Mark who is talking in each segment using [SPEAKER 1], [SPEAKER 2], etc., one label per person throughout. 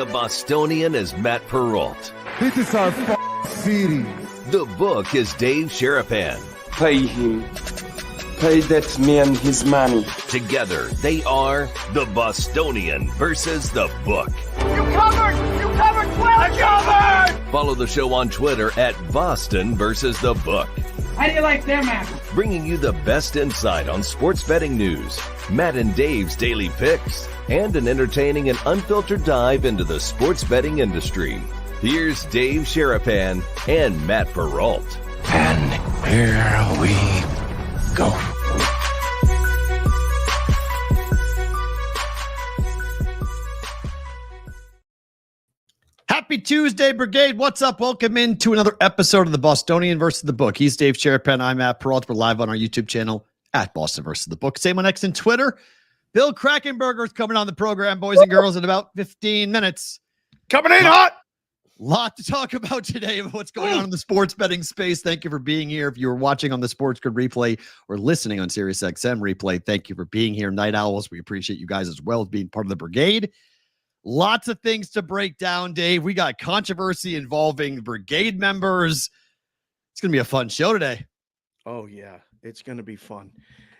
[SPEAKER 1] The Bostonian is Matt Perrault.
[SPEAKER 2] This is our city.
[SPEAKER 1] The Book is Dave Sharapan.
[SPEAKER 3] Pay him. Pay that man his money.
[SPEAKER 1] Together, they are The Bostonian versus The Book.
[SPEAKER 4] You covered! You covered 12! I covered!
[SPEAKER 1] Follow the show on Twitter at Boston versus The Book.
[SPEAKER 4] How do you like them apples?
[SPEAKER 1] Bringing you the best insight on sports betting news, Matt and Dave's daily picks, and an entertaining and unfiltered dive into the sports betting industry. Here's Dave Sharapan and Matt Perrault.
[SPEAKER 3] And here we go.
[SPEAKER 5] Happy Tuesday, Brigade. What's up? Welcome into another episode of the Bostonian versus the Book. He's Dave Sharapan. I'm Matt Perrault. We're live on our YouTube channel at Boston versus the Book. Same on X and Twitter. Bill Krackomberger is coming on the program, boys and girls, in about 15 minutes.
[SPEAKER 6] Coming in hot.
[SPEAKER 5] Lot to talk about today of what's going on in the sports betting space. Thank you for being here. If you were watching on the Sports Grid replay or listening on SiriusXM replay, thank you for being here. Night Owls, we appreciate you guys as well as being part of the brigade. Lots of things to break down, Dave. We got controversy involving brigade members. It's going to be a fun show today.
[SPEAKER 6] Oh, yeah. It's going to be fun.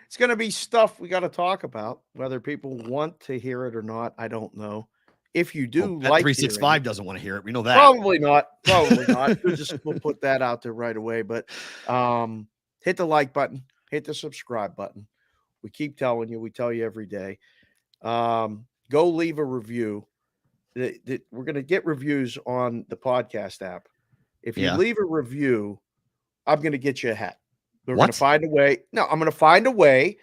[SPEAKER 6] It's going to be stuff we got to talk about. Whether people want to hear it or not, I don't know. If you do,
[SPEAKER 5] well,
[SPEAKER 6] like
[SPEAKER 5] 365 doesn't want to hear it. We know that.
[SPEAKER 6] Probably not. Probably not. We'll put that out there right away. But hit the like button. Hit the subscribe button. We keep telling you. We tell you every day. Go leave a review. We're going to get reviews on the podcast app. If you leave a review, I'm going to get you a hat. We're going to find a way. No, I'm going to find a way.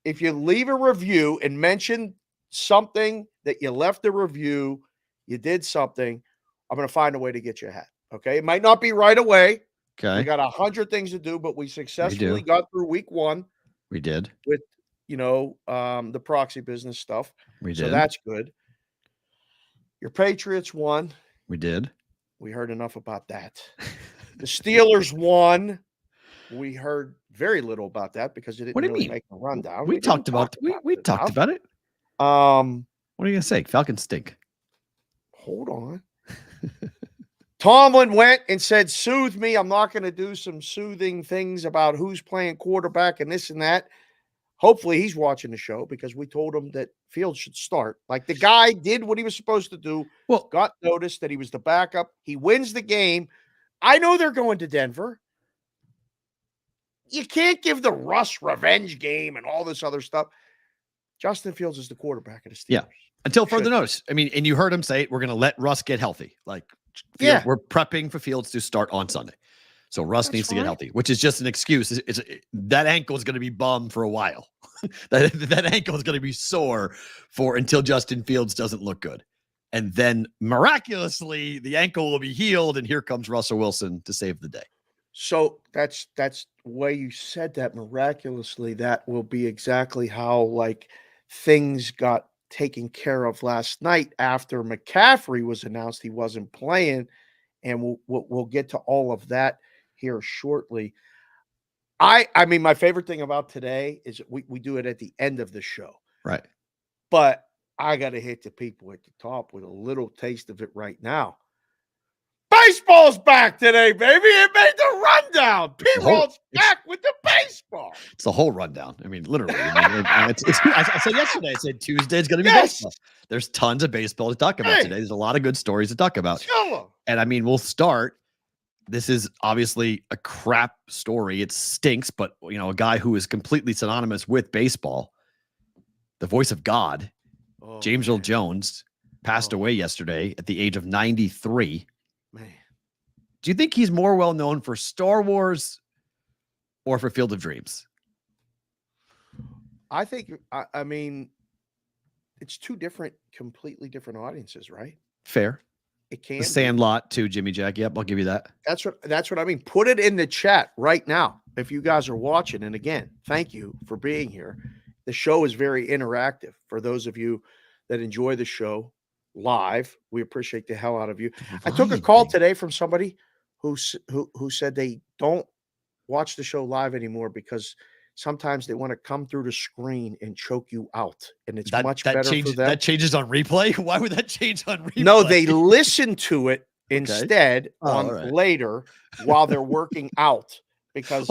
[SPEAKER 6] If you leave a review and mention something that you left a review, you did something, I'm going to find a way to get you a hat. Okay. It might not be right away.
[SPEAKER 5] Okay.
[SPEAKER 6] We got 100 things to do, but we successfully got through week one.
[SPEAKER 5] We did.
[SPEAKER 6] With, the proxy business stuff.
[SPEAKER 5] We did.
[SPEAKER 6] So that's good. Your Patriots won.
[SPEAKER 5] We did.
[SPEAKER 6] We heard enough about that. The Steelers won. We heard very little about that because it didn't really make a rundown.
[SPEAKER 5] We talked about it. We talked about it. What are you going to say? Falcons stink.
[SPEAKER 6] Hold on. Tomlin went and said, soothe me. I'm not going to do some soothing things about who's playing quarterback and this and that. Hopefully he's watching the show because we told him that Fields should start. Like the guy did what he was supposed to do.
[SPEAKER 5] Well,
[SPEAKER 6] got noticed that he was the backup. He wins the game. I know they're going to Denver. You can't give the Russ revenge game and all this other stuff. Justin Fields is the quarterback of the Steelers.
[SPEAKER 5] Yeah. Until further notice. I mean, and you heard him say, we're going to let Russ get healthy. Like, we're prepping for Fields to start on Sunday. So Russ needs to get healthy, which is just an excuse. That ankle is going to be bummed for a while. that ankle is going to be sore until Justin Fields doesn't look good. And then miraculously, the ankle will be healed, and here comes Russell Wilson to save the day.
[SPEAKER 6] So that's the way you said that, miraculously. That will be exactly how things got taken care of last night after McCaffrey was announced he wasn't playing, and we'll get to all of that here shortly. I mean, my favorite thing about today is we do it at the end of the show. Right. But I got to hit the people at the top with a little taste of it right now. Baseball's back today, baby. It made the rundown. P-Roll's back with the baseball.
[SPEAKER 5] It's the whole rundown. I mean, literally. I said yesterday, I said Tuesday is going to be baseball. There's tons of baseball to talk about today. There's a lot of good stories to talk about. And I mean, we'll start. This is obviously a crap story. It stinks, but a guy who is completely synonymous with baseball, the voice of God, James Earl Jones, passed away yesterday at the age of 93. Man, do you think he's more well known for Star Wars or for Field of Dreams?
[SPEAKER 6] I think, I mean, it's two completely different audiences, right?
[SPEAKER 5] Fair.
[SPEAKER 6] It can.
[SPEAKER 5] The Sandlot too, Jimmy Jack. Yep, I'll give you that.
[SPEAKER 6] That's what I mean. Put it in the chat right now if you guys are watching. And again, thank you for being here. The show is very interactive. For those of you that enjoy the show live, we appreciate the hell out of you. I took a call today from somebody who said they don't watch the show live anymore because sometimes they want to come through the screen and choke you out, and it's much
[SPEAKER 5] that
[SPEAKER 6] better for them.
[SPEAKER 5] That changes on replay. Why would that change on replay?
[SPEAKER 6] No, they listen to it instead
[SPEAKER 5] right.
[SPEAKER 6] later while they're working out, because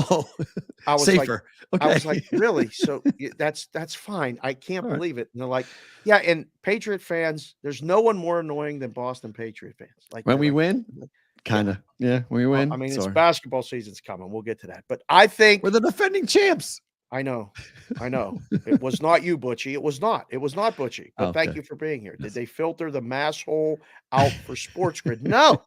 [SPEAKER 6] I was
[SPEAKER 5] safer.
[SPEAKER 6] I was like, really? So that's fine. I can't believe it. And they're like, yeah. And Patriot fans, there's no one more annoying than Boston Patriot fans. Like
[SPEAKER 5] when we win, kind of. Yeah, when we win.
[SPEAKER 6] I mean, it's basketball season's coming. We'll get to that. But I think
[SPEAKER 5] we're the defending champs.
[SPEAKER 6] I know. It was not you, Butchie. It was not Butchie. But thank you for being here. Did they filter the mass hole out for Sports Grid? No.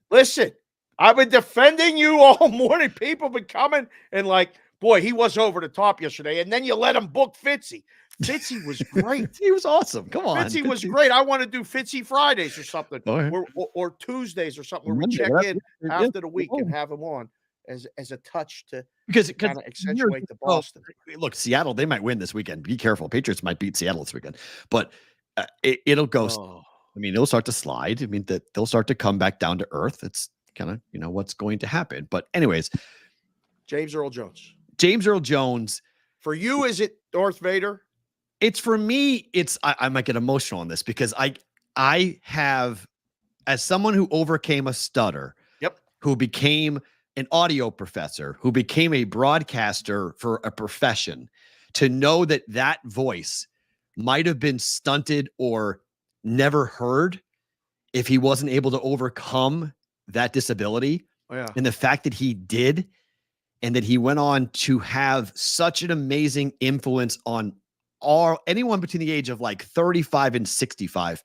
[SPEAKER 6] Listen, I've been defending you all morning. People been coming and like, boy, he was over the top yesterday. And then you let him book Fitzy. Fitzy was great.
[SPEAKER 5] He was awesome. Come on.
[SPEAKER 6] Fitzy was great. I want to do Fitzy Fridays or something, or Tuesdays or something, where we check in after the week and have him on as a touch to kind of accentuate the Boston.
[SPEAKER 5] Look, Seattle, they might win this weekend. Be careful. Patriots might beat Seattle this weekend, but it'll go. I mean, it'll start to slide. I mean, that they'll start to come back down to earth. It's kind of, what's going to happen. But anyways,
[SPEAKER 6] James Earl Jones.
[SPEAKER 5] For
[SPEAKER 6] you, is it Darth Vader?
[SPEAKER 5] It's for me. I might get emotional on this because I have, as someone who overcame a stutter, who became an audio professor, who became a broadcaster for a profession, to know that voice might have been stunted or never heard if he wasn't able to overcome that disability. And the fact that he did, and that he went on to have such an amazing influence on anyone between the age of like 35 and 65.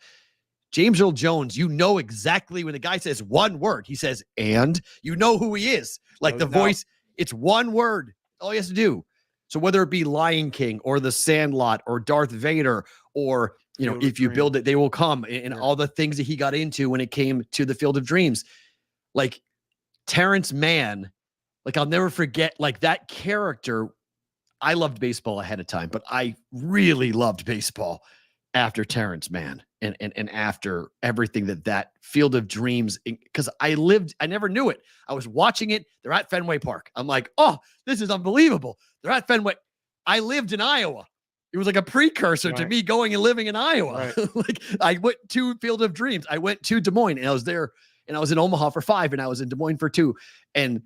[SPEAKER 5] James Earl Jones, exactly when the guy says one word, he says, and who he is. Like the voice, it's one word. All he has to do. So whether it be Lion King or The Sandlot or Darth Vader, or, if you build it, they will come, and all the things that he got into when it came to the Field of Dreams, like Terrence Mann, like I'll never forget, like that character. I loved baseball ahead of time, but I really loved baseball after Terrence Mann and after everything that Field of Dreams, because I never knew it. I was watching it. They're at Fenway Park. I'm like, oh, this is unbelievable. They're at Fenway. I lived in Iowa. It was like a precursor to me going and living in Iowa. Like I went to Field of Dreams. I went to Des Moines, and I was there, and I was in Omaha for 5, and I was in Des Moines for 2. And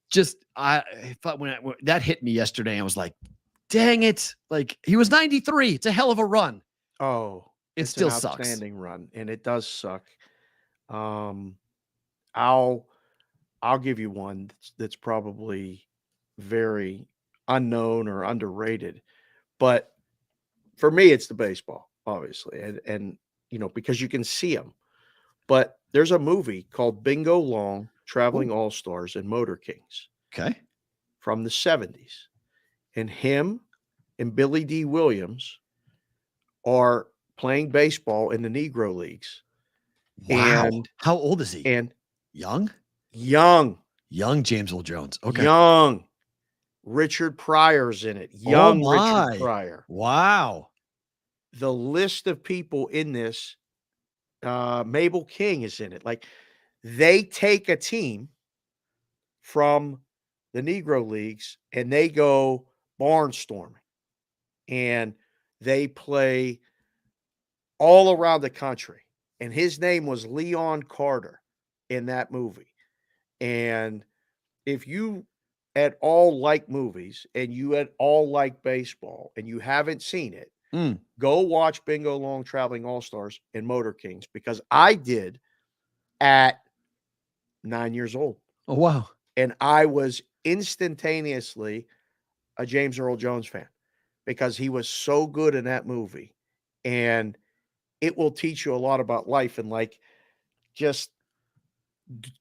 [SPEAKER 5] just, I thought when that hit me yesterday, I was like, dang it. Like, he was 93. It's a hell of a run.
[SPEAKER 6] Oh,
[SPEAKER 5] it still sucks.
[SPEAKER 6] Outstanding run, and it does suck. I'll give you one that's probably very unknown or underrated, but for me, it's the baseball, obviously, and because you can see them. But there's a movie called Bingo Long, Traveling All-Stars and Motor Kings.
[SPEAKER 5] Okay,
[SPEAKER 6] from the 70s, and him and Billy D. Williams are playing baseball in the Negro Leagues.
[SPEAKER 5] Wow.
[SPEAKER 6] And
[SPEAKER 5] how old is he?
[SPEAKER 6] And
[SPEAKER 5] young James Earl Jones. Okay.
[SPEAKER 6] Young. Richard Pryor's in it. Young Richard Pryor.
[SPEAKER 5] Wow.
[SPEAKER 6] The list of people in this, Mabel King is in it. Like, they take a team from the Negro Leagues and they go barnstorming, and they play all around the country. And his name was Leon Carter in that movie. And if you at all like movies and you at all like baseball and you haven't seen it, go watch Bingo Long, Traveling All-Stars and Motor Kings, because I did at 9 years old.
[SPEAKER 5] Oh, wow.
[SPEAKER 6] And I was instantaneously a James Earl Jones fan because he was so good in that movie. And it will teach you a lot about life, and like, just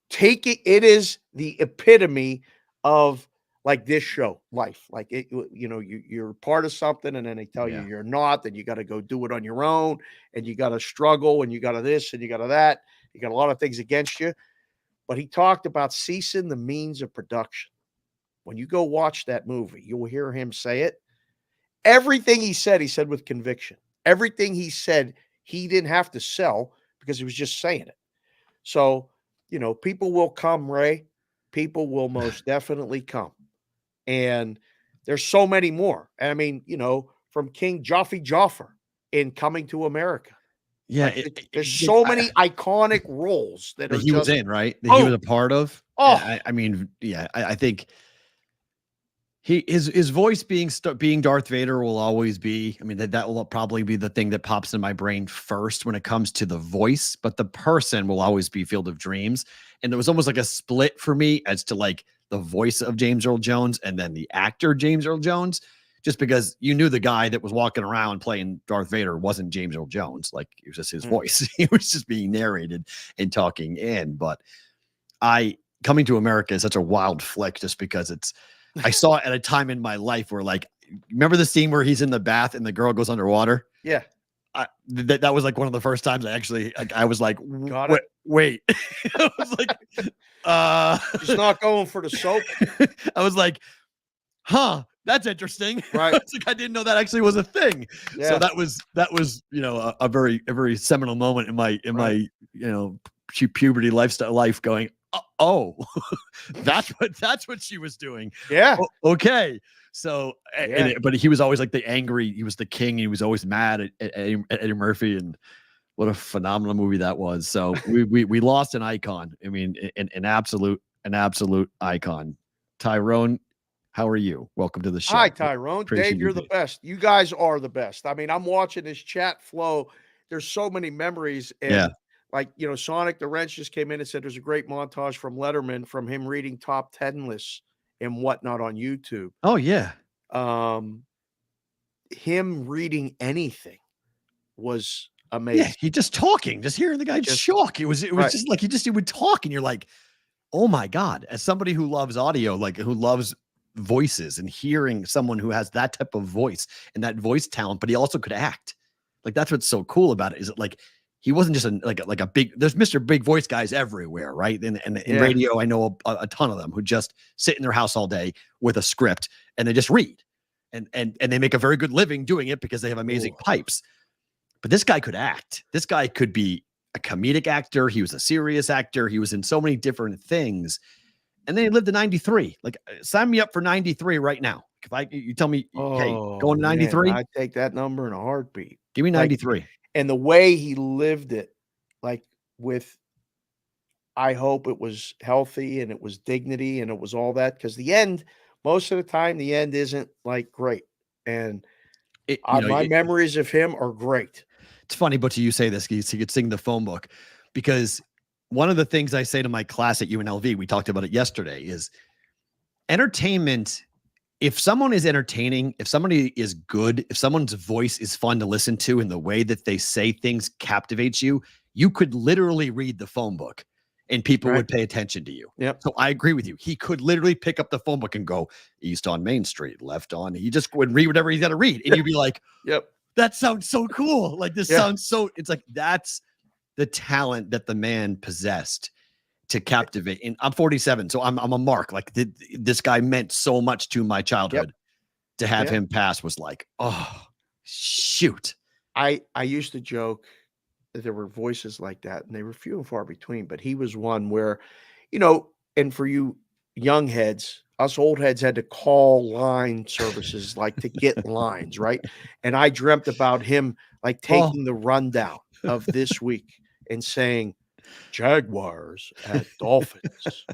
[SPEAKER 6] take it. It is the epitome of like this show, life. Like, it, you're part of something, and then they tell you you're not, then you got to go do it on your own, and you got to struggle, and you got to this, and you got to that. You got a lot of things against you. But he talked about ceasing the means of production. When you go watch that movie, you will hear him say it. Everything he said with conviction. Everything he said, he didn't have to sell because he was just saying it. So, people will come, Ray. People will most definitely come. And there's so many more. And I mean, from King Jafar in Coming to America.
[SPEAKER 5] Yeah,
[SPEAKER 6] there's so many iconic roles that
[SPEAKER 5] he was in, right? That he was a part of.
[SPEAKER 6] Oh,
[SPEAKER 5] I mean, yeah, I think his voice being Darth Vader will always be. I mean, that will probably be the thing that pops in my brain first when it comes to the voice. But the person will always be Field of Dreams, and there was almost like a split for me as to like the voice of James Earl Jones and then the actor James Earl Jones. Just because you knew the guy that was walking around playing Darth Vader wasn't James Earl Jones. Like, it was just his voice. He was just being narrated and talking in. But Coming to America is such a wild flick just because I saw it at a time in my life where, like, remember the scene where he's in the bath and the girl goes underwater?
[SPEAKER 6] Yeah.
[SPEAKER 5] That was like one of the first times I was like, wait. I was like,
[SPEAKER 6] he's not going for the soap.
[SPEAKER 5] I was like, huh. That's interesting.
[SPEAKER 6] Right.
[SPEAKER 5] It's like I didn't know that actually was a thing.
[SPEAKER 6] Yeah.
[SPEAKER 5] So that was a very seminal moment in my puberty life going, oh, that's what she was doing.
[SPEAKER 6] Yeah.
[SPEAKER 5] Okay. So but he was always like he was the king. He was always mad at Eddie Murphy, and what a phenomenal movie that was. So we lost an icon. I mean, an absolute icon. Tyrone, how are you? Welcome to the show.
[SPEAKER 6] Hi, Tyrone. Dave, you're the best. You guys are the best. I mean, I'm watching this chat flow. There's so many memories. And like, Sonic the Wrench just came in and said there's a great montage from Letterman from him reading top 10 lists and whatnot on YouTube.
[SPEAKER 5] Oh, yeah.
[SPEAKER 6] Him reading anything was amazing.
[SPEAKER 5] Yeah, he just talking, just hearing the guy talk. It was just like he would talk, and you're like, oh my God. As somebody who loves audio, like who loves voices and hearing someone who has that type of voice and that voice talent, but he also could act. Like, that's what's so cool about it, is it like he wasn't just like a big, there's Mr. Big Voice guys everywhere, right? And in radio, I know a ton of them who just sit in their house all day with a script and they just read and they make a very good living doing it because they have amazing pipes. But this guy could act. This guy could be a comedic actor. He was a serious actor. He was in so many different things. And then he lived to 93. Like, sign me up for 93 right now. If you tell me, hey, going to 93,
[SPEAKER 6] I'd take that number in a heartbeat.
[SPEAKER 5] Give me 93.
[SPEAKER 6] And the way he lived it, like I hope it was healthy and it was dignity and it was all that, because the end, most of the time, the end isn't like great. And my memories of him are great.
[SPEAKER 5] It's funny, but you say this, he could sing the phone book, because one of the things I say to my class at UNLV, we talked about it yesterday, is entertainment. If someone is entertaining, if somebody is good, if someone's voice is fun to listen to and the way that they say things captivates you, you could literally read the phone book and people would pay attention to you.
[SPEAKER 6] Yep.
[SPEAKER 5] So I agree with you. He could literally pick up the phone book and go east on Main Street, left on. He just would read whatever he's got to read. And you'd be like,
[SPEAKER 6] yep,
[SPEAKER 5] that sounds so cool. Like, this sounds so, it's like, that's the talent that the man possessed to captivate. And I'm 47, so I'm a mark. Like, this guy meant so much to my childhood. To have him pass was like, oh, shoot.
[SPEAKER 6] I used to joke that there were voices like that, and they were few and far between, but he was one where, and for you young heads, us old heads had to call line services like to get lines, right? And I dreamt about him like taking the rundown of this week and saying, Jaguars at Dolphins,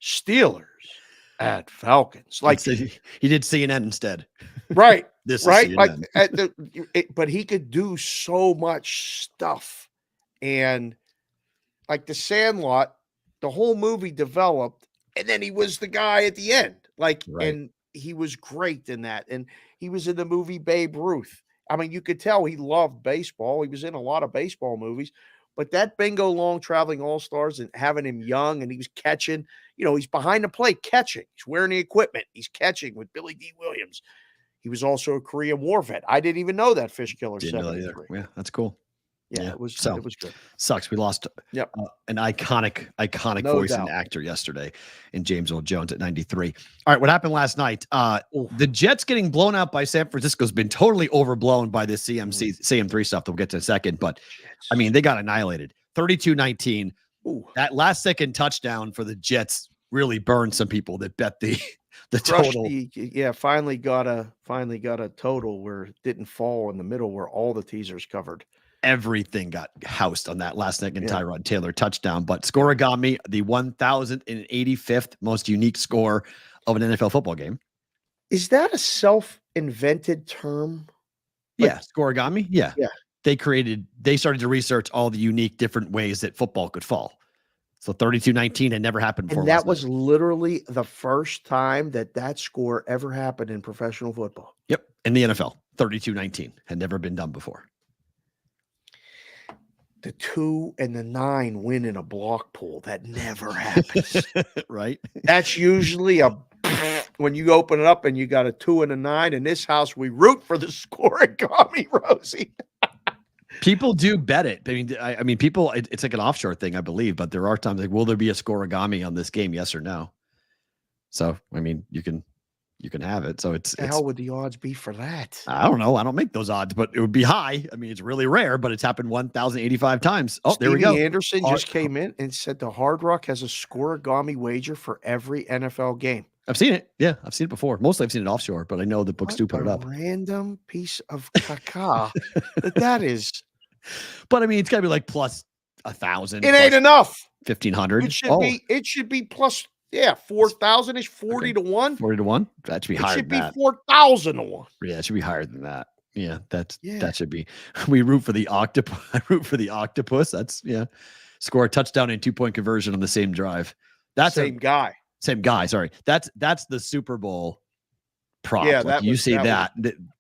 [SPEAKER 6] Steelers at Falcons. Like,
[SPEAKER 5] he did CNN instead.
[SPEAKER 6] Right.
[SPEAKER 5] This
[SPEAKER 6] right.
[SPEAKER 5] Is
[SPEAKER 6] like but he could do so much stuff. And like The Sandlot, the whole movie developed, and then he was the guy at the end. Like, and he was great in that. And he was in the movie Babe Ruth. I mean, you could tell he loved baseball. He was in a lot of baseball movies. But that bingo long traveling all-stars and having him young, and he was catching, he's behind the plate catching. He's wearing the equipment. He's catching with Billy D. Williams. He was also a Korean War vet. I didn't even know that, Fish Killer 73.
[SPEAKER 5] Yeah, that's cool.
[SPEAKER 6] Yeah, it was good.
[SPEAKER 5] Sucks. We lost an iconic voice and actor yesterday in James Earl Jones at 93. All right, what happened last night? The Jets getting blown out by San Francisco has been totally overblown by this CM3 stuff that we'll get to in a second. But, I mean, they got annihilated. 32-19. That last second touchdown for the Jets really burned some people that bet the The total.
[SPEAKER 6] Finally got a total where it didn't fall in the middle where all the teasers covered.
[SPEAKER 5] Everything got housed on that last second Tyrod Taylor touchdown. But Scorigami, the 1,085th most unique score of an NFL football game.
[SPEAKER 6] Is that a self-invented term?
[SPEAKER 5] Yeah, Scorigami. Yeah.
[SPEAKER 6] Yeah.
[SPEAKER 5] They started to research all the unique different ways that football could fall. So 32-19 had never happened before.
[SPEAKER 6] And that was literally the first time that score ever happened in professional football.
[SPEAKER 5] Yep. In the NFL, 32-19 had never been done before.
[SPEAKER 6] The 2 and the 9 win in a block pool. That never happens.
[SPEAKER 5] Right?
[SPEAKER 6] That's usually when you open it up and you got a 2 and a 9. In this house, we root for the Scorigami, Rosie.
[SPEAKER 5] People do bet it. I mean, people. It's like an offshore thing, I believe. But there are times like, will there be a Scorigami on this game? Yes or no. So, I mean, you can have it. So it's
[SPEAKER 6] how would the odds be for that?
[SPEAKER 5] I don't know. I don't make those odds, but it would be high. I mean, it's really rare, but it's happened 1,085 times. Oh, there we go.
[SPEAKER 6] Anderson just came in and said the Hard Rock has a Scorigami wager for every NFL game.
[SPEAKER 5] I've seen it. Yeah, I've seen it before. Mostly I've seen it offshore, but I know the books do put it up.
[SPEAKER 6] Random piece of caca that is.
[SPEAKER 5] But I mean, it's got to be like plus 1,000.
[SPEAKER 6] It ain't enough.
[SPEAKER 5] 1,500.
[SPEAKER 6] It should be plus 4,000 is 40 to 1.
[SPEAKER 5] 40 to 1. That should be higher.
[SPEAKER 6] It should be 4,000 to 1.
[SPEAKER 5] Yeah, it should be higher than that. Yeah, that should be. We root for the octopus. I root for the octopus. That's score a touchdown and 2-point conversion on the same drive. That's
[SPEAKER 6] same guy.
[SPEAKER 5] Same guy. Sorry. That's the Super Bowl prop.
[SPEAKER 6] Yeah,
[SPEAKER 5] like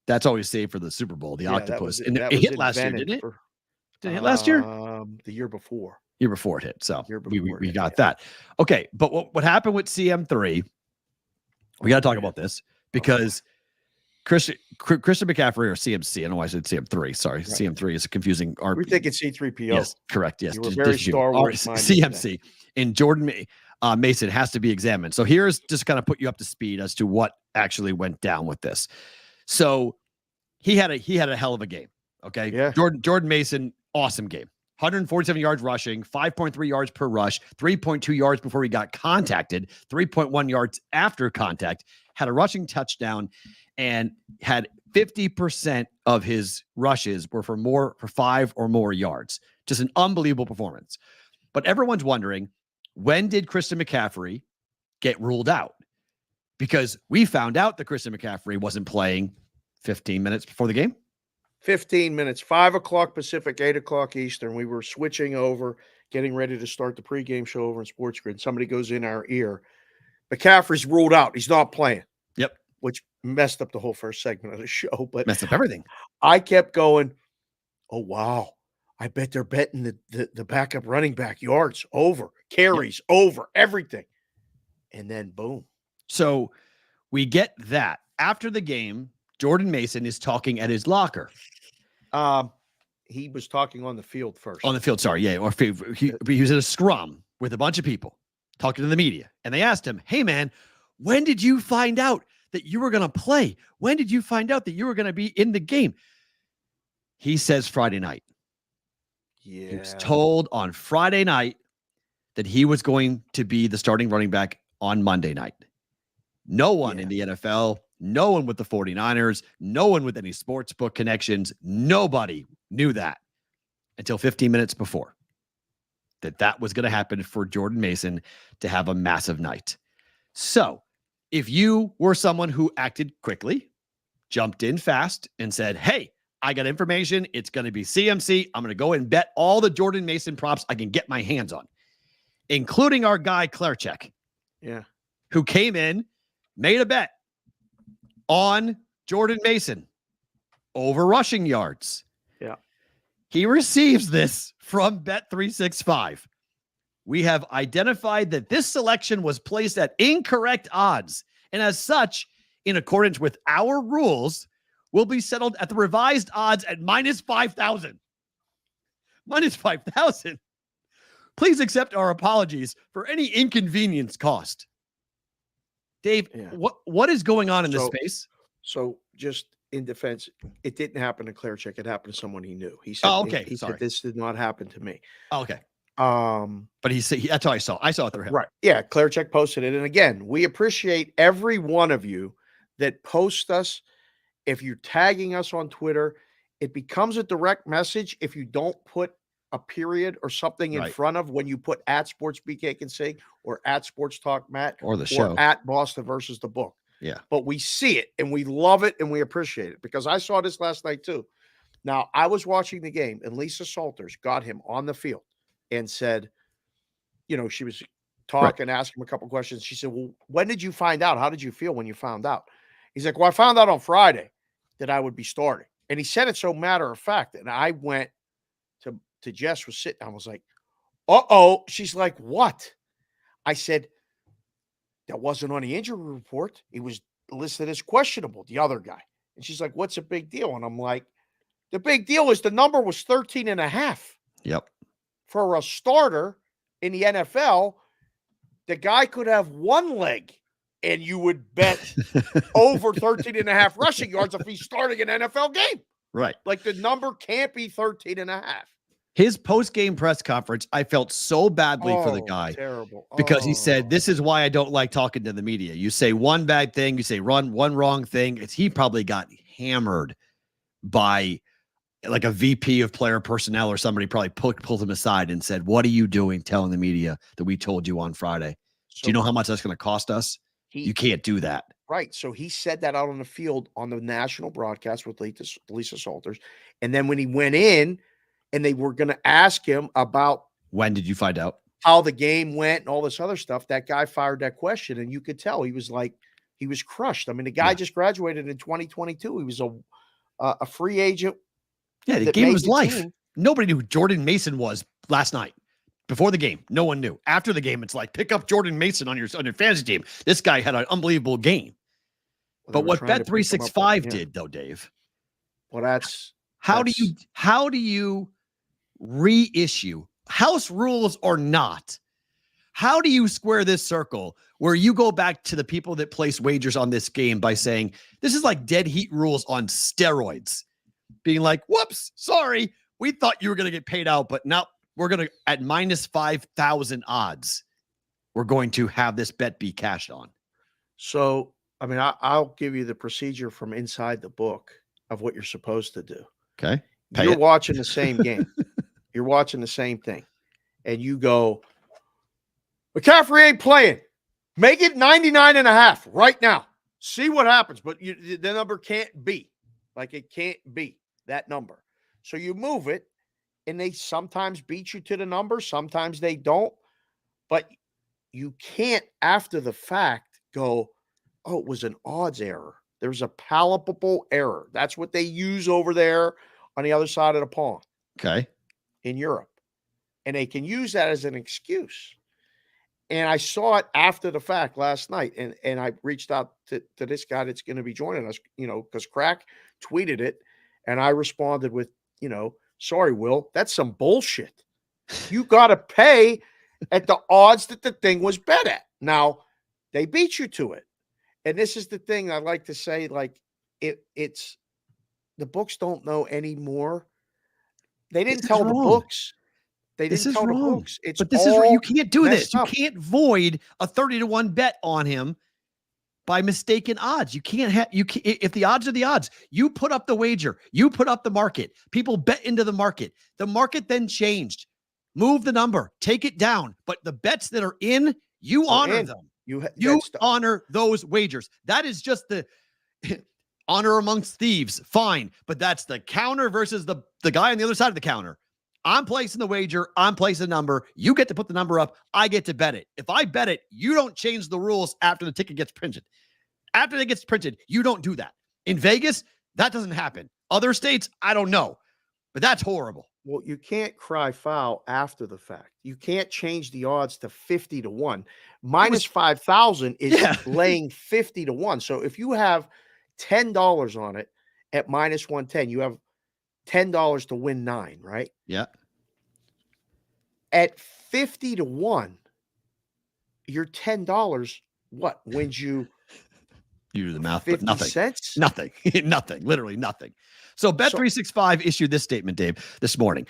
[SPEAKER 5] that's always saved for the Super Bowl, the octopus. And it hit last year, didn't it? Did it hit last year?
[SPEAKER 6] The year before.
[SPEAKER 5] Year before it hit. So we got that. Okay. But what happened with CM3, we got to talk about this because Christian McCaffrey or CMC, I don't know why I said CM3. Sorry. Right. CM3 is a confusing RP.
[SPEAKER 6] We're thinking C3PO.
[SPEAKER 5] Yes, correct. Yes.
[SPEAKER 6] You were very Star Wars.
[SPEAKER 5] CMC and Jordan Mason has to be examined. So here's just kind of put you up to speed as to what actually went down with this. So he had a hell of a game. Okay.
[SPEAKER 6] Yeah.
[SPEAKER 5] Jordan Mason, awesome game. 147 yards rushing, 5.3 yards per rush, 3.2 yards before he got contacted, 3.1 yards after contact, had a rushing touchdown, and had 50% of his rushes were for 5 or more yards. Just an unbelievable performance. But everyone's wondering, when did Christian McCaffrey get ruled out? Because we found out that Christian McCaffrey wasn't playing 15 minutes before the game.
[SPEAKER 6] 15 minutes, 5 o'clock Pacific, 8 o'clock Eastern. We were switching over, getting ready to start the pregame show over in Sports Grid. Somebody goes in our ear. McCaffrey's ruled out. He's not playing.
[SPEAKER 5] Yep.
[SPEAKER 6] Which messed up the whole first segment of the show. But
[SPEAKER 5] messed up everything.
[SPEAKER 6] I kept going, oh, wow. I bet they're betting the backup running back yards over, carries over, everything. And then boom.
[SPEAKER 5] So we get that. After the game, Jordan Mason is talking at his locker.
[SPEAKER 6] He was talking on the field first.
[SPEAKER 5] On the field, sorry. Yeah. Or he was at a scrum with a bunch of people talking to the media. And they asked him, hey, man, when did you find out that you were going to play? When did you find out that you were going to be in the game? He says Friday night.
[SPEAKER 6] Yeah.
[SPEAKER 5] He was told on Friday night that he was going to be the starting running back on Monday night. No one in the NFL, no one with the 49ers, no one with any sportsbook connections, nobody knew that until 15 minutes before that was going to happen for Jordan Mason to have a massive night. So if you were someone who acted quickly, jumped in fast and said, hey, I got information. It's going to be CMC. I'm going to go and bet all the Jordan Mason props I can get my hands on, including our guy, Klarchek, who came in, made a bet on Jordan Mason over rushing yards.
[SPEAKER 6] Yeah.
[SPEAKER 5] He receives this from Bet365. We have identified that this selection was placed at incorrect odds, and as such, in accordance with our rules, will be settled at the revised odds at minus 5,000. Minus 5,000. Please accept our apologies for any inconvenience caused. Dave, what is going on in this space?
[SPEAKER 6] So just in defense, it didn't happen to Klarchek. It happened to someone he knew. He said, He said, this did not happen to me.
[SPEAKER 5] Oh, okay. But that's how I saw. I saw it through him.
[SPEAKER 6] Right. Yeah. Claire posted it. And again, we appreciate every one of you that post us. If you're tagging us on Twitter, it becomes a direct message if you don't put a period or something in front of when you put at Sports BK Can Sing or at Sports Talk Matt
[SPEAKER 5] or the show
[SPEAKER 6] or at Boston versus the book.
[SPEAKER 5] Yeah.
[SPEAKER 6] But we see it and we love it and we appreciate it because I saw this last night too. Now, I was watching the game and Lisa Salters got him on the field and said, she was talking, asking him a couple questions. She said, well, when did you find out? How did you feel when you found out? He's like, well, I found out on Friday that I would be starting. And he said it so matter of fact. And I went to Jess was sitting. I was like, uh-oh. She's like, what? I said, that wasn't on the injury report. He was listed as questionable, the other guy. And she's like, what's a big deal? And I'm like, the big deal is the number was 13.5.
[SPEAKER 5] Yep.
[SPEAKER 6] For a starter in the NFL, the guy could have one leg and you would bet over 13.5 rushing yards if he's starting an NFL game.
[SPEAKER 5] Right.
[SPEAKER 6] Like the number can't be 13.5.
[SPEAKER 5] His post-game press conference, I felt so badly for the guy.
[SPEAKER 6] Terrible.
[SPEAKER 5] Because he said, this is why I don't like talking to the media. You say one bad thing, you say one wrong thing. He probably got hammered by like a VP of player personnel or somebody probably pulled him aside and said, what are you doing telling the media that we told you on Friday? Do you know how much that's going to cost us? You can't do that.
[SPEAKER 6] Right. So he said that out on the field on the national broadcast with Lisa Salters. And then when he went in and they were going to ask him about
[SPEAKER 5] when did you find out
[SPEAKER 6] how the game went and all this other stuff, that guy fired that question. And you could tell he was crushed. I mean, the guy just graduated in 2022. He was a free agent.
[SPEAKER 5] Yeah, the game of his life. Nobody knew who Jordan Mason was last night. Before the game, no one knew. After the game, it's like, pick up Jordan Mason on your fantasy team. This guy had an unbelievable game. But what Bet365 did, though, Dave.
[SPEAKER 6] Well, that's
[SPEAKER 5] how do you reissue house rules or not? How do you square this circle where you go back to the people that place wagers on this game by saying this is like dead heat rules on steroids? Being like, whoops, sorry, we thought you were going to get paid out, but now we're going to, at minus 5,000 odds, we're going to have this bet be cashed on.
[SPEAKER 6] So, I mean, I'll give you the procedure from inside the book of what you're supposed to do.
[SPEAKER 5] Okay.
[SPEAKER 6] You're watching the same game. You're watching the same thing. And you go, McCaffrey ain't playing. Make it 99.5 right now. See what happens. But the number can't be. Like it can't be that number. So you move it, and they sometimes beat you to the number. Sometimes they don't. But you can't, after the fact, go, oh, it was an odds error. There's a palpable error. That's what they use over there on the other side of the pond.
[SPEAKER 5] Okay.
[SPEAKER 6] In Europe. And they can use that as an excuse. And I saw it after the fact last night. And I reached out to this guy that's going to be joining us, because Crack tweeted it. And I responded with, sorry, Will, that's some bullshit. You got to pay at the odds that the thing was bet at. Now, they beat you to it. And this is the thing I like to say, like, it's the books don't know anymore. They didn't tell the books. They didn't tell the books.
[SPEAKER 5] But this is where you can't do this. You can't void a 30-1 bet on him by mistaken odds. You can't have if the odds are the odds, you put up the wager, you put up the market. People bet into the market. The market then changed. Move the number, take it down. But the bets that are in, you honor them. You honor those wagers. That is just the honor amongst thieves. Fine. But that's the counter versus the guy on the other side of the counter. I'm placing the wager. I'm placing the number. You get to put the number up. I get to bet it. If I bet it, you don't change the rules after the ticket gets printed. After it gets printed, you don't do that. In Vegas, that doesn't happen. Other states, I don't know. But that's horrible.
[SPEAKER 6] Well, you can't cry foul after the fact. You can't change the odds to 50-1. Minus 5,000 is laying 50-1. So if you have $10 on it at minus 110, you have $10 to win 9, right?
[SPEAKER 5] Yeah.
[SPEAKER 6] At 50-1, your $10, what wins you?
[SPEAKER 5] You do the math, but nothing.
[SPEAKER 6] Cents?
[SPEAKER 5] Nothing. Nothing. Literally nothing. So Bet365 issued this statement, Dave, this morning.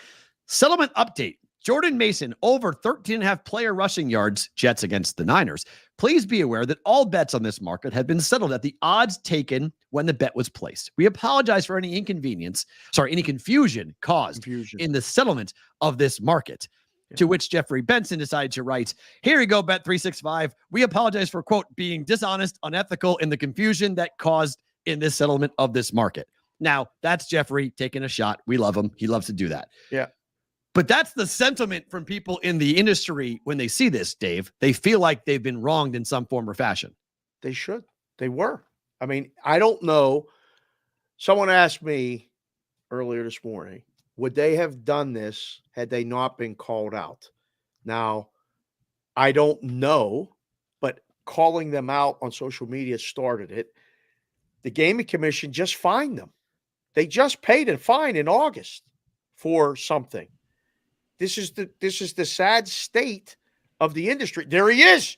[SPEAKER 5] Settlement update. Jordan Mason, over 13.5 player rushing yards, Jets against the Niners. Please be aware that all bets on this market have been settled at the odds taken when the bet was placed. We apologize for any confusion caused in the settlement of this market. Yeah. To which Jeffrey Benson decided to write, here we go, Bet365. We apologize for, quote, being dishonest, unethical in the confusion that caused in this settlement of this market. Now, that's Jeffrey taking a shot. We love him. He loves to do that.
[SPEAKER 6] Yeah.
[SPEAKER 5] But that's the sentiment from people in the industry when they see this, Dave. They feel like they've been wronged in some form or fashion.
[SPEAKER 6] They should. They were. I mean, I don't know. Someone asked me earlier this morning, would they have done this had they not been called out? Now, I don't know, but calling them out on social media started it. The Gaming Commission just fined them. They just paid a fine in August for something. This is the sad state of the industry. There he is,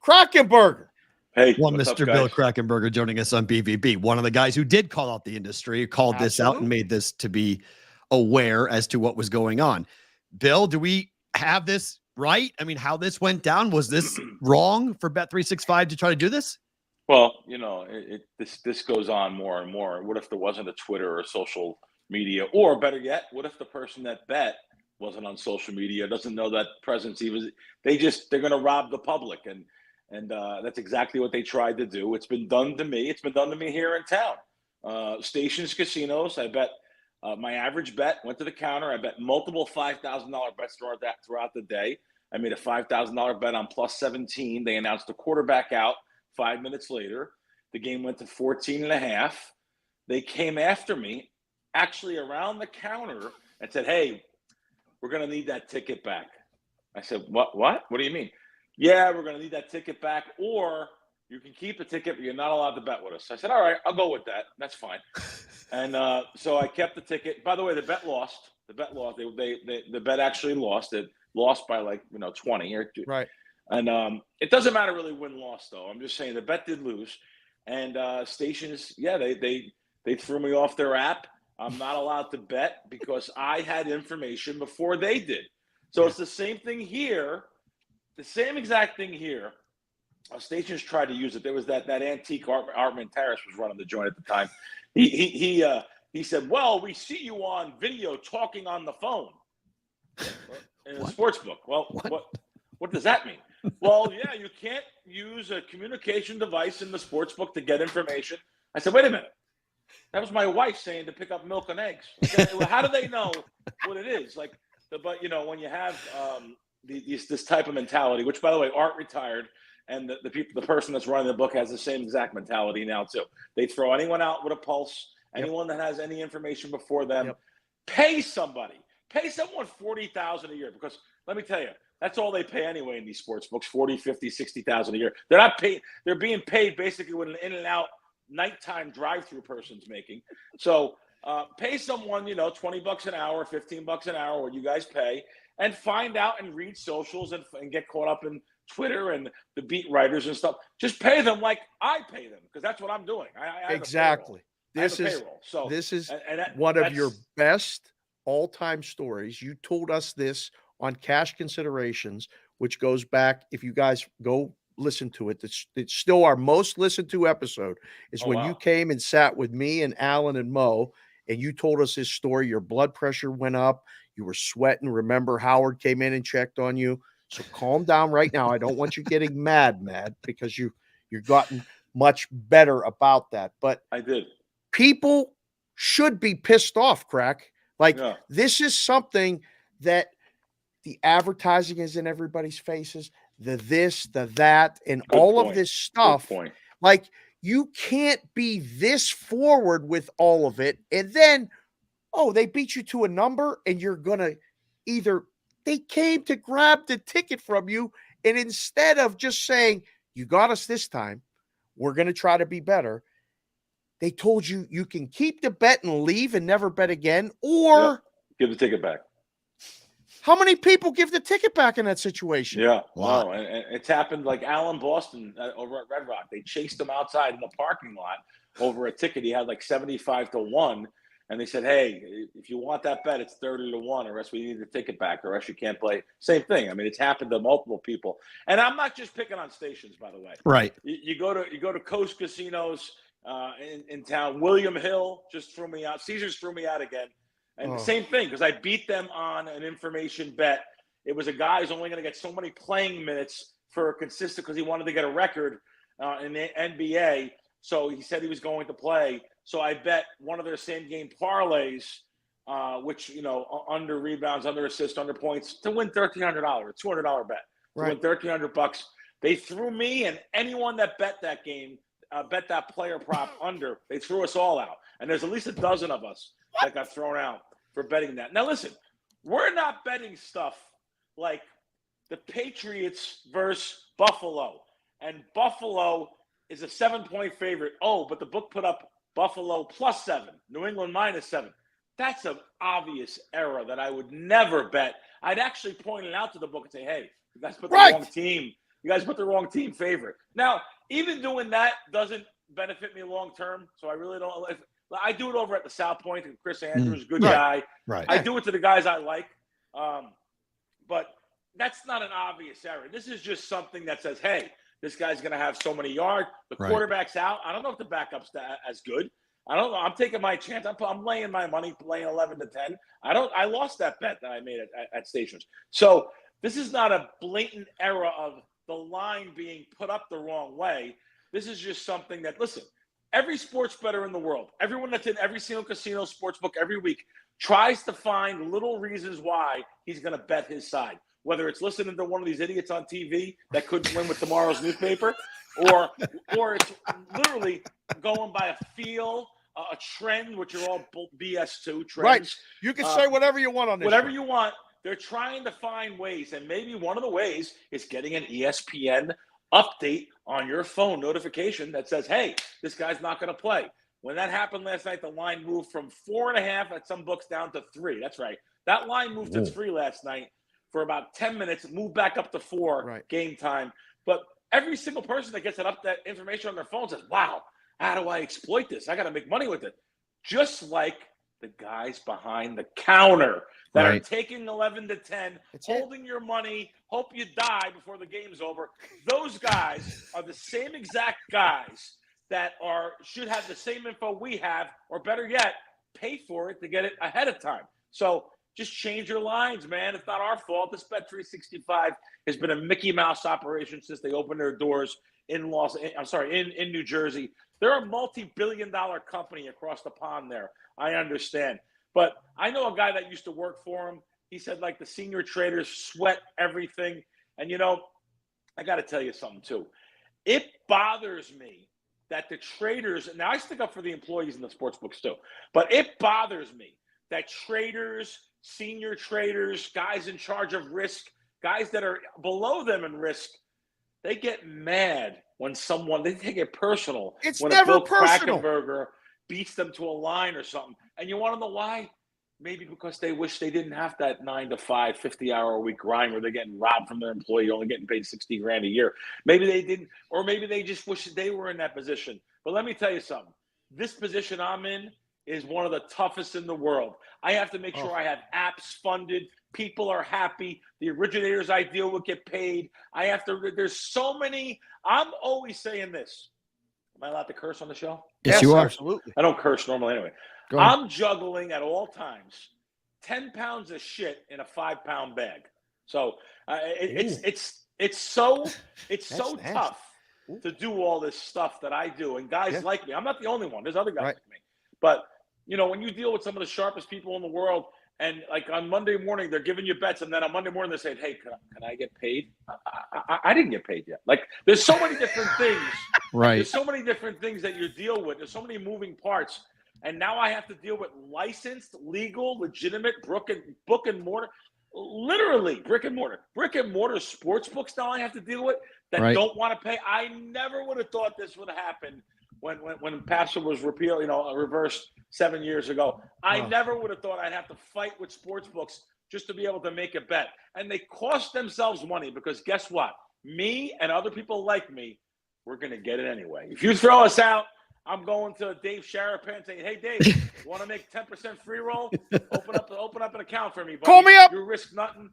[SPEAKER 6] Krackomberger.
[SPEAKER 7] Hey,
[SPEAKER 5] Mr. Bill Krackomberger joining us on BVB. One of the guys who did call out the industry, called this out and made this to be aware as to what was going on. Bill, do we have this right? I mean, how this went down, was this wrong for Bet365 to try to do this?
[SPEAKER 7] Well, this goes on more and more. What if there wasn't a Twitter or social media, or better yet, what if the person that bet wasn't on social media, doesn't know that presence even? They're going to rob the public, and that's exactly what they tried to do. It's been done to me. It's been done to me here in town. Stations, casinos. I bet my average bet went to the counter. I bet multiple $5,000 bets throughout the day. I made a $5,000 bet on plus 17. They announced the quarterback out 5 minutes later. The game went to 14.5. They came after me, actually around the counter, and said, "Hey, we're going to need that ticket back." I said, What? What do you mean? "Yeah, we're going to need that ticket back, or you can keep the ticket, but you're not allowed to bet with us." I said, "All right, I'll go with that. That's fine." And so I kept the ticket. By the way, the bet lost. The bet actually lost. It lost by 20 or 2.
[SPEAKER 6] Right.
[SPEAKER 7] And it doesn't matter really win-loss, though. I'm just saying the bet did lose. And stations, they threw me off their app. I'm not allowed to bet because I had information before they did. So it's the same thing here. The same exact thing here. Stations tried to use it. There was that antique Artman Terrace was running the joint at the time. He said, "Well, we see you on video talking on the phone in a sports book." Well, what does that mean? "Well, yeah, you can't use a communication device in the sports book to get information." I said, "Wait a minute. That was my wife saying to pick up milk and eggs." How do they know what it is? But when you have this type of mentality, which, by the way, Art retired, and the person that's running the book has the same exact mentality now too. They throw anyone out with a pulse, anyone that has any information before them. Pay someone $40,000 a year, because let me tell you, that's all they pay anyway in these sports books, $40,000, $50,000, $60,000 a year. They're not paid. They're being paid basically what an in and out nighttime drive-through person's making. So pay someone, $20 an hour, $15 an hour, what you guys pay, and find out and read socials and get caught up in Twitter and the beat writers and stuff. Just pay them like I pay them, because that's what I'm doing. I
[SPEAKER 6] exactly. This is one of your best all-time stories. You told us this on Cash Considerations, which goes back, if you guys go listen to it, it's still our most listened to episode, is when you came and sat with me and Alan and Mo, and you told us this story. Your blood pressure went up. You were sweating. Remember, Howard came in and checked on you. So calm down right now. I don't want you getting mad, because you've gotten much better about that. But
[SPEAKER 7] I did.
[SPEAKER 6] People should be pissed off, Crack. This is something that the advertising is in everybody's faces, the this, the that, and all of this stuff. You can't be this forward with all of it. And then, they beat you to a number, and you're going to they came to grab the ticket from you. And instead of just saying, "You got us this time, we're going to try to be better," they told you you can keep the bet and leave and never bet again, or
[SPEAKER 7] give the ticket back.
[SPEAKER 6] How many people give the ticket back in that situation?
[SPEAKER 7] Yeah. Wow. And it's happened, like Alan Boston over at Red Rock. They chased him outside in the parking lot over a ticket. He had 75 to 1. and they said, hey, if you want that bet, it's 30-1, or else we need to take it back, or else you can't play. Same thing. I mean, it's happened to multiple people. And I'm not just picking on stations, by the way.
[SPEAKER 5] Right.
[SPEAKER 7] You go to Coast Casinos in town. William Hill just threw me out. Caesars threw me out again. And the same thing, because I beat them on an information bet. It was a guy who's only going to get so many playing minutes for a consistent, because he wanted to get a record in the NBA. So he said he was going to play. So I bet one of their same game parlays, which, under rebounds, under assists, under points, to win $1,300, a $200 bet, to win $1,300. They threw me and anyone that bet that game, bet that player prop under. They threw us all out. And there's at least a dozen of us that got thrown out for betting that. Now, listen, we're not betting stuff like the Patriots versus Buffalo. And Buffalo is a 7-point favorite. Oh, but the book put up Buffalo +7, New England -7. That's an obvious error that I would never bet. I'd actually point it out to the book and say, hey, you guys put the wrong team. You guys put the wrong team favorite. Now, even doing that doesn't benefit me long term. So I really don't. I do it over at the South Point, and Chris Andrews, good guy.
[SPEAKER 5] Right.
[SPEAKER 7] I do it to the guys I like. But that's not an obvious error. This is just something that says, hey, this guy's going to have so many yards. The quarterback's out. I don't know if the backup's as good. I don't know. I'm taking my chance. I'm laying my money, playing 11-10. I lost that bet that I made at stations. So this is not a blatant error of the line being put up the wrong way. This is just something that, listen, every sports bettor in the world, everyone that's in every single casino sports book every week, tries to find little reasons why he's going to bet his side. Whether it's listening to one of these idiots on TV that couldn't win with tomorrow's newspaper, or it's literally going by a feel, a trend, which are all BS too. Trends.
[SPEAKER 6] Right. You can say whatever you want on this.
[SPEAKER 7] Whatever you want. They're trying to find ways, and maybe one of the ways is getting an ESPN update on your phone notification that says, hey, this guy's not going to play. When that happened last night, the line moved from 4.5 at some books down to 3. That's right. That line moved to 3 last night for about 10 minutes, moved back up to 4 game time. But every single person that gets that information on their phone says, wow, how do I exploit this? I got to make money with it. Just like the guys behind the counter that are taking 11-10, holding your money, hope you die before the game's over. Those guys are the same exact guys that should have the same info we have, or better yet, pay for it to get it ahead of time. So just change your lines, man. It's not our fault. This Bet365 has been a Mickey Mouse operation since they opened their doors in New Jersey. They're a multi-billion-dollar company across the pond there. I understand. But I know a guy that used to work for him. He said, like, the senior traders sweat everything. And, I got to tell you something, too. It bothers me that the traders – now, I stick up for the employees in the sports books, too. But it bothers me that traders, senior traders, guys in charge of risk, guys that are below them in risk, they get mad when they take it personal.
[SPEAKER 6] It's
[SPEAKER 7] when
[SPEAKER 6] never
[SPEAKER 7] a Bill
[SPEAKER 6] personal.
[SPEAKER 7] Krackomberger beats them to a line or something. And you want to know why? Maybe because they wish they didn't have that 9-to-5, 50-hour-a-week grind where they're getting robbed from their employee, only getting paid $60,000 a year. Maybe they didn't, or maybe they just wish they were in that position. But let me tell you something. This position I'm in is one of the toughest in the world. I have to make sure I have apps funded. People are happy. The originators I deal with get paid. There's so many. I'm always saying this. Am I allowed to curse on the show?
[SPEAKER 5] Yes, you are.
[SPEAKER 6] Absolutely.
[SPEAKER 7] I don't curse normally anyway. I'm juggling at all times 10 pounds of shit in a 5-pound bag. So it's so tough to do all this stuff that I do. And guys like me, I'm not the only one. There's other guys like me. But, when you deal with some of the sharpest people in the world, and like on Monday morning, they're giving you bets. And then on Monday morning, they're saying, hey, can I get paid? I didn't get paid yet. Like, there's so many different things.
[SPEAKER 5] Right.
[SPEAKER 7] There's so many different things that you deal with. There's so many moving parts. And now I have to deal with licensed, legal, legitimate book and mortar, literally brick and mortar sports books now I have to deal with that don't want to pay. I never would have thought this would happen when PASPA was reversed 7 years ago. I never would have thought I'd have to fight with sports books just to be able to make a bet. And they cost themselves money because guess what? Me and other people like me, we're going to get it anyway. If you throw us out, I'm going to Dave Sharapan saying, "Hey, Dave, you want to make 10% free roll? Open up an account for me, buddy.
[SPEAKER 6] Call me up.
[SPEAKER 7] You risk nothing."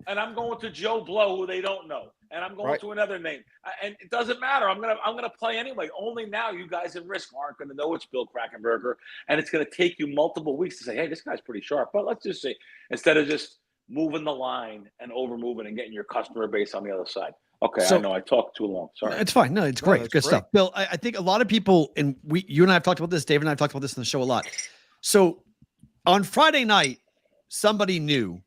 [SPEAKER 7] And I'm going to Joe Blow, who they don't know, and I'm going to another name, and it doesn't matter. I'm gonna play anyway. Only now you guys in risk aren't going to know it's Bill Krackomberger, and it's going to take you multiple weeks to say, "Hey, this guy's pretty sharp." But let's just say, instead of just moving the line and over moving and getting your customer base on the other side. Okay, so, I know I talked too long. Sorry.
[SPEAKER 5] It's fine. No, it's great. Good stuff. Bill, I think a lot of people, and you and I have talked about this, Dave and I have talked about this in the show a lot. So on Friday night, somebody knew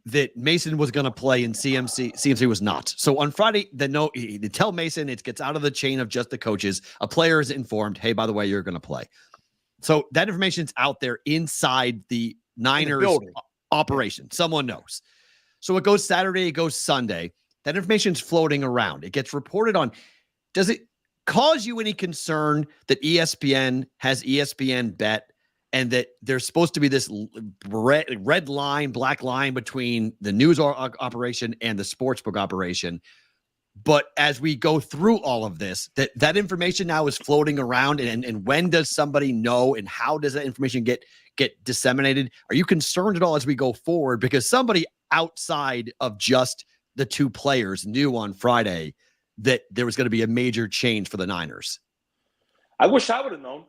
[SPEAKER 5] that Mason was going to play and CMC was not. So on Friday, they tell Mason, it gets out of the chain of just the coaches. A player is informed, hey, by the way, you're going to play. So that information's out there inside the Niners operation. Someone knows. So it goes Saturday, it goes Sunday. That information's floating around. It gets reported on. Does it cause you any concern that ESPN has ESPN Bet and that there's supposed to be this red line, black line between the news operation and the sportsbook operation? But as we go through all of this, that information now is floating around. And when does somebody know, and how does that information get disseminated? Are you concerned at all as we go forward? Because somebody outside of just the two players knew on Friday that there was going to be a major change for the Niners.
[SPEAKER 7] I wish I would have known.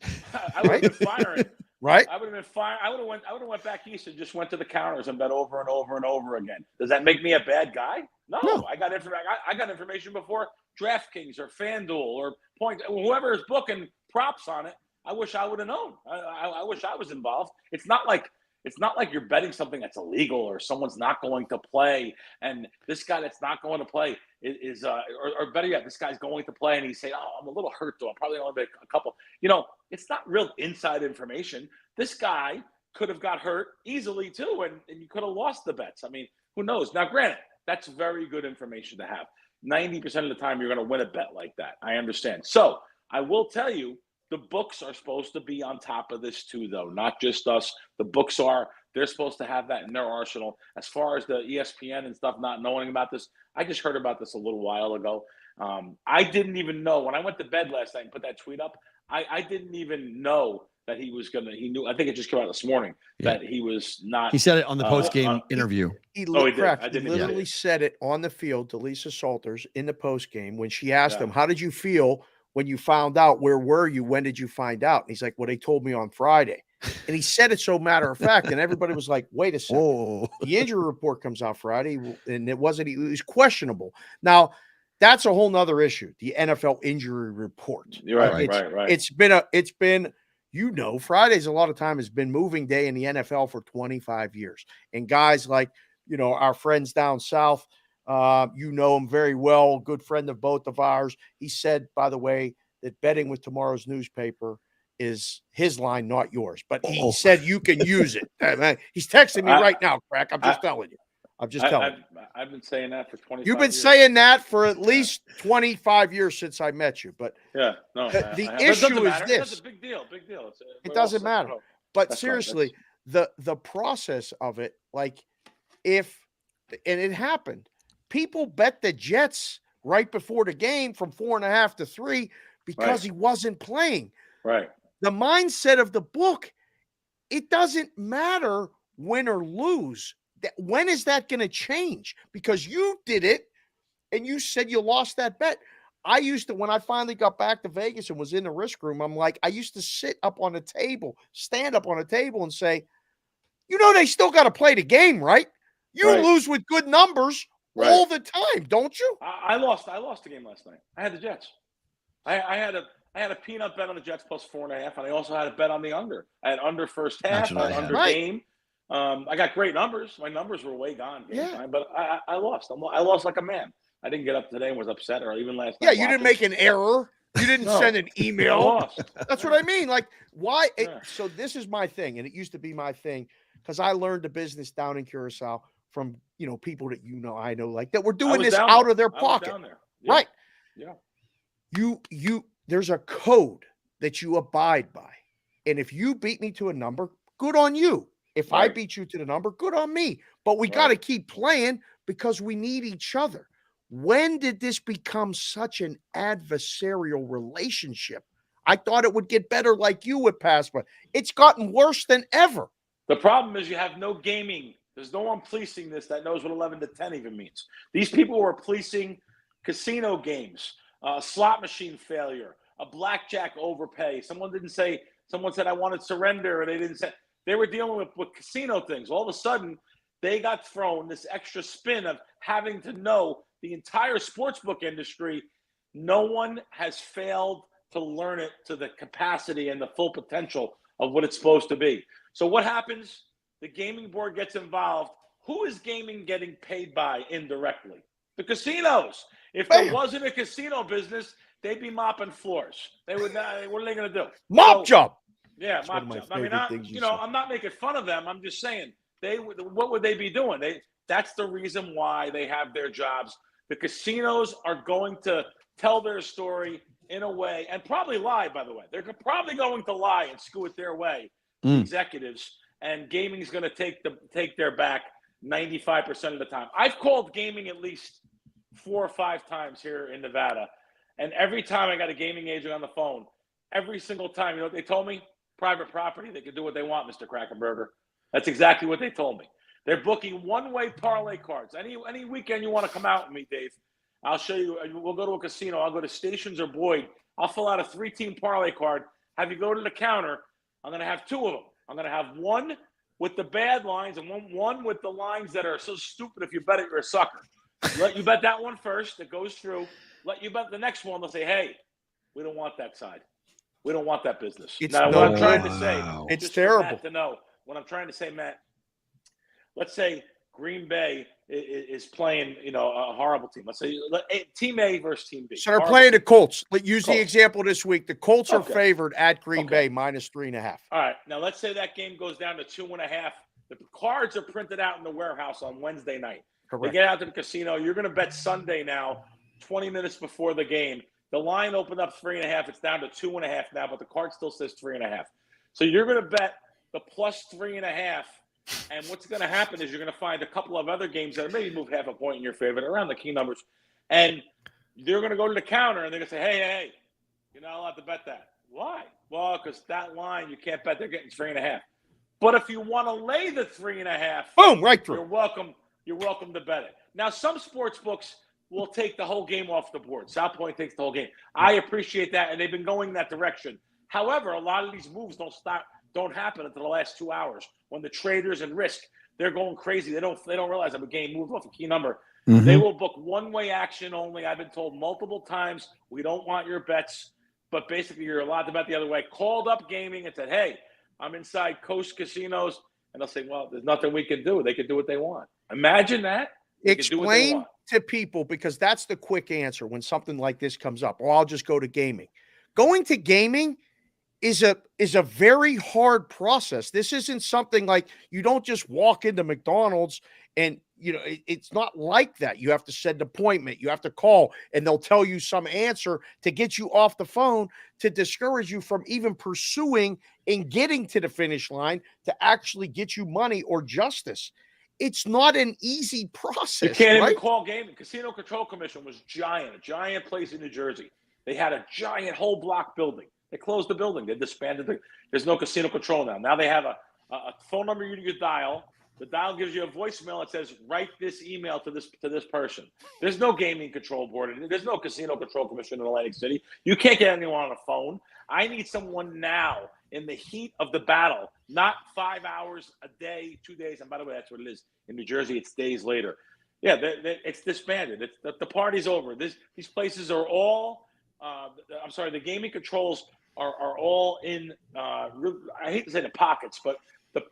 [SPEAKER 7] I would have been firing.
[SPEAKER 6] Right?
[SPEAKER 7] I would have been firing. I would have went back east and just went to the counters and bet over and over and over again. Does that make me a bad guy? No. I got information before DraftKings or FanDuel or Point, whoever is booking props on it. I wish I would have known. I wish I was involved. It's not like you're betting something that's illegal or someone's not going to play, and this guy that's not going to play is or better yet, this guy's going to play and he's saying, "Oh, I'm a little hurt though. I'm probably only make a couple." It's not real inside information. This guy could have got hurt easily too, and you could have lost the bets. I mean, who knows? Now, granted, that's very good information to have. 90% of the time, you're going to win a bet like that. I understand. So I will tell you, the books are supposed to be on top of this too, though, not just us. The books they're supposed to have that in their arsenal. As far as the ESPN and stuff not knowing about this, I just heard about this a little while ago. I didn't even know. When I went to bed last night and put that tweet up, I didn't even know that he knew. I think it just came out this morning that he was not.
[SPEAKER 5] He said it on the post-game interview.
[SPEAKER 6] He literally said it on the field to Lisa Salters in the post-game when she asked him, "How did you feel when you found out? Where were you? When did you find out?" And he's like, "Well, they told me on Friday." And he said it so matter of fact, and everybody was like, "Wait a second.
[SPEAKER 5] Whoa.
[SPEAKER 6] The injury report comes out Friday, and it was questionable." Now, that's a whole nother issue, the NFL injury report.
[SPEAKER 7] You're right.
[SPEAKER 6] It's been, Fridays a lot of time has been moving day in the NFL for 25 years. And guys like, our friends down south, him very well, good friend of both of ours. He said, by the way, that betting with tomorrow's newspaper is his line, not yours. But he said you can use it. He's texting me right now, Crack. I'm just telling you.
[SPEAKER 7] I've been saying that for 25 years.
[SPEAKER 6] You've been saying that for at least 25 years since I met you. But the issue is this.
[SPEAKER 7] It's a big deal.
[SPEAKER 6] It doesn't matter. But seriously, the process of it, and it happened. People bet the Jets right before the game from 4.5 to 3 because he wasn't playing.
[SPEAKER 7] Right.
[SPEAKER 6] The mindset of the book, it doesn't matter win or lose. When is that going to change? Because you did it and you said you lost that bet. I used to, when I finally got back to Vegas and was in the risk room, I used to stand up on a table and say, they still got to play the game, right? You lose with good numbers all the time, don't you?
[SPEAKER 7] I lost the game last night. I had the Jets. I had a peanut bet on the Jets plus 4.5, and I also had a bet on the under. I had under first half, I had under game. I got great numbers. My numbers were way gone. But I lost. I lost like a man. I didn't get up today and was upset, or even last night.
[SPEAKER 6] Yeah, you didn't make an error. You didn't send an email.
[SPEAKER 7] I lost.
[SPEAKER 6] That's what I mean. Like, why? So this is my thing, and it used to be my thing because I learned the business down in Curacao from people that I know, like that were doing this out of their pocket.
[SPEAKER 7] Yeah.
[SPEAKER 6] Right.
[SPEAKER 7] Yeah.
[SPEAKER 6] There's a code that you abide by. And if you beat me to a number, good on you. If I beat you to the number, good on me. But we got to keep playing because we need each other. When did this become such an adversarial relationship? I thought it would get better like you would pass, but it's gotten worse than ever.
[SPEAKER 7] The problem is you have no gaming. There's no one policing this that knows what 11 to 10 even means. These people were policing casino games, slot machine failure, a blackjack overpay. Someone said, I wanted surrender, or they didn't say. They were dealing with casino things. All of a sudden, they got thrown this extra spin of having to know the entire sportsbook industry. No one has failed to learn it to the capacity and the full potential of what it's supposed to be. So what happens? The gaming board gets involved. Who is gaming getting paid by indirectly? The casinos. If there wasn't a casino business, they'd be mopping floors. They would not. What are they going to do?
[SPEAKER 6] Mop job.
[SPEAKER 7] Yeah, mop job. I mean, I'm not making fun of them. I'm just saying, what would they be doing? That's the reason why they have their jobs. The casinos are going to tell their story in a way, and probably lie, by the way. They're probably going to lie and screw it their way, executives, and gaming is going to take their back 95% of the time. I've called gaming at least 4 or 5 times here in Nevada, and every time I got a gaming agent on the phone, every single time, you know what they told me? Private property, they can do what they want, Mr. Krackomberger. That's exactly what they told me. They're booking one-way parlay cards. Any weekend you want to come out with me, Dave, I'll show you. We'll go to a casino. I'll go to Stations or Boyd. I'll fill out a 3-team parlay card, have you go to the counter. I'm going to have 2 of them. I'm going to have one with the bad lines and one with the lines that are so stupid if you bet it, you're a sucker. Let you bet that one first. That goes through. Let you bet the next one. They'll say, hey, we don't want that side. We don't want that business. Now, what I'm trying to say,
[SPEAKER 6] it's terrible.
[SPEAKER 7] Matt to know, what I'm trying to say, Matt, let's say Green Bay is playing, a horrible team. Let's say Team A versus Team B.
[SPEAKER 6] So they're playing the Colts. Let's use the example this week. The Colts are favored at Green Bay -3.5.
[SPEAKER 7] All right. Now, let's say that game goes down to 2.5. The cards are printed out in the warehouse on Wednesday night.
[SPEAKER 6] Correct.
[SPEAKER 7] They get out to the casino. You're going to bet Sunday now, 20 minutes before the game. The line opened up 3.5. It's down to 2.5 now, but the card still says 3.5. So you're going to bet the plus 3.5. And what's going to happen is you're going to find a couple of other games that are maybe moved half a point in your favor, around the key numbers. And they're going to go to the counter and they're going to say, hey, you're not allowed to bet that. Why? Well, because that line you can't bet. They're getting 3.5. But if you want to lay the 3.5,
[SPEAKER 6] boom, right through.
[SPEAKER 7] You're welcome to bet it. Now, some sports books will take the whole game off the board. South Point takes the whole game. I appreciate that, and they've been going that direction. However, a lot of these moves don't happen until the last 2 hours when the traders and risk, they're going crazy. They don't realize that a game moved off a key number. Mm-hmm. They will book one-way action only. I've been told multiple times, we don't want your bets, but basically you're allowed to bet the other way. Called up gaming and said, hey, I'm inside Coast Casinos. And they'll say, well, there's nothing we can do. They can do what they want. Imagine that.
[SPEAKER 6] Explain to people, because that's the quick answer when something like this comes up. Or I'll just go to gaming. Going to gaming is a very hard process. This isn't something like you don't just walk into McDonald's and it's not like that. You have to set an appointment, you have to call, and they'll tell you some answer to get you off the phone to discourage you from even pursuing and getting to the finish line to actually get you money or justice. It's not an easy process.
[SPEAKER 7] You can't even call gaming. Casino Control Commission was a giant place in New Jersey. They had a giant whole block building. They closed the building. They disbanded there's no casino control now. Now they have a phone number you dial. The dial gives you a voicemail that says, write this email to this person. There's no gaming control board. There's no casino control commission in Atlantic City. You can't get anyone on a phone. I need someone now in the heat of the battle, not 5 hours a day, 2 days. And by the way, that's what it is. In New Jersey, it's days later. Yeah, it's disbanded. The party's over. These places are all, the gaming controls are all in, I hate to say the pockets, but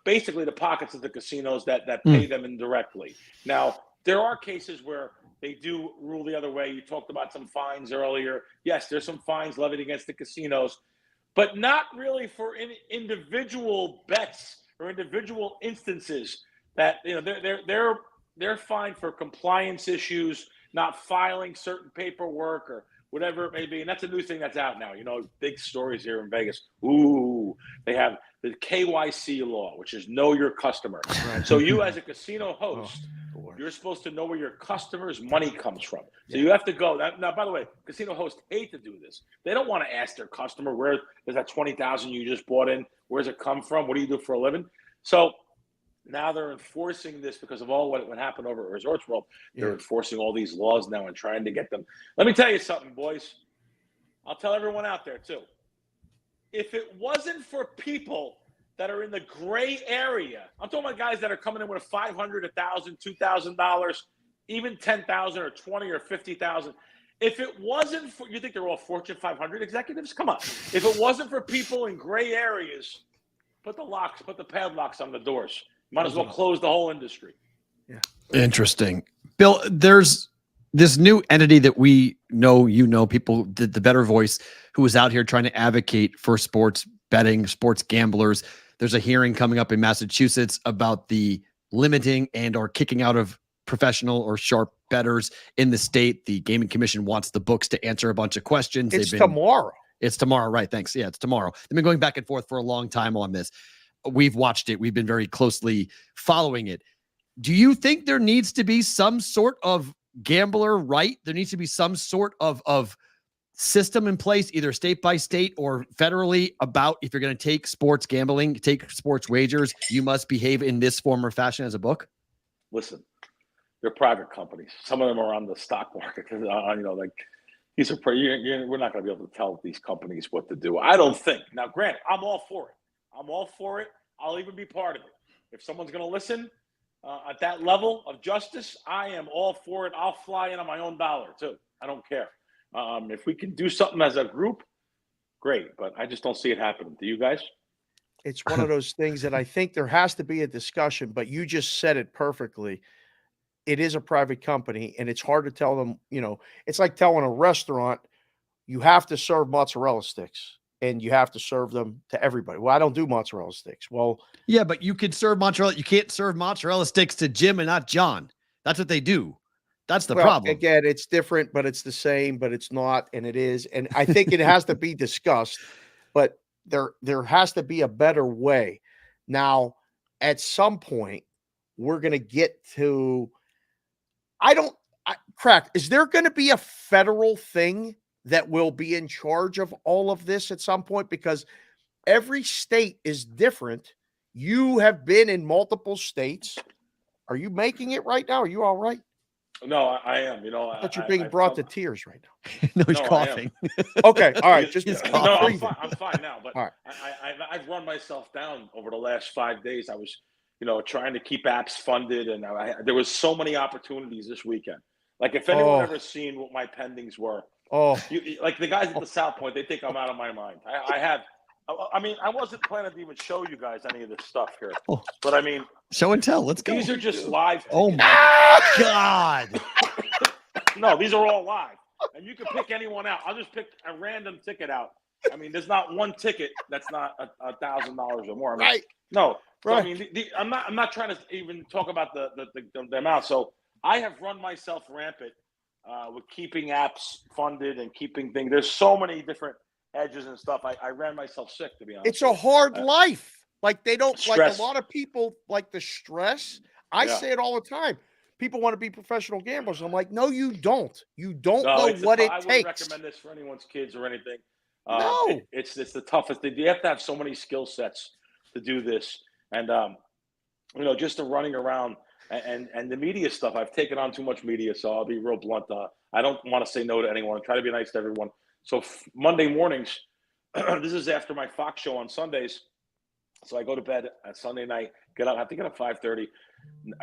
[SPEAKER 7] basically the pockets of the casinos that pay them indirectly. Now, there are cases where they do rule the other way. You talked about some fines earlier. Yes, there's some fines levied against the casinos, but not really for individual bets or individual instances that they're fined for compliance issues, not filing certain paperwork or whatever it may be. And that's a new thing that's out now. Big stories here in Vegas. Ooh, they have the KYC law, which is know your customer. Right. So you as a casino host You're supposed to know where your customers' money comes from. So you have to go. Now, by the way, casino hosts hate to do this. They don't want to ask their customer, where is that $20,000 you just bought in? Where's it come from? What do you do for a living? So now they're enforcing this because of all what happened over at Resorts World. They're enforcing all these laws now and trying to get them. Let me tell you something, boys. I'll tell everyone out there, too. If it wasn't for people that are in the gray area, I'm talking about guys that are coming in with a $500, $1,000, $2,000, even $10,000 or $20,000 or $50,000. If it wasn't for, you think they're all Fortune 500 executives? Come on. If it wasn't for people in gray areas, put the padlocks on the doors. Might as well close the whole industry.
[SPEAKER 6] Yeah.
[SPEAKER 5] Interesting. Bill, there's this new entity that we know, people, the Better Voice, who is out here trying to advocate for sports betting, sports gamblers. There's a hearing coming up in Massachusetts about the limiting and or kicking out of professional or sharp bettors in the state. The Gaming Commission wants the books to answer a bunch of questions.
[SPEAKER 6] It's tomorrow.
[SPEAKER 5] It's tomorrow, right? Thanks. Yeah, it's tomorrow. They've been going back and forth for a long time on this. We've watched it. We've been very closely following it. Do you think there needs to be some sort of gambler right? There needs to be some sort of system in place, either state by state or federally, about if you're going to take sports gambling, take sports wagers, you must behave in this form or fashion as a book?
[SPEAKER 7] Listen, they're private companies. Some of them are on the stock market. Like these are we're not going to be able to tell these companies what to do. I don't think. Now, granted, I'm all for it. I'll even be part of it. If someone's going to listen at that level of justice, I am all for it. I'll fly in on my own dollar too. I don't care. If we can do something as a group, great. But I just don't see it happening. Do you guys?
[SPEAKER 6] It's one of those things that I think there has to be a discussion, but you just said it perfectly. It is a private company, and it's hard to tell them, it's like telling a restaurant, you have to serve mozzarella sticks and you have to serve them to everybody. Well, I don't do mozzarella sticks. Well,
[SPEAKER 5] yeah, but you could serve mozzarella. You can't serve mozzarella sticks to Jim and not John. That's what they do. That's the problem.
[SPEAKER 6] Again, it's different, but it's the same, but it's not, and it is. And I think it has to be discussed, but there has to be a better way. Now, at some point, we're going to get to, Crack, is there going to be a federal thing that will be in charge of all of this at some point? Because every state is different. You have been in multiple states. Are you making it right now? Are you all right?
[SPEAKER 7] No, I am.
[SPEAKER 6] But you're being brought to tears right now.
[SPEAKER 5] No, he's coughing.
[SPEAKER 6] Okay, all right. Just
[SPEAKER 7] I'm fine now. But
[SPEAKER 6] all right.
[SPEAKER 7] I've run myself down over the last 5 days. I was, trying to keep apps funded, and there was so many opportunities this weekend. Like if anyone ever seen what my pendings were, like the guys at the South Point, they think I'm out of my mind. I wasn't planning to even show you guys any of this stuff here, but
[SPEAKER 5] show and tell. Let's go.
[SPEAKER 7] These are just live.
[SPEAKER 5] Oh my God!
[SPEAKER 7] No, these are all live, and you can pick anyone out. I'll just pick a random ticket out. There's not one ticket that's not $1,000 or more.
[SPEAKER 6] Right?
[SPEAKER 7] No.
[SPEAKER 6] Right.
[SPEAKER 7] So, I'm not trying to even talk about the amount. So I have run myself rampant with keeping apps funded and keeping things. There's so many different edges and stuff. I ran myself sick, to be honest.
[SPEAKER 6] It's a hard life. Like they don't
[SPEAKER 7] stress.
[SPEAKER 6] like a lot of people like the stress. I say it all the time. People want to be professional gamblers. I'm like, no, you don't. You don't know what it
[SPEAKER 7] I
[SPEAKER 6] takes.
[SPEAKER 7] I wouldn't recommend this for anyone's kids or anything.
[SPEAKER 6] No.
[SPEAKER 7] It's the toughest thing. You have to have so many skill sets to do this. And, just the running around and the media stuff. I've taken on too much media, so I'll be real blunt. I don't want to say no to anyone. I try to be nice to everyone. So Monday mornings, this is after my Fox show on Sundays. So I go to bed at Sunday night, get up, I have to get up 5:30.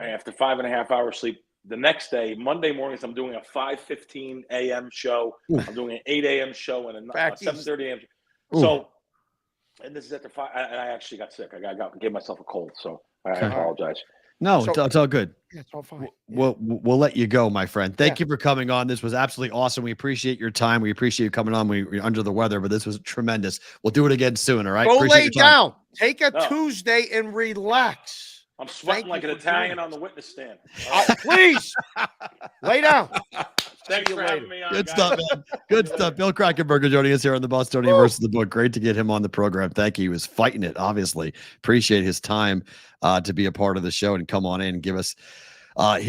[SPEAKER 7] After 5.5 hours sleep, the next day, Monday mornings, I'm doing a 5:15 a.m. show. I'm doing an 8 a.m. show and a 7:30 a.m. So, and this is after 5. I actually got sick. I gave myself a cold, so I apologize.
[SPEAKER 5] No, it's all good.
[SPEAKER 6] Yeah, it's all fine.
[SPEAKER 5] We'll let you go, my friend. Thank you for coming on. This was absolutely awesome. We appreciate your time. We appreciate you coming on. We're under the weather, but this was tremendous. We'll do it again soon. All right.
[SPEAKER 6] Go lay down. Take a Tuesday and relax.
[SPEAKER 7] I'm sweating like an Italian on the witness stand.
[SPEAKER 6] Please lay down.
[SPEAKER 7] Thanks for having me on.
[SPEAKER 5] Good stuff, man. Good stuff. Bill Krackomberger joining us here on the Bostonian versus the Book. Great to get him on the program. Thank you. He was fighting it, obviously. Appreciate his time to be a part of the show and come on in and give us What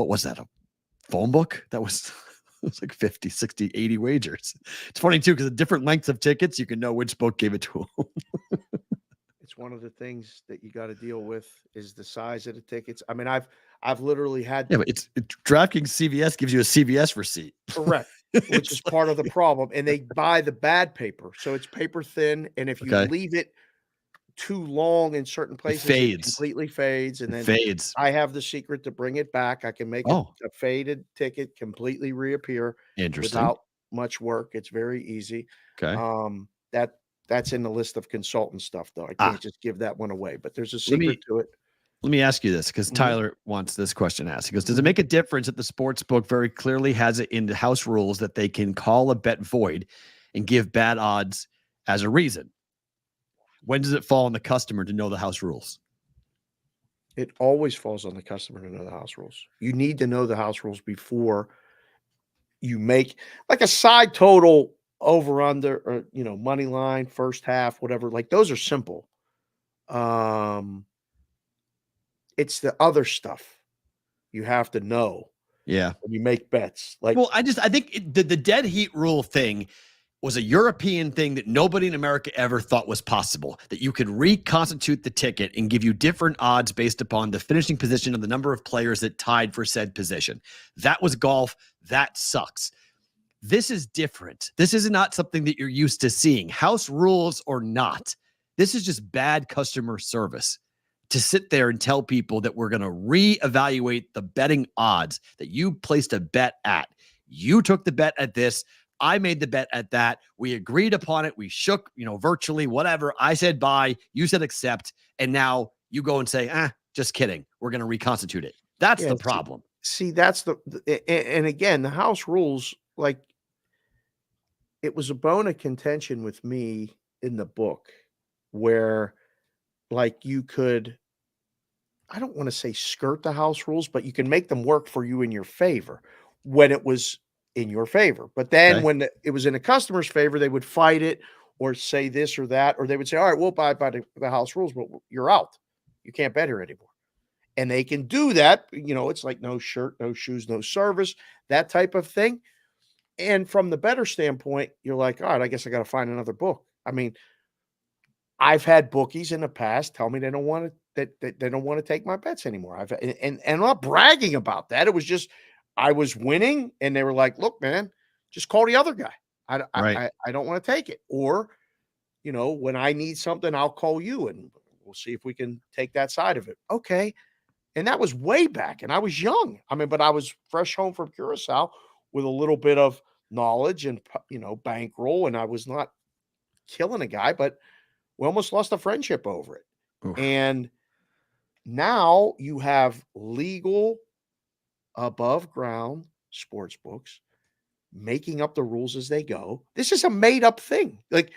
[SPEAKER 5] was that? A phone book? That was it was like 50, 60, 80 wagers. It's funny too, because the different lengths of tickets, you can know which book gave it to him.
[SPEAKER 6] It's one of the things that you got to deal with is the size of the tickets. I mean, I've literally had
[SPEAKER 5] Yeah, but it's DraftKings CVS gives you a CVS receipt.
[SPEAKER 6] correct, which is part of the problem. And they buy the bad paper. So it's paper thin. And if you leave it too long in certain places, it completely fades. And then
[SPEAKER 5] fades.
[SPEAKER 6] I have the secret to bring it back. I can make a faded ticket completely reappear without much work. It's very easy.
[SPEAKER 5] Okay.
[SPEAKER 6] That's in the list of consultant stuff, though. I can't just give that one away, but there's a secret to it.
[SPEAKER 5] Let me ask you this, because Tyler wants this question asked. He goes, does it make a difference that the sports book very clearly has it in the house rules that they can call a bet void and give bad odds as a reason? When does it fall on the customer to know the house rules?
[SPEAKER 6] It always falls on the customer to know the house rules. You need to know the house rules before you make like a side total over under or money line, first half, whatever. Like those are simple. It's the other stuff you have to know.
[SPEAKER 5] Yeah.
[SPEAKER 6] When you make bets. Like,
[SPEAKER 5] well, I think the dead heat rule thing was a European thing that nobody in America ever thought was possible, that you could reconstitute the ticket and give you different odds based upon the finishing position of the number of players that tied for said position. That was golf. That sucks. This is different. This is not something that you're used to seeing. House rules or not, this is just bad customer service to sit there and tell people that we're going to reevaluate the betting odds that you placed a bet at. You took the bet at this. I made the bet at that. We agreed upon it. We shook, virtually whatever. I said buy. You said accept. And now you go and say, just kidding. We're going to reconstitute it. That's the problem.
[SPEAKER 6] See, that's and again, the house rules, like, it was a bone of contention with me in the book where, like, you could, I don't want to say skirt the house rules, but you can make them work for you in your favor when it was in your favor. But then when it was in a customer's favor, they would fight it or say this or that, or they would say, all right, we'll buy by the house rules, but you're out. You can't bet here anymore. And they can do that. It's like no shirt, no shoes, no service, that type of thing. And from the better standpoint, you're like, all right, I guess I got to find another book. I mean, I've had bookies in the past tell me they don't want to they don't want to take my bets anymore. And I'm not bragging about that. It was just I was winning, and they were like, "Look, man, just call the other guy. I don't want to take it." Or, when I need something, I'll call you, and we'll see if we can take that side of it. Okay, and that was way back, and I was young. I mean, but I was fresh home from Curacao with a little bit of knowledge and bankroll, and I was not killing a guy, but we almost lost a friendship over it. Oof. And now you have legal above ground sports books making up the rules as they go. This is a made up thing. Like,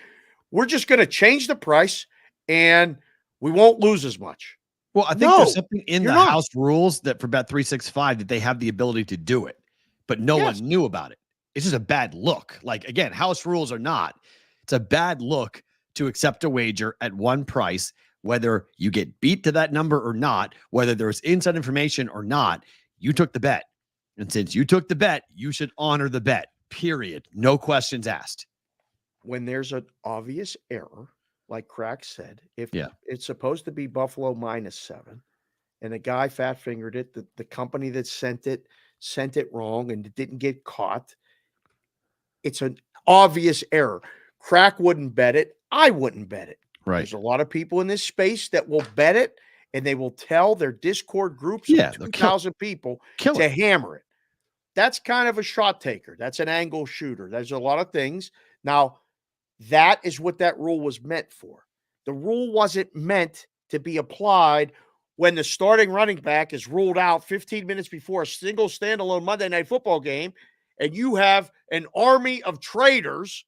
[SPEAKER 6] we're just going to change the price and we won't lose as much.
[SPEAKER 5] Well, I think there's something in the house rules that for Bet365 that they have the ability to do it, but no one knew about it. It's just a bad look. Like, again, house rules are not. It's a bad look to accept a wager at one price, whether you get beat to that number or not, whether there's inside information or not. You took the bet. And since you took the bet, you should honor the bet, period. No questions asked.
[SPEAKER 6] When there's an obvious error, like Crack said, if it's supposed to be Buffalo -7 and a guy fat fingered it, the company that sent it wrong and it didn't get caught, it's an obvious error. Crack wouldn't bet it. I wouldn't bet it.
[SPEAKER 5] Right.
[SPEAKER 6] There's a lot of people in this space that will bet it, and they will tell their Discord groups of 2,000 people to hammer it. That's kind of a shot taker. That's an angle shooter. There's a lot of things. Now, that is what that rule was meant for. The rule wasn't meant to be applied when the starting running back is ruled out 15 minutes before a single standalone Monday Night Football game, and you have an army of traders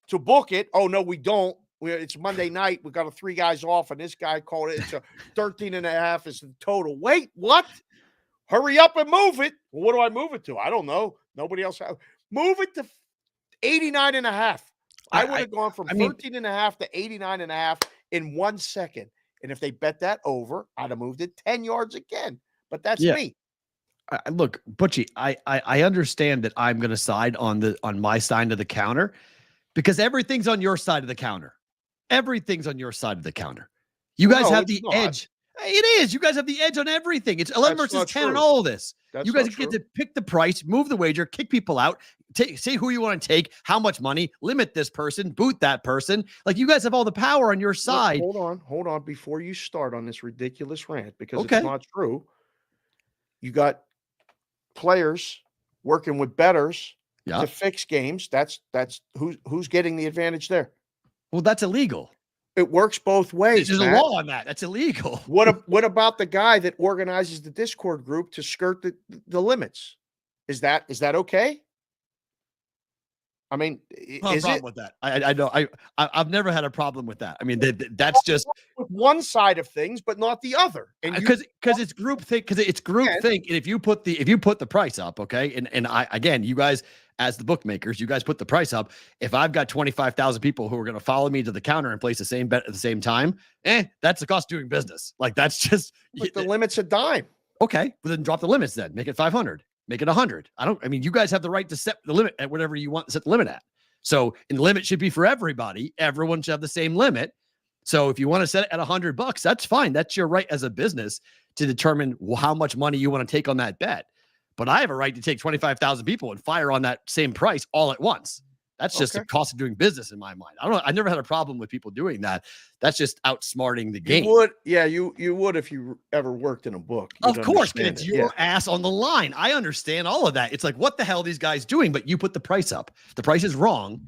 [SPEAKER 6] to book it. Oh, no, we don't. It's Monday night. We got 3 guys off, and this guy called it. It's a 13.5 is the total. Wait, what? Hurry up and move it. Well, what do I move it to? I don't know. Nobody else. Move it to 89.5. I would have gone from 13.5 to 89.5 in 1 second. And if they bet that over, I'd have moved it 10 yards again. But that's
[SPEAKER 5] Yeah.
[SPEAKER 6] me.
[SPEAKER 5] Look, Butchie, I understand that I'm going to side on my side of the counter because everything's on your side of the counter. Everything's on your side of the counter. You guys have the edge. It is. You guys have the edge on everything. It's 11 versus 10 and all of this. You guys get to pick the price, move the wager, kick people out, say who you want to take, how much money, limit this person, boot that person. Like, you guys have all the power on your side.
[SPEAKER 6] Hold on. Before you start on this ridiculous rant, because it's not true. You got players working with bettors to fix games. That's who's getting the advantage there.
[SPEAKER 5] Well, that's illegal.
[SPEAKER 6] It works both ways.
[SPEAKER 5] There's a law on that. That's illegal.
[SPEAKER 6] What about the guy that organizes the Discord group to skirt the limits? Is that okay? I mean, is
[SPEAKER 5] problem
[SPEAKER 6] it
[SPEAKER 5] with that? I know. I've never had a problem with that. I mean, that's just
[SPEAKER 6] with one side of things, but not the other. And
[SPEAKER 5] because it's group think. Because it's group think. And if you put the price up, okay, and again, you guys as the bookmakers, you guys put the price up. If I've got 25,000 people who are going to follow me to the counter and place the same bet at the same time, that's the cost of doing business. Like, that's just
[SPEAKER 6] the limit's a dime.
[SPEAKER 5] Okay, well then drop the limits. Then make it 500. Make it 100. I mean, you guys have the right to set the limit at whatever you want to set the limit at. So, and the limit should be for everybody. Everyone should have the same limit. So, if you want to set it at $100, that's fine. That's your right as a business to determine how much money you want to take on that bet. But I have a right to take 25,000 people and fire on that same price all at once. That's just the cost of doing business in my mind. I never had a problem with people doing that. That's just outsmarting the game.
[SPEAKER 6] You would if you ever worked in a book.
[SPEAKER 5] Of course, it's your ass on the line. I understand all of that. It's like, what the hell are these guys doing? But you put the price up. The price is wrong,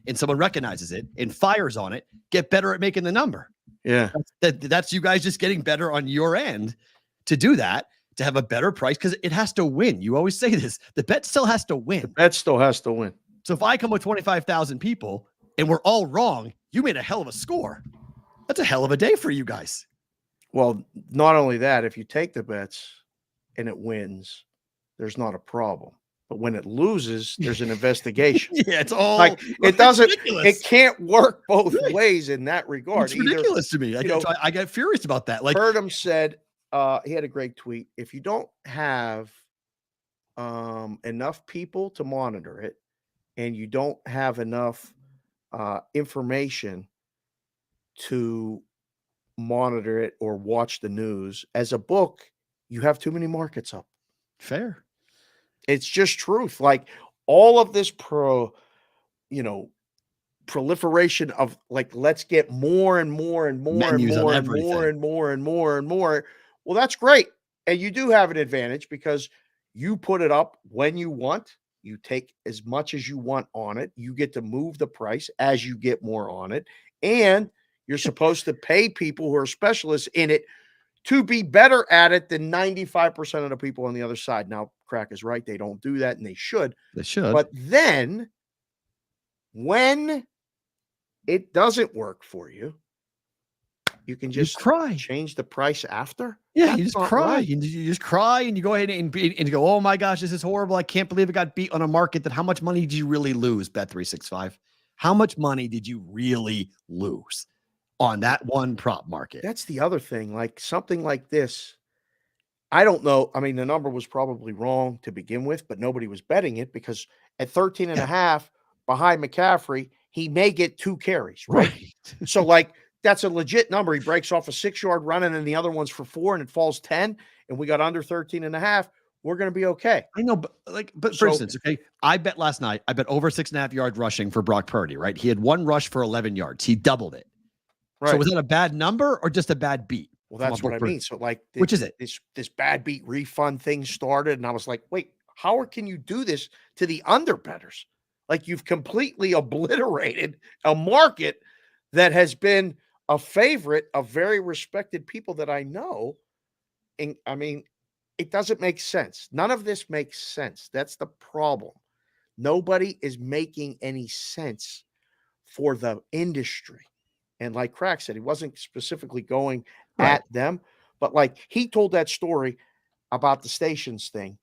[SPEAKER 5] and someone recognizes it and fires on it. Get better at making the number.
[SPEAKER 6] Yeah,
[SPEAKER 5] that's you guys just getting better on your end to do that, to have a better price, because it has to win. You always say this. The bet still has to win.
[SPEAKER 6] The bet still has to win.
[SPEAKER 5] So if I come with 25,000 people and we're all wrong, you made a hell of a score. That's a hell of a day for you guys.
[SPEAKER 6] Well, not only that, if you take the bets and it wins, there's not a problem. But when it loses, there's an investigation.
[SPEAKER 5] It's all
[SPEAKER 6] like it can't work both ways in that regard.
[SPEAKER 5] It's ridiculous to me. I get furious about that. Like,
[SPEAKER 6] Purdom said, he had a great tweet. If you don't have enough people to monitor it, and you don't have enough information to monitor it or watch the news, as a book, you have too many markets up.
[SPEAKER 5] Fair.
[SPEAKER 6] It's just truth. Like, all of this proliferation of, like, let's get more and more and more
[SPEAKER 5] menus
[SPEAKER 6] and more
[SPEAKER 5] on
[SPEAKER 6] and
[SPEAKER 5] everything.
[SPEAKER 6] more and more and more and more. Well, that's great. And you do have an advantage because you put it up when you want. You take as much as you want on it. You get to move the price as you get more on it. And you're supposed to pay people who are specialists in it to be better at it than 95% of the people on the other side. Now, Crack is right. They don't do that, and they should.
[SPEAKER 5] They should.
[SPEAKER 6] But then when it doesn't work for you, you can just change the price after.
[SPEAKER 5] Yeah, you just cry. Right. You just cry and you go ahead and go, oh my gosh, this is horrible. I can't believe it got beat on a market. That how much money did you really lose, Bet365? How much money did you really lose on that one prop market?
[SPEAKER 6] That's the other thing. Like, something like this, I don't know. I mean, the number was probably wrong to begin with, but nobody was betting it because at 13 and a half behind McCaffrey, he may get 2 carries, right? So, like, that's a legit number. He breaks off a 6-yard run and then the other one's for 4 and it falls 10 and we got under 13 and a half. We're going to be okay.
[SPEAKER 5] I know, but for instance, okay, I bet last night, I bet over 6.5 yard rushing for Brock Purdy, right? He had 1 rush for 11 yards. He doubled it. Right. So was that a bad number or just a bad beat?
[SPEAKER 6] Well, that's what I mean. So, like,
[SPEAKER 5] which is it?
[SPEAKER 6] This bad beat refund thing started, and I was like, wait, how can you do this to the underbettors? Like, you've completely obliterated a market that has been a favorite of very respected people that I know. And I mean, it doesn't make sense. None of this makes sense. That's the problem. Nobody is making any sense for the industry. And like Crack said, he wasn't specifically going at them, but like, he told that story about the stations thing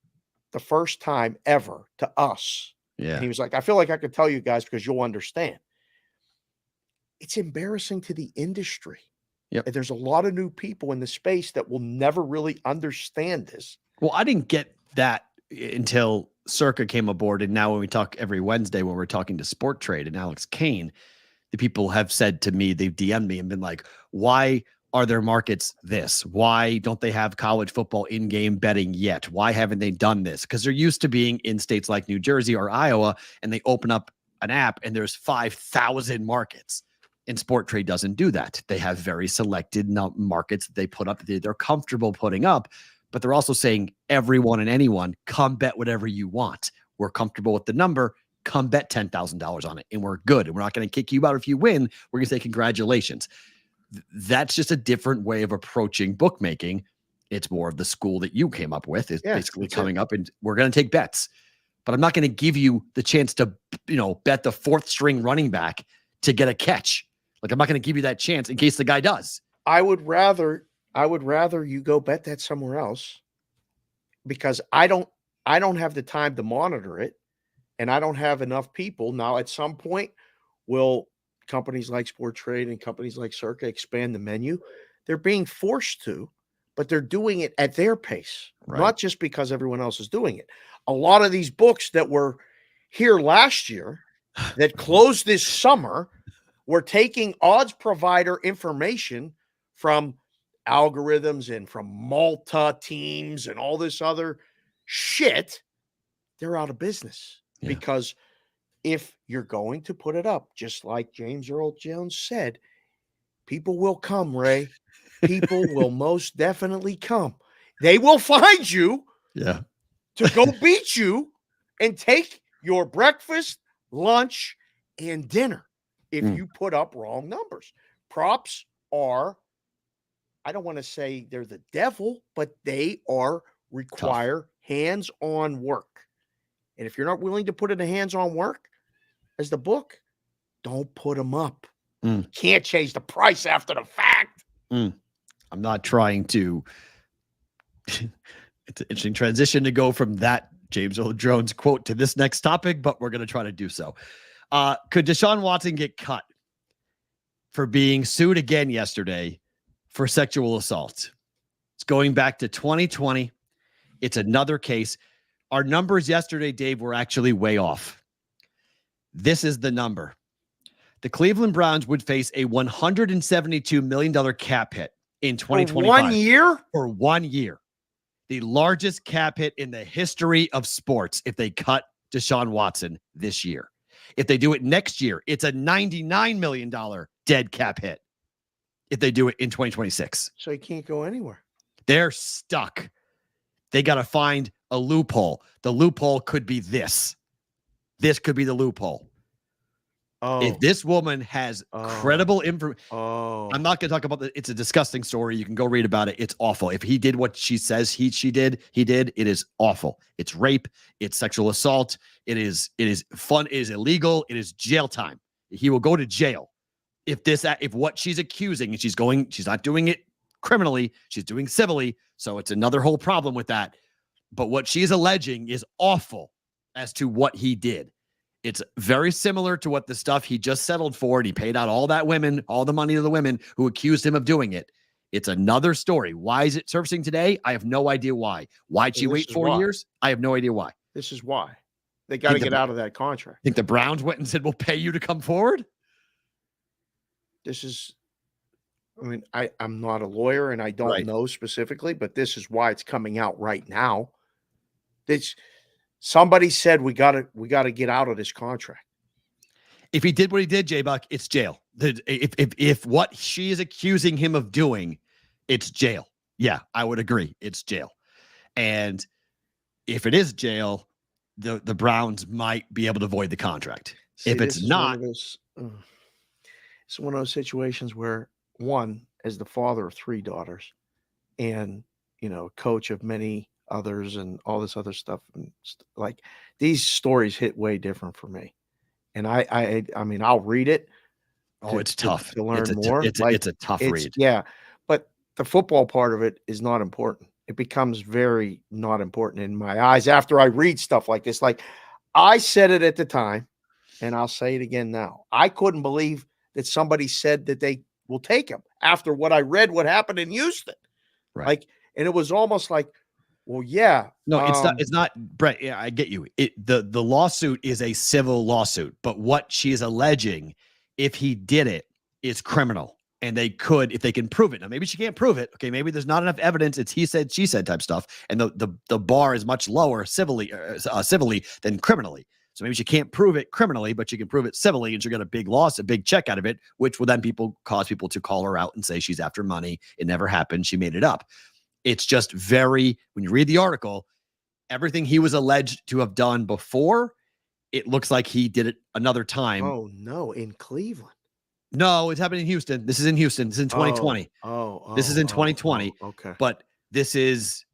[SPEAKER 6] the first time ever to us.
[SPEAKER 5] Yeah.
[SPEAKER 6] And he was like, I feel like I could tell you guys because you'll understand. It's embarrassing to the industry.
[SPEAKER 5] Yep.
[SPEAKER 6] And there's a lot of new people in the space that will never really understand this.
[SPEAKER 5] Well, I didn't get that until Circa came aboard. And now when we talk every Wednesday, when we're talking to Sport Trade and Alex Kane, the people have said to me, they've DM'd me and been like, why are their markets this? Why don't they have college football in-game betting yet? Why haven't they done this? Because they're used to being in states like New Jersey or Iowa, and they open up an app and there's 5,000 markets. And Sport Trade doesn't do that. They have very selected markets that they put up that they're comfortable putting up, but they're also saying everyone and anyone, come bet whatever you want. We're comfortable with the number. Come bet $10,000 on it, and we're good. And we're not going to kick you out if you win. We're going to say congratulations. That's just a different way of approaching bookmaking. It's more of the school that you came up with. It's basically coming up, and we're going to take bets. But I'm not going to give you the chance to, bet the fourth string running back to get a catch. Like, I'm not going to give you that chance in case the guy does.
[SPEAKER 6] I would rather you go bet that somewhere else, because I don't have the time to monitor it, and I don't have enough people. Now, at some point, will companies like Sport Trade and companies like Circa expand the menu? They're being forced to, but they're doing it at their pace, not just because everyone else is doing it. A lot of these books that were here last year that closed this summer were taking odds provider information from algorithms and from Malta teams and all this other shit. They're out of business because if you're going to put it up, just like James Earl Jones said, people will come, Ray. People will most definitely come. They will find you to go beat you and take your breakfast, lunch, and dinner if you put up wrong numbers. Props are, I don't want to say they're the devil, but they require hands-on work. And if you're not willing to put in the hands-on work as the book, don't put them up. You can't change the price after the fact.
[SPEAKER 5] I'm not trying to. It's an interesting transition to go from that James Earl Jones quote to this next topic, but we're going to try to do so. Could DeShaun Watson get cut for being sued again yesterday for sexual assault? It's going back to 2020. It's another case. Our numbers yesterday, Dave, were actually way off. This is the number. The Cleveland Browns would face a $172 million cap hit in 2025.
[SPEAKER 6] For 1 year?
[SPEAKER 5] For 1 year. The largest cap hit in the history of sports if they cut DeShaun Watson this year. If they do it next year, it's a $99 million dead cap hit if they do it in 2026.
[SPEAKER 6] So he can't go anywhere.
[SPEAKER 5] They're stuck. They got to find a loophole. The loophole could be this. This could be the loophole. If this woman has credible information, I'm not going to talk about it's a disgusting story. You can go read about it. It's awful. If he did what she says he did, it is awful. It's rape. It's sexual assault. It is fun. It is illegal. It is jail time. He will go to jail. If what she's accusing, and she's not doing it criminally, she's doing civilly. So it's another whole problem with that. But what she's alleging is awful as to what he did. It's very similar to what the stuff he just settled for, and he paid out all the money to the women who accused him of doing it. It's another story. Why is it surfacing today? I have no idea why. Why'd she wait 4 years? I have no idea why.
[SPEAKER 6] This is why. They got to get out of that contract.
[SPEAKER 5] Think the Browns went and said, we'll pay you to come forward?
[SPEAKER 6] I'm not a lawyer, and I don't know specifically, but this is why it's coming out right now. Somebody said we got to get out of this contract.
[SPEAKER 5] If he did what he did, J-Buck, it's jail. If what she is accusing him of doing, it's jail. Yeah, I would agree. It's jail. And if it is jail, the Browns might be able to void the contract. If it's not,
[SPEAKER 6] it's one of those situations where one, as the father of 3 daughters, and coach of many others and all this other stuff, and like these stories hit way different for me. And I mean, I'll read it.
[SPEAKER 5] It's tough
[SPEAKER 6] to learn more.
[SPEAKER 5] It's a tough read.
[SPEAKER 6] Yeah, but the football part of it is not important. It becomes very not important in my eyes after I read stuff like this. Like I said it at the time, and I'll say it again now. I couldn't believe that somebody said that they will take him after what I read, what happened in Houston.
[SPEAKER 5] Right.
[SPEAKER 6] Like, and it was almost like, well, yeah.
[SPEAKER 5] No, it's not, Brett. Yeah, I get you. The lawsuit is a civil lawsuit, but what she is alleging, if he did it, is criminal. And they could, if they can prove it. Now, maybe she can't prove it. Okay, maybe there's not enough evidence. It's he said, she said type stuff, and the bar is much lower civilly than criminally. So maybe she can't prove it criminally, but she can prove it civilly, and she'll get a big loss, a big check out of it, which will then cause people to call her out and say she's after money. It never happened. She made it up. It's just when you read the article, everything he was alleged to have done before, it looks like he did it another time.
[SPEAKER 6] Oh no, in Cleveland.
[SPEAKER 5] No, it's happening in Houston. This is in Houston. This is in 2020. This is in 2020.
[SPEAKER 6] Okay.
[SPEAKER 5] But this is,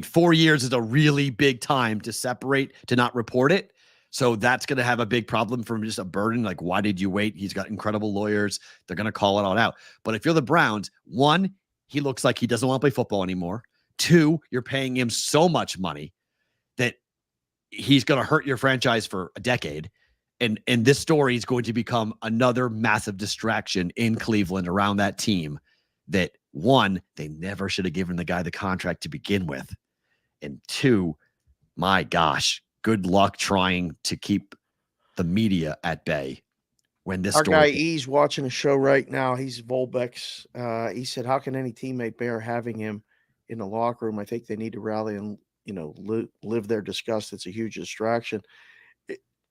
[SPEAKER 5] 4 years is a really big time to separate, to not report it. So that's going to have a big problem from just a burden. Like, why did you wait? He's got incredible lawyers. They're going to call it all out. But if you're the Browns, one, he looks like he doesn't want to play football anymore. Two, you're paying him so much money that he's going to hurt your franchise for a decade. And this story is going to become another massive distraction in Cleveland around that team that, one, they never should have given the guy the contract to begin with. And two, my gosh, good luck trying to keep the media at bay when this
[SPEAKER 6] Our
[SPEAKER 5] story.
[SPEAKER 6] guy E's watching a show right now. He's Volbeck's. He said, how can any teammate bear having him in the locker room? I think they need to rally and, live their disgust. It's a huge distraction.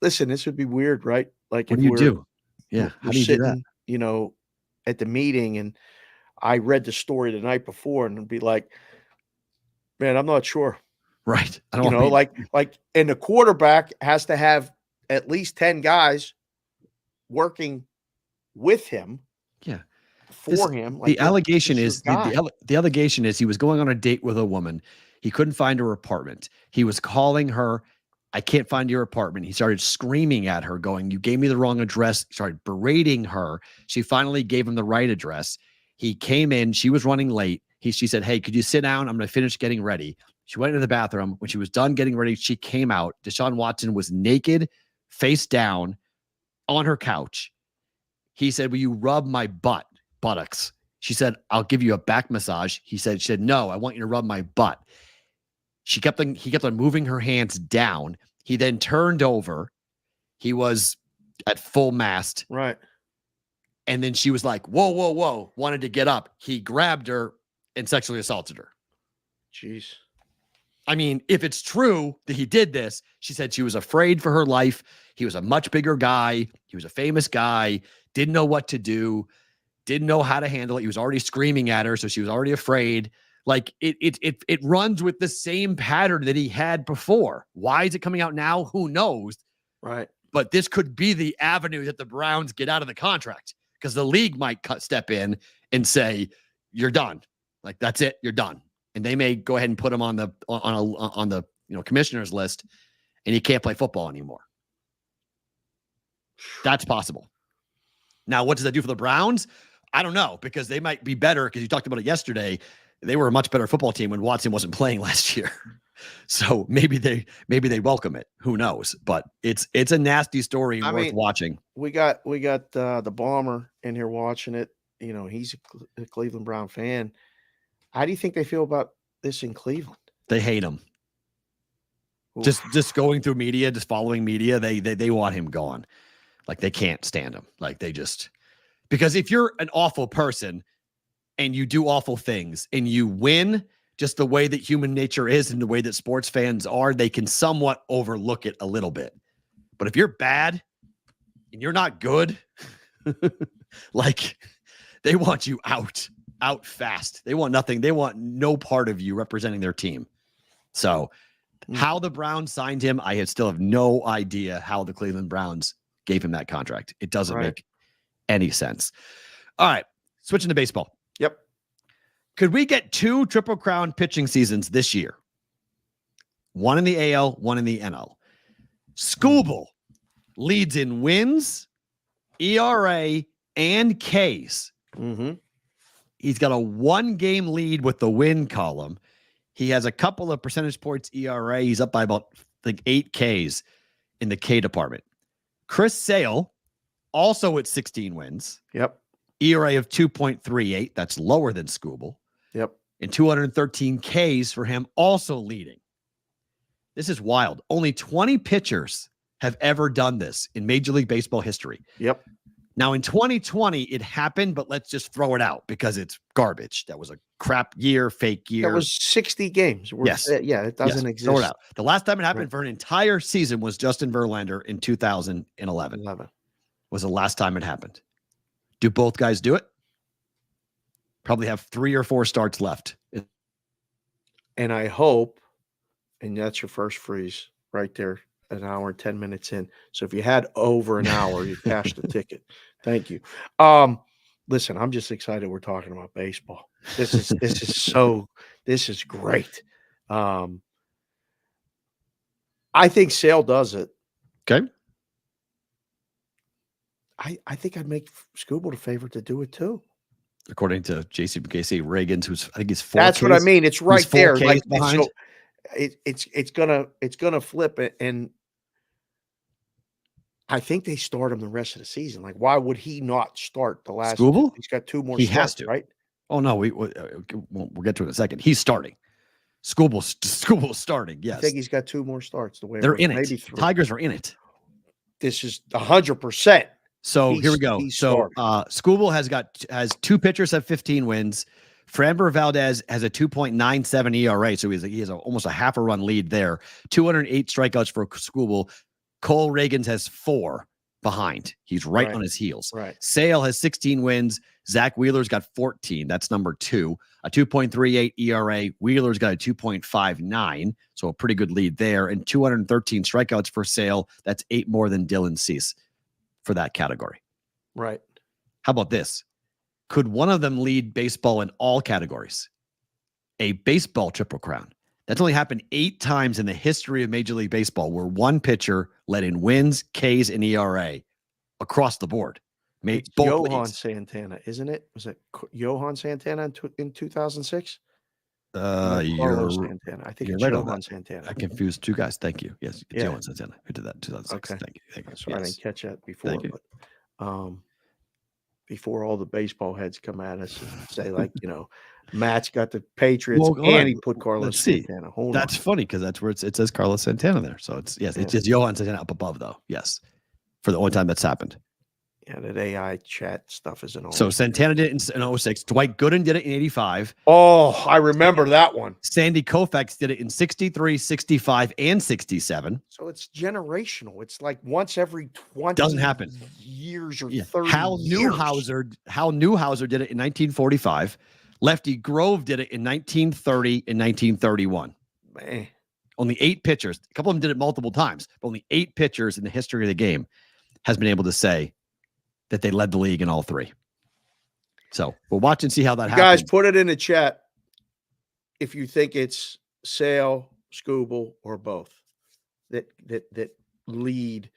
[SPEAKER 6] Listen, this would be weird, right? Like,
[SPEAKER 5] What
[SPEAKER 6] if
[SPEAKER 5] do you do? Yeah. How do you do that?
[SPEAKER 6] sitting, at the meeting, and I read the story the night before, and it'd be like, man, I'm not sure.
[SPEAKER 5] Right. I
[SPEAKER 6] You
[SPEAKER 5] don't
[SPEAKER 6] know, like, and the quarterback has to have at least 10 guys working with him.
[SPEAKER 5] Yeah.
[SPEAKER 6] For him. Like,
[SPEAKER 5] The allegation
[SPEAKER 6] this
[SPEAKER 5] is
[SPEAKER 6] your guy.
[SPEAKER 5] the allegation is he was going on a date with a woman. He couldn't find her apartment. He was calling her, I can't find your apartment. He started screaming at her, going, you gave me the wrong address. He started berating her. She finally gave him the right address. He came in. She was running late. She said, hey, could you sit down? I'm going to finish getting ready. She went into the bathroom. When she was done getting ready, she came out. DeShaun Watson was naked, face down, on her couch. He said, will you rub my buttocks? She said, I'll give you a back massage. She said, no, I want you to rub my butt. He kept on moving her hands down. He then turned over. He was at full mast.
[SPEAKER 6] Right.
[SPEAKER 5] And then she was like, whoa, whoa, whoa, wanted to get up. He grabbed her and sexually assaulted her.
[SPEAKER 6] Jeez.
[SPEAKER 5] If it's true that he did this, she said she was afraid for her life. He was a much bigger guy. He was a famous guy. Didn't know what to do. Didn't know how to handle it. He was already screaming at her, so she was already afraid. Like, it runs with the same pattern that he had before. Why is it coming out now? Who knows?
[SPEAKER 6] Right.
[SPEAKER 5] But this could be the avenue that the Browns get out of the contract, because the league might step in and say, you're done. Like, that's it. You're done. And they may go ahead and put him on the commissioner's list, and he can't play football anymore. That's possible. Now, what does that do for the Browns? I don't know, because they might be better, because you talked about it yesterday. They were a much better football team when Watson wasn't playing last year. So maybe they welcome it. Who knows? But it's a nasty story worth watching.
[SPEAKER 6] We got the Bomber in here watching it. He's a Cleveland Brown fan. How do you think they feel about this in Cleveland?
[SPEAKER 5] They hate him. Oof. Just going through media, just following media, they want him gone. Like, they can't stand him. Like, because if you're an awful person and you do awful things and you win, just the way that human nature is and the way that sports fans are, they can somewhat overlook it a little bit. But if you're bad and you're not good, like, they want you out fast. They want nothing. They want no part of you representing their team. So how the Browns signed him, I still have no idea how the Cleveland Browns gave him that contract. It doesn't make any sense. All right, switching to baseball.
[SPEAKER 6] Yep.
[SPEAKER 5] Could we get 2 Triple Crown pitching seasons this year? One in the AL, one in the NL. Skubal leads in wins, ERA, and Ks.
[SPEAKER 6] Mm-hmm.
[SPEAKER 5] He's got a 1-game lead with the win column. He has a couple of percentage points ERA. He's up by about 8 Ks in the K department. Chris Sale, also at 16 wins.
[SPEAKER 6] Yep.
[SPEAKER 5] ERA of 2.38. That's lower than Skubal.
[SPEAKER 6] Yep.
[SPEAKER 5] And 213 Ks for him, also leading. This is wild. Only 20 pitchers have ever done this in Major League Baseball history.
[SPEAKER 6] Yep.
[SPEAKER 5] Now, in 2020, it happened, but let's just throw it out because it's garbage. That was a crap year, fake year.
[SPEAKER 6] That was 60 games.
[SPEAKER 5] Yes.
[SPEAKER 6] Yeah, it doesn't exist.
[SPEAKER 5] Throw it out. The last time it happened for an entire season was Justin Verlander in 2011. Was the last time it happened. Do both guys do it? Probably have 3 or 4 starts left.
[SPEAKER 6] And I hope, and that's your first freeze right there, an hour and 10 minutes in. So if you had over an hour, you cashed the ticket. Thank you. Listen, I'm just excited we're talking about baseball. This is great. I think Sale does it.
[SPEAKER 5] Okay.
[SPEAKER 6] I think I'd make Skubal the favorite to do it too.
[SPEAKER 5] According to JCBKC, Reagan's, who's I think he's 4
[SPEAKER 6] That's
[SPEAKER 5] Ks.
[SPEAKER 6] what I mean. It's right there. Like,
[SPEAKER 5] behind.
[SPEAKER 6] so it's gonna flip it, and I think they start him the rest of the season. Like, why would he not start the last?
[SPEAKER 5] Skubal?
[SPEAKER 6] He's got 2 more.
[SPEAKER 5] He
[SPEAKER 6] starts,
[SPEAKER 5] has to,
[SPEAKER 6] right?
[SPEAKER 5] Oh no, we'll get to it in a second. He's starting. Skubal's starting. Yes,
[SPEAKER 6] I think he's got 2 more starts. The way
[SPEAKER 5] they're in it.
[SPEAKER 6] Maybe 3.
[SPEAKER 5] Tigers are in it.
[SPEAKER 6] This is 100%.
[SPEAKER 5] So here we go. So Skubal has 2 pitchers have 15 wins. Framber Valdez has a 2.97 ERA, so he has almost a half a run lead there. 208 strikeouts for Skubal. Cole Reagans has 4 behind. He's right on his heels.
[SPEAKER 6] Right.
[SPEAKER 5] Sale has 16 wins. Zach Wheeler's got 14. That's number 2. A 2.38 ERA. Wheeler's got a 2.59, so a pretty good lead there. And 213 strikeouts for Sale. That's 8 more than Dylan Cease for that category.
[SPEAKER 6] Right.
[SPEAKER 5] How about this? Could one of them lead baseball in all categories? A baseball triple crown. That's only happened 8 times in the history of Major League Baseball where one pitcher led in wins, Ks, and ERA across the board.
[SPEAKER 6] It's Johan Santana, isn't it? Was it Johan Santana in 2006?
[SPEAKER 5] Carlos
[SPEAKER 6] Santana. I think
[SPEAKER 5] you're
[SPEAKER 6] it's
[SPEAKER 5] right
[SPEAKER 6] Johan
[SPEAKER 5] on that.
[SPEAKER 6] Santana.
[SPEAKER 5] I confused 2 guys. Thank you. Yes, it's Johan Santana who did that in 2006.
[SPEAKER 6] Okay.
[SPEAKER 5] Thank you.
[SPEAKER 6] That's right. I didn't catch that before. But before all the baseball heads come at us and say, like, Matt's got the Patriots and he put Carlos Santana.
[SPEAKER 5] That's funny because that's where it says Carlos Santana there. So it's just Johan Santana up above though. Yes, for the only time that's happened.
[SPEAKER 6] Yeah, that AI chat stuff isn't all.
[SPEAKER 5] So Santana did it in 06. Dwight Gooden did it in 85.
[SPEAKER 6] Oh, I remember that one.
[SPEAKER 5] Sandy Koufax did it in 63, 65, and 67.
[SPEAKER 6] So it's generational. It's like once every 20
[SPEAKER 5] doesn't happen
[SPEAKER 6] years or 30
[SPEAKER 5] Hal Newhouser did it in 1945. Lefty Grove did it in 1930 and 1931.
[SPEAKER 6] Man.
[SPEAKER 5] Only 8 pitchers. A couple of them did it multiple times, but only 8 pitchers in the history of the game has been able to say that they led the league in all 3. So we'll watch and see how that happens.
[SPEAKER 6] Guys, put it in the chat if you think it's Sale, Skubal, or both that lead.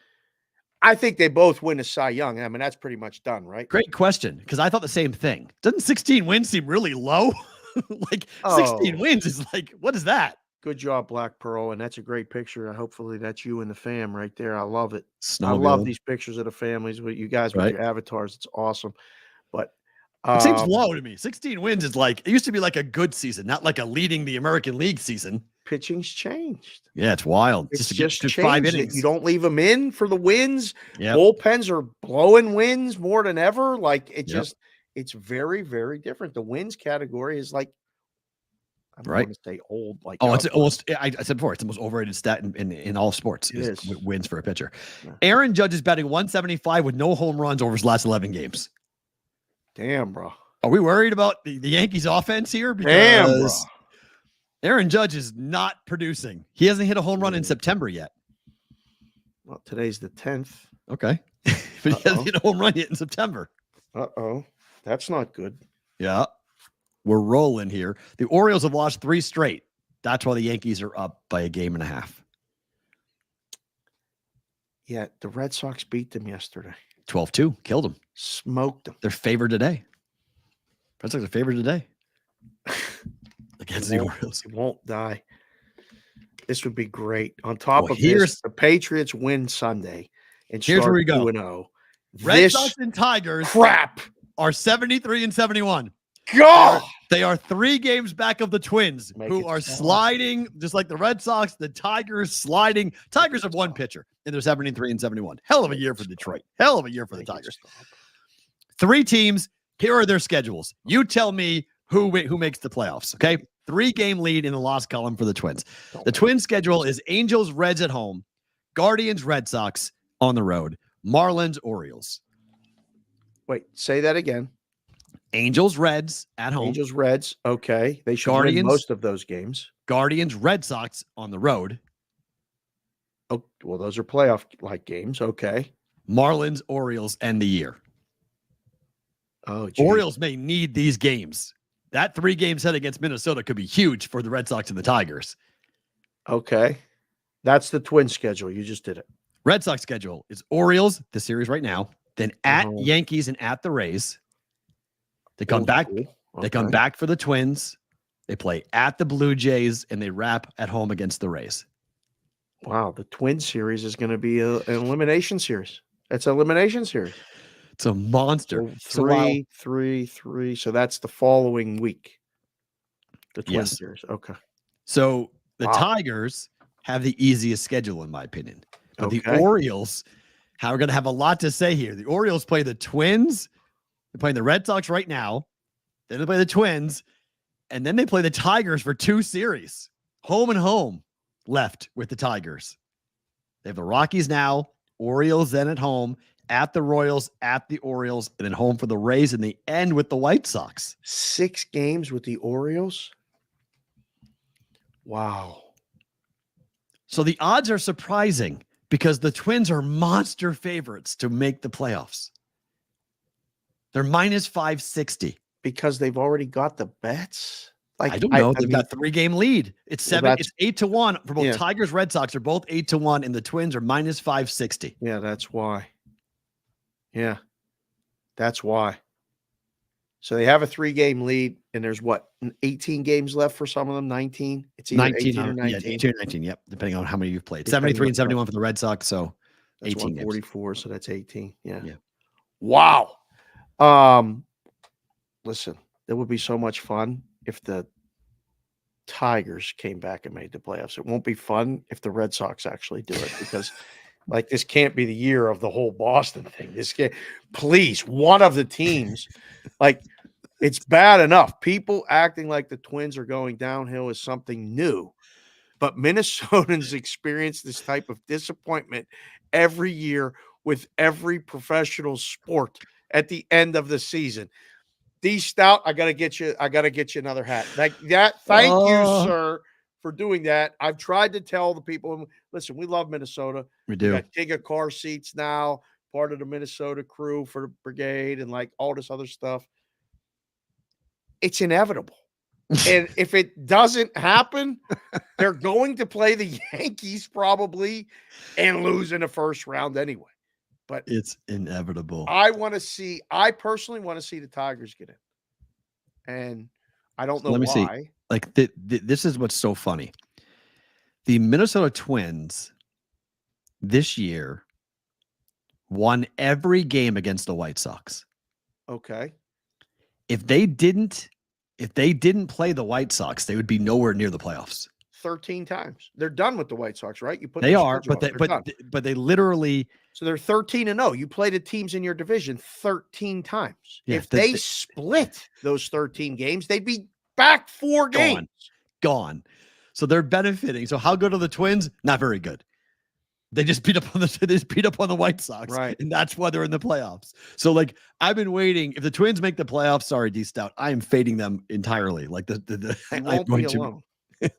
[SPEAKER 6] I think they both win a Cy Young. I mean, that's pretty much done, right?
[SPEAKER 5] Great question, because I thought the same thing. Doesn't 16 wins seem really low? 16 wins is like, what is that?
[SPEAKER 6] Good job, Black Pearl, and that's a great picture. Hopefully that's you and the fam right there. I love it. I love these pictures of the families with you guys with your avatars. It's awesome. But
[SPEAKER 5] it seems low to me. 16 wins is like, it used to be like a good season, not like a leading the American League season.
[SPEAKER 6] Pitching's changed.
[SPEAKER 5] Yeah, it's wild.
[SPEAKER 6] It's
[SPEAKER 5] just
[SPEAKER 6] changed.
[SPEAKER 5] 5 innings.
[SPEAKER 6] You don't leave them in for the wins.
[SPEAKER 5] Yep.
[SPEAKER 6] Bullpens are blowing wins more than ever. Like it's very, very different. The wins category is like, I don't want to say old. Like,
[SPEAKER 5] it's almost. I said before, it's the most overrated stat in all sports.
[SPEAKER 6] It is
[SPEAKER 5] wins for a pitcher. Yeah. Aaron Judge is batting 175 with no home runs over his last 11 games.
[SPEAKER 6] Damn, bro.
[SPEAKER 5] Are we worried about the Yankees offense here? Because
[SPEAKER 6] damn, bro.
[SPEAKER 5] Aaron Judge is not producing. He hasn't hit a home run in September yet.
[SPEAKER 6] Well, today's the 10th.
[SPEAKER 5] Okay. But he hasn't hit a home run yet in September.
[SPEAKER 6] That's not good.
[SPEAKER 5] Yeah. We're rolling here. The Orioles have lost 3 straight. That's why the Yankees are up by a game and a half.
[SPEAKER 6] Yeah, the Red Sox beat them yesterday.
[SPEAKER 5] 12-2. Killed them.
[SPEAKER 6] Smoked them.
[SPEAKER 5] They're favored today. Red Sox are favored today. Against the Orioles.
[SPEAKER 6] It won't die. This would be great. On top of this, the Patriots win Sunday and
[SPEAKER 5] here's
[SPEAKER 6] start
[SPEAKER 5] where we go.
[SPEAKER 6] 2-0.
[SPEAKER 5] Red Sox and Tigers.
[SPEAKER 6] Crap
[SPEAKER 5] are 73 and 71.
[SPEAKER 6] God,
[SPEAKER 5] they are 3 games back of the Twins, who are sliding just like the Red Sox. The Tigers sliding. Tigers have one pitcher, and they're 73 and 71. Hell of a year for Detroit. Hell of a year for the Tigers. 3 teams. Here are their schedules. You tell me who makes the playoffs. Okay, 3-game lead in the loss column for the Twins. The Twins' schedule is Angels, Reds at home, Guardians, Red Sox on the road, Marlins, Orioles.
[SPEAKER 6] Wait, say that again.
[SPEAKER 5] Angels, Reds at home.
[SPEAKER 6] Angels, Reds. Okay. They should win most of those games.
[SPEAKER 5] Georgians, Red Sox on the road.
[SPEAKER 6] Oh, well, those are playoff-like games. Okay.
[SPEAKER 5] Marlins, Orioles end the year.
[SPEAKER 6] Oh, geez.
[SPEAKER 5] Orioles may need these games. That 3-game set against Minnesota could be huge for the Red Sox and the Tigers.
[SPEAKER 6] Okay. That's the Twins schedule. You just did it.
[SPEAKER 5] Red Sox schedule is Orioles, the series right now, then at Yankees and at the Rays. They come back. Cool. Okay. They come back for the Twins. They play at the Blue Jays, and they wrap at home against the Rays.
[SPEAKER 6] Wow, the Twins series is going to be an elimination series. It's an elimination series.
[SPEAKER 5] It's a monster.
[SPEAKER 6] So 3. So that's the following week. The Twins series. Okay.
[SPEAKER 5] So the Tigers have the easiest schedule, in my opinion. But the Orioles, we're going to have a lot to say here. The Orioles play the Twins. They're playing the Red Sox right now. Then they play the Twins. And then they play the Tigers for 2 series. Home and home left with the Tigers. They have the Rockies now. Orioles then at home. At the Royals, at the Orioles, and then home for the Rays, and they end with the White Sox.
[SPEAKER 6] 6 games with the Orioles? Wow.
[SPEAKER 5] So the odds are surprising because the Twins are monster favorites to make the playoffs. They're minus 560.
[SPEAKER 6] Because they've already got the bets?
[SPEAKER 5] Like I don't know. They've got 3-game lead. It's 8-1 for both Tigers, Red Sox are both 8-1, and the Twins are minus 560.
[SPEAKER 6] Yeah, that's why. Yeah, that's why. So they have a 3-game lead, and there's 18 games left for some of them, 19? It's either 18 or 19.
[SPEAKER 5] Yeah, 18 or 19, yep, depending on how many you've played. 73 and 71 for the Red Sox, so
[SPEAKER 6] that's
[SPEAKER 5] 18 games.
[SPEAKER 6] 44, so that's 18. Yeah.
[SPEAKER 5] Yeah.
[SPEAKER 6] Wow. Listen, it would be so much fun if the Tigers came back and made the playoffs. It won't be fun if the Red Sox actually do it because this can't be the year of the whole Boston thing. Please, one of the teams, it's bad enough. People acting like the Twins are going downhill is something new, but Minnesotans experience this type of disappointment every year with every professional sport at the end of the season. D Stout, I gotta get you another hat. Like that. Thank you, sir, for doing that. I've tried to tell the people, listen, we love Minnesota.
[SPEAKER 5] We do.
[SPEAKER 6] We got Giga car seats now, part of the Minnesota crew for the brigade and all this other stuff. It's inevitable. And if it doesn't happen, they're going to play the Yankees probably and lose in the first round anyway. But
[SPEAKER 5] it's inevitable.
[SPEAKER 6] I personally want to see the Tigers get in. And I don't know why.
[SPEAKER 5] See. This is what's so funny. The Minnesota Twins this year won every game against the White Sox.
[SPEAKER 6] Okay.
[SPEAKER 5] If they didn't play the White Sox, they would be nowhere near the playoffs.
[SPEAKER 6] 13 times. They're done with the White Sox, right?
[SPEAKER 5] They are, but they literally.
[SPEAKER 6] So they're 13-0. You played the teams in your division 13 times.
[SPEAKER 5] Yeah,
[SPEAKER 6] if they split those 13 games, they'd be back 4 games.
[SPEAKER 5] Gone. So they're benefiting. So how good are the Twins? Not very good. They just beat up on the White Sox,
[SPEAKER 6] right? And
[SPEAKER 5] that's why they're in the playoffs. So I've been waiting. If the Twins make the playoffs, sorry, D Stout, I am fading them entirely. I'm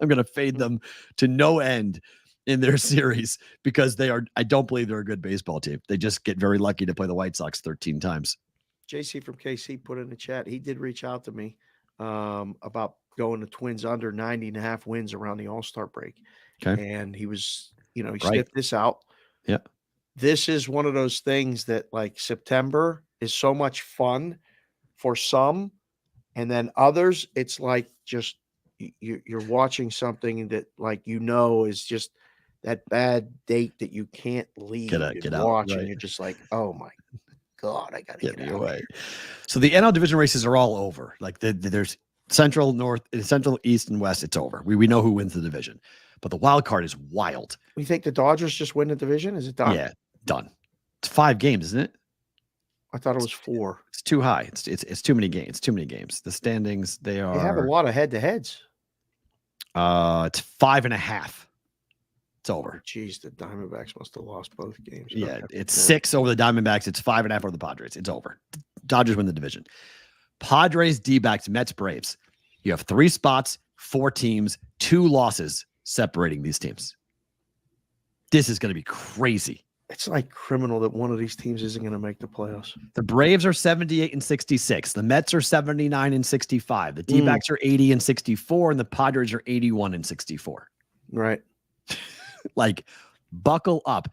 [SPEAKER 5] going to fade them to no end in their series because I don't believe they're a good baseball team. They just get very lucky to play the White Sox 13 times.
[SPEAKER 6] JC from KC put in the chat. He did reach out to me about going to Twins under 90.5 wins around the All-Star break.
[SPEAKER 5] Okay.
[SPEAKER 6] And he was, he sniffed this out.
[SPEAKER 5] Yeah.
[SPEAKER 6] This is one of those things that September is so much fun for some. And then others, it's just, you're watching something that is just that bad date that you can't leave
[SPEAKER 5] get out,
[SPEAKER 6] watch,
[SPEAKER 5] right.
[SPEAKER 6] and you're just oh my God, I gotta get
[SPEAKER 5] me
[SPEAKER 6] out of
[SPEAKER 5] away.
[SPEAKER 6] here.
[SPEAKER 5] So the NL division races are all over. Like there's Central, North, Central, East, and West. It's over. We know who wins the division, but the wild card is wild.
[SPEAKER 6] You think the Dodgers just win the division? Is it done?
[SPEAKER 5] Yeah, done. It's 5 games, isn't it?
[SPEAKER 6] I thought it was 4.
[SPEAKER 5] It's too high. It's too many games. It's too many games. The standings they
[SPEAKER 6] They have a
[SPEAKER 5] are.
[SPEAKER 6] lot of head-to-heads.
[SPEAKER 5] It's 5.5. It's over.
[SPEAKER 6] Jeez, the Diamondbacks must have lost both games.
[SPEAKER 5] Yeah,
[SPEAKER 6] Okay.
[SPEAKER 5] it's 6 over the Diamondbacks. It's 5.5 over the Padres. It's over. Dodgers win the division. Padres, D-backs, Mets, Braves. You have 3 spots, 4 teams, 2 losses separating these teams. This is going to be crazy.
[SPEAKER 6] It's like criminal that one of these teams isn't going to make the playoffs.
[SPEAKER 5] The Braves are 78 and 66. The Mets are 79 and 65. The D-backs are 80 and 64, and the Padres are 81 and 64.
[SPEAKER 6] Right.
[SPEAKER 5] Like, buckle up.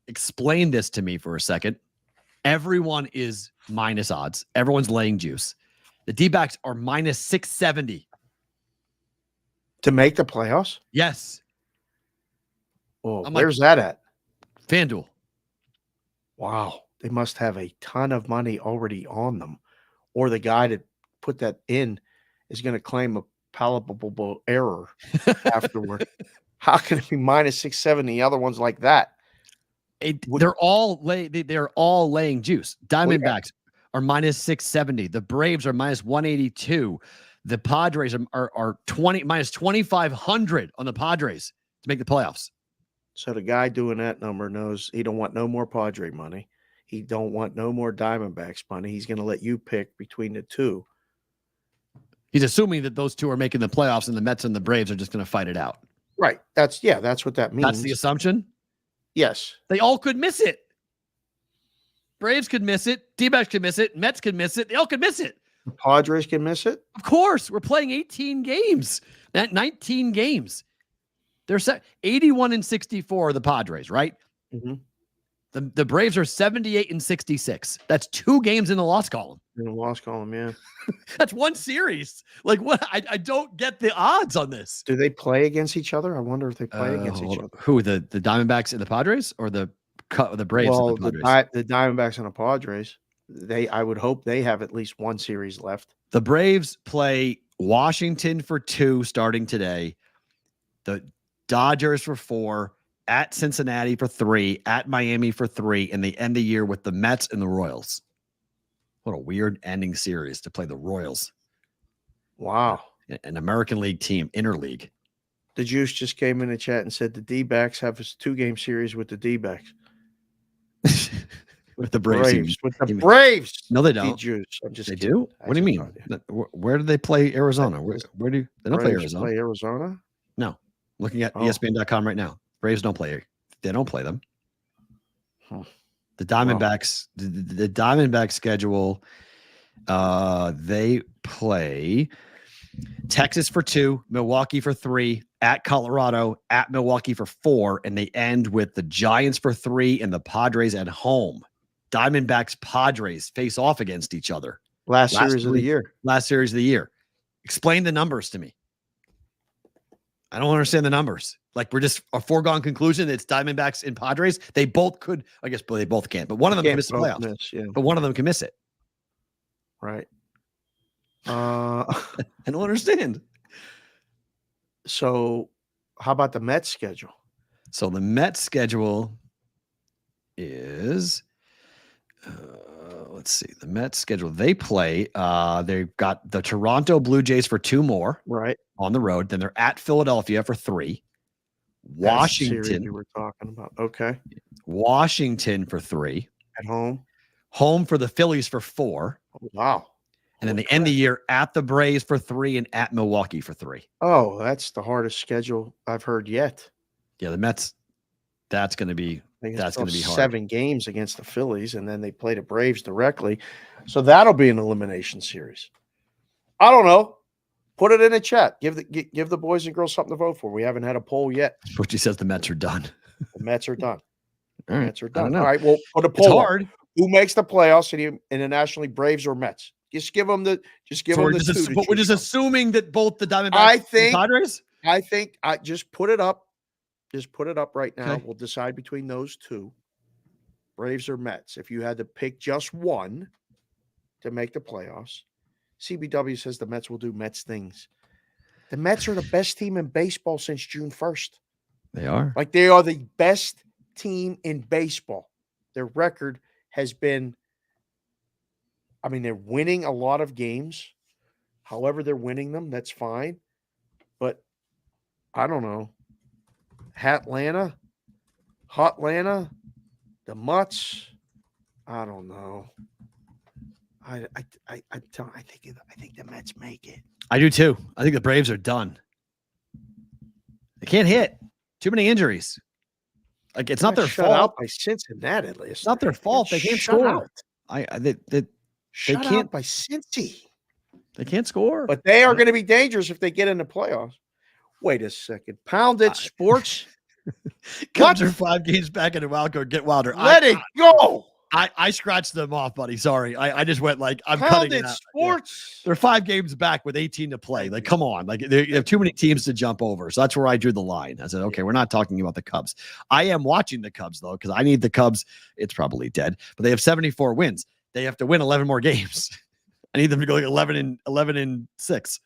[SPEAKER 5] Explain this to me for a second. Everyone is minus odds. Everyone's laying juice. The D-backs are minus 670.
[SPEAKER 6] To make the playoffs?
[SPEAKER 5] Yes.
[SPEAKER 6] Oh,
[SPEAKER 5] I'm
[SPEAKER 6] where's that at?
[SPEAKER 5] FanDuel.
[SPEAKER 6] Wow. They must have a ton of money already on them. Or the guy that put that in is going to claim a palpable error afterward. How can it be minus 670? The other one's like that.
[SPEAKER 5] They're all laying juice. Diamondbacks are minus 670. The Braves are minus 182. The Padres are 20 minus 2,500 on the Padres to make the playoffs.
[SPEAKER 6] So the guy doing that number knows he don't want no more Padre money. He don't want no more Diamondbacks money. He's going to let you pick between the two.
[SPEAKER 5] He's assuming that those two are making the playoffs and the Mets and the Braves are just going to fight it out.
[SPEAKER 6] Right. That's what that means.
[SPEAKER 5] That's the assumption?
[SPEAKER 6] Yes.
[SPEAKER 5] They all could miss it. Braves could miss it. D-backs could miss it. Mets could miss it. They all could miss it.
[SPEAKER 6] The Padres can miss it?
[SPEAKER 5] Of course. We're playing 18 games. 19 games. They're 81 and 64 are the Padres, right?
[SPEAKER 6] Mm-hmm.
[SPEAKER 5] The Braves are 78 and 66. That's 2 games in the loss column.
[SPEAKER 6] In the loss column, yeah.
[SPEAKER 5] That's one series. Like, what? I don't get the odds on this.
[SPEAKER 6] Do they play against each other? I wonder if they play against each other.
[SPEAKER 5] Who, the Diamondbacks and the Padres, or the Braves
[SPEAKER 6] Well,
[SPEAKER 5] and the Padres?
[SPEAKER 6] the Diamondbacks and the Padres, I would hope they have at least one series left.
[SPEAKER 5] The Braves play Washington for 2 starting today. The Dodgers for 4, at Cincinnati for 3, at Miami for 3, and they end the year with the Mets and the Royals. What a weird ending series to play the Royals.
[SPEAKER 6] Wow.
[SPEAKER 5] An American League team, interleague.
[SPEAKER 6] The Juice just came in the chat and said the D-backs have a 2-game series with the D-backs.
[SPEAKER 5] With the Braves.
[SPEAKER 6] With the Braves.
[SPEAKER 5] No, they don't.
[SPEAKER 6] Juice. I'm just
[SPEAKER 5] They
[SPEAKER 6] kidding.
[SPEAKER 5] do? What do you mean? Where do they play Arizona? Where do they don't play
[SPEAKER 6] Braves
[SPEAKER 5] Arizona?
[SPEAKER 6] play Arizona?
[SPEAKER 5] No. Looking at ESPN.com right now. Braves don't play. They don't play them.
[SPEAKER 6] Huh.
[SPEAKER 5] The Diamondbacks, the Diamondback schedule, they play Texas for 2, Milwaukee for 3, at Colorado, at Milwaukee for 4, and they end with the Giants for 3 and the Padres at home. Diamondbacks, Padres face off against each other.
[SPEAKER 6] Last series of the year.
[SPEAKER 5] Last series of the year. Explain the numbers to me. I don't understand the numbers. Like, we're just a foregone conclusion. It's Diamondbacks and Padres. They both could, I guess, but they both can't. But one of them can miss the playoffs. But one of them can miss it.
[SPEAKER 6] Right.
[SPEAKER 5] I don't understand.
[SPEAKER 6] So, how about the Mets schedule?
[SPEAKER 5] So the Mets schedule is, let's see, the Mets schedule. They play. They've got the Toronto Blue Jays for 2 more.
[SPEAKER 6] Right.
[SPEAKER 5] On the road. Then they're at Philadelphia for 3. Washington.
[SPEAKER 6] We were talking about. Okay.
[SPEAKER 5] Washington for 3.
[SPEAKER 6] At home.
[SPEAKER 5] Home for the Phillies for 4.
[SPEAKER 6] Oh, wow.
[SPEAKER 5] And then they end the year at the Braves for 3 and at Milwaukee for 3.
[SPEAKER 6] Oh, that's the hardest schedule I've heard yet.
[SPEAKER 5] Yeah, the Mets. That's going to be hard.
[SPEAKER 6] 7 games against the Phillies, and then they play the Braves directly. So that'll be an elimination series. I don't know. Put it in the chat. Give the boys and girls something to vote for. We haven't had a poll yet.
[SPEAKER 5] Which says the Mets are done.
[SPEAKER 6] The Mets are done.
[SPEAKER 5] All right.
[SPEAKER 6] Mets are done. All right. Well, put a poll.
[SPEAKER 5] It's hard.
[SPEAKER 6] Who makes the playoffs in the National League, Braves or Mets? Just give them the.
[SPEAKER 5] We're just assuming that both the Diamondbacks and the Padres.
[SPEAKER 6] I think I just put it up. Just put it up right now.
[SPEAKER 5] Okay.
[SPEAKER 6] We'll decide between those two. Braves or Mets, if you had to pick just one to make the playoffs, CBW says the Mets will do Mets things. The Mets are the best team in baseball since June 1st.
[SPEAKER 5] They are.
[SPEAKER 6] Like, they are the best team in baseball. Their record has been, I mean, they're winning a lot of games. However they're winning them, that's fine. But I don't know. Hotlanta, the Mutts. I don't know. I think the Mets make it.
[SPEAKER 5] I do too. I think the Braves are done. They can't hit. Too many injuries. Like, it's not their
[SPEAKER 6] shut
[SPEAKER 5] fault.
[SPEAKER 6] Out by Cincinnati last.
[SPEAKER 5] It's not their fault. They can't
[SPEAKER 6] shut
[SPEAKER 5] score.
[SPEAKER 6] Out.
[SPEAKER 5] They
[SPEAKER 6] Shut
[SPEAKER 5] can't
[SPEAKER 6] out by Cincy.
[SPEAKER 5] They can't score.
[SPEAKER 6] But they are going to be dangerous if they get in the playoffs. Wait a second. Pound it, sports.
[SPEAKER 5] Cubs are 5 games back in the wild card. Get wilder.
[SPEAKER 6] Let it go.
[SPEAKER 5] I scratched them off, buddy. Sorry. I just went like, I'm
[SPEAKER 6] Pound
[SPEAKER 5] cutting
[SPEAKER 6] it,
[SPEAKER 5] it out.
[SPEAKER 6] sports.
[SPEAKER 5] Yeah. They're 5 games back with 18 to play. Like, come on. Like, they have too many teams to jump over. So that's where I drew the line. I said, okay, we're not talking about the Cubs. I am watching the Cubs, though, because I need the Cubs. It's probably dead, but they have 74 wins. They have to win 11 more games. I need them to go like 11-6.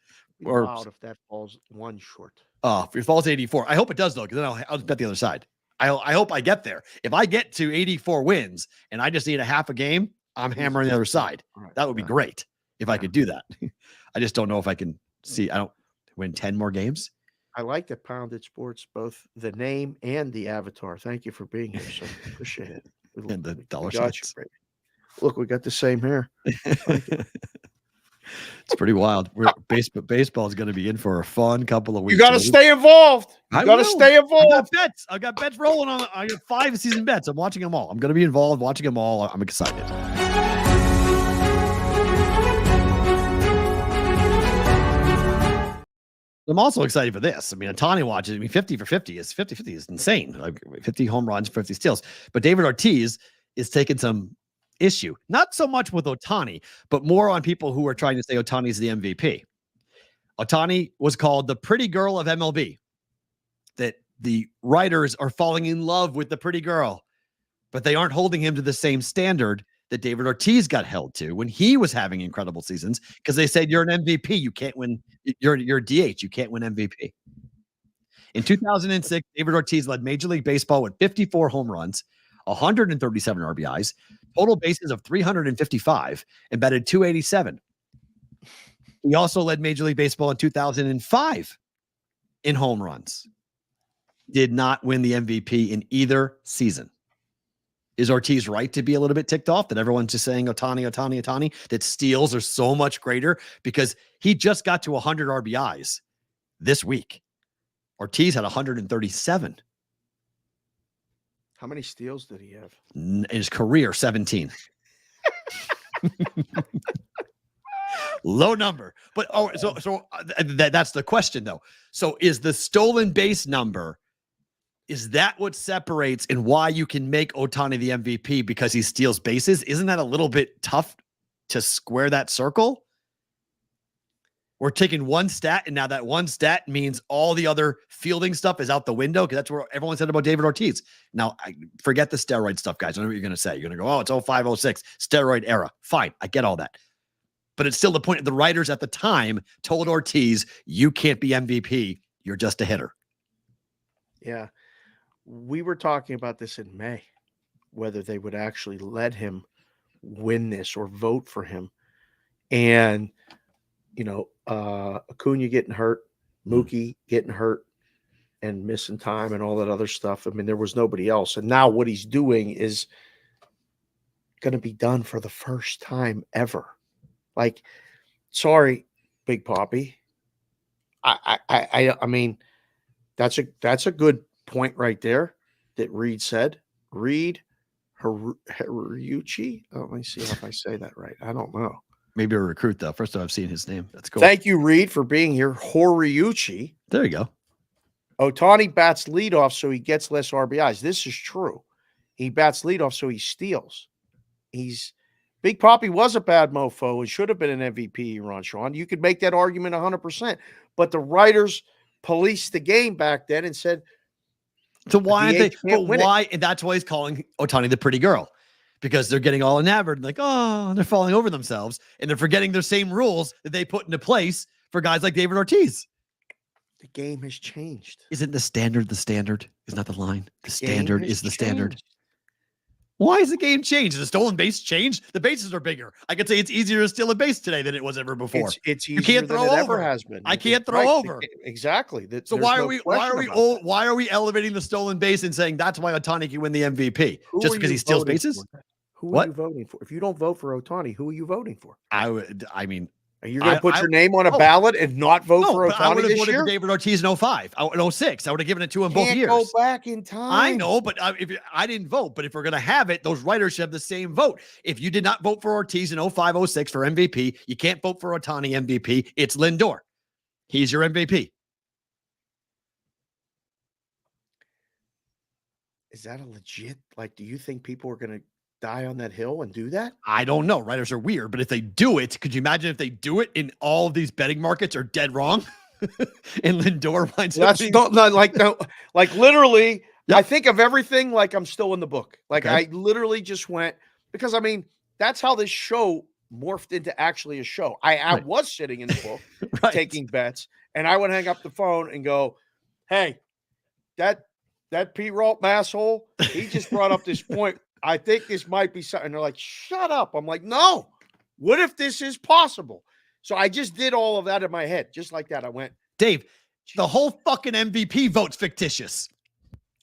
[SPEAKER 5] Or
[SPEAKER 6] Wild if that falls one short.
[SPEAKER 5] if it falls 84. I hope it does, though, because then I'll bet the other side. I hope I get there. If I get to 84 wins and I just need a half a game, I'm hammering the other side.
[SPEAKER 6] Right.
[SPEAKER 5] That would be great if I could do that. I just don't know if I can see. I don't win 10 more games.
[SPEAKER 6] I like that Pounded Sports, both the name and the avatar. Thank you for being here. So appreciate it.
[SPEAKER 5] And the dollar
[SPEAKER 6] got
[SPEAKER 5] signs.
[SPEAKER 6] you. Look, we got the same hair.
[SPEAKER 5] It's pretty wild. Baseball is going to be in for a fun couple of weeks.
[SPEAKER 6] You got to stay involved. You got to stay involved.
[SPEAKER 5] I got bets rolling on. I got 5 season bets. I'm watching them all. I'm going to be involved watching them all. I'm excited. I'm also excited for this. I mean, Ohtani watches. I mean, 50 for 50 is 50-50 is insane. Like 50 home runs, 50 steals. But David Ortiz is taking some issue, not so much with Ohtani, but more on people who are trying to say Ohtani's the MVP. Ohtani was called the pretty girl of MLB, that the writers are falling in love with the pretty girl, but they aren't holding him to the same standard that David Ortiz got held to when he was having incredible seasons, because they said you're an MVP, you can't win. You're a DH, you can't win MVP. In 2006, David Ortiz led Major League Baseball with 54 home runs, 137 RBIs, total bases of 355, and batted .287. He also led Major League Baseball in 2005 in home runs. Did not win the MVP in either season. Is Ortiz right to be a little bit ticked off that everyone's just saying Ohtani, that steals are so much greater because he just got to 100 RBIs this week? Ortiz had 137.
[SPEAKER 6] How many steals did he have?
[SPEAKER 5] In his career, 17. Low number. But that's the question, though. So is the stolen base number, is that what separates and why you can make Ohtani the MVP because he steals bases? Isn't that a little bit tough to square that circle? We're taking one stat, and now that one stat means all the other fielding stuff is out the window, because that's what everyone said about David Ortiz. Now, I forget the steroid stuff, guys. I know what you're going to say. You're going to go, oh, it's 05, 06, steroid era. Fine, I get all that. But it's still the point. The writers at the time told Ortiz, you can't be MVP. You're just a hitter.
[SPEAKER 6] Yeah. We were talking about this in May, whether they would actually let him win this or vote for him. And, you know, Acuna getting hurt, Mookie getting hurt and missing time and all that other stuff. I mean, there was nobody else. And now what he's doing is going to be done for the first time ever. Like, sorry, Big Papi. I mean, that's a good point right there that Reed said. Reed Horiuchi. Oh, let me see if I say that right. I don't know.
[SPEAKER 5] Maybe a recruit, though. First time I've seen his name. That's cool.
[SPEAKER 6] Thank you, Reed, for being here. Horiuchi.
[SPEAKER 5] There you go.
[SPEAKER 6] Ohtani bats leadoff, so he gets less RBIs. This is true. He bats leadoff, so he steals. Big Papi was a bad mofo and should have been an MVP, Ron Sean. You could make that argument 100%. But the writers policed the game back then and said,
[SPEAKER 5] so why? And that's why he's calling Ohtani the pretty girl. because they're getting all enamored, like, oh, they're falling over themselves, and they're forgetting their same rules that they put into place for guys like David Ortiz.
[SPEAKER 6] The game has changed.
[SPEAKER 5] Isn't the standard? Isn't that the line? The standard is the standard.
[SPEAKER 6] Changed.
[SPEAKER 5] Why is the game changed? Has the stolen base changed? The bases are bigger. I could say it's easier to steal a base today than it was ever before.
[SPEAKER 6] It's easier
[SPEAKER 5] you can't throw
[SPEAKER 6] than it
[SPEAKER 5] over.
[SPEAKER 6] ever has been.
[SPEAKER 5] I can't throw over.
[SPEAKER 6] Exactly.
[SPEAKER 5] So why are we elevating the stolen base and saying that's why Ohtani can win the MVP just because he steals bases?
[SPEAKER 6] Who are you voting for? If you don't vote for Ohtani, who are you voting for? Are you going to put your name on a ballot and not vote for Ohtani
[SPEAKER 5] I would have
[SPEAKER 6] this
[SPEAKER 5] voted
[SPEAKER 6] year?
[SPEAKER 5] for David Ortiz in 05, in 06. I would have given it to him both years.
[SPEAKER 6] Go back in time.
[SPEAKER 5] I know, but I didn't vote. But if we're going to have it, those writers should have the same vote. If you did not vote for Ortiz in 05, 06 for MVP, you can't vote for Ohtani MVP. It's Lindor. He's your MVP.
[SPEAKER 6] Is that a legit, do you think people are going to die on that hill and do that?
[SPEAKER 5] I don't know. Writers are weird, but if they do it, could you imagine if they do it and all of these betting markets are dead wrong? And Lindor winds up being...
[SPEAKER 6] literally,
[SPEAKER 5] Yep.
[SPEAKER 6] I think of everything like I'm still in the book.
[SPEAKER 5] Okay.
[SPEAKER 6] I literally just went, because that's how this show morphed into actually a show. I was sitting in the book
[SPEAKER 5] Right.
[SPEAKER 6] taking bets, and I would hang up the phone and go, hey, that Pete Ralt asshole, he just brought up this point. I think this might be something. They're like, shut up. I'm like, no. What if this is possible? So I just did all of that in my head. Just like that. I went,
[SPEAKER 5] Dave, the whole fucking MVP vote's fictitious.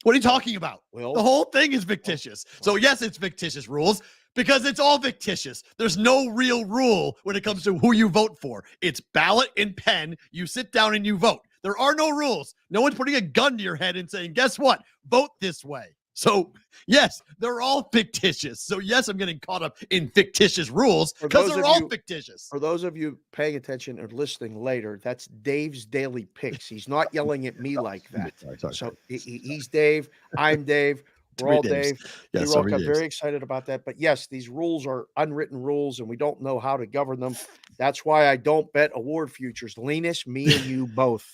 [SPEAKER 5] What are you talking about?
[SPEAKER 6] Well,
[SPEAKER 5] the whole thing is fictitious. So yes, it's fictitious rules because it's all fictitious. There's no real rule when it comes to who you vote for. It's ballot and pen. You sit down and you vote. There are no rules. No one's putting a gun to your head and saying, guess what? Vote this way. So, yes, they're all fictitious. So, yes, I'm getting caught up in fictitious rules because they're all fictitious.
[SPEAKER 6] For those of you paying attention or listening later, that's Dave's Daily Picks. He's not yelling at me like that.
[SPEAKER 5] Sorry.
[SPEAKER 6] So, he's Dave. I'm Dave. We're all Dave.
[SPEAKER 5] Yes,
[SPEAKER 6] I'm very excited about that. But, yes, these rules are unwritten rules, and we don't know how to govern them. That's why I don't bet award futures. Linus, me and you both.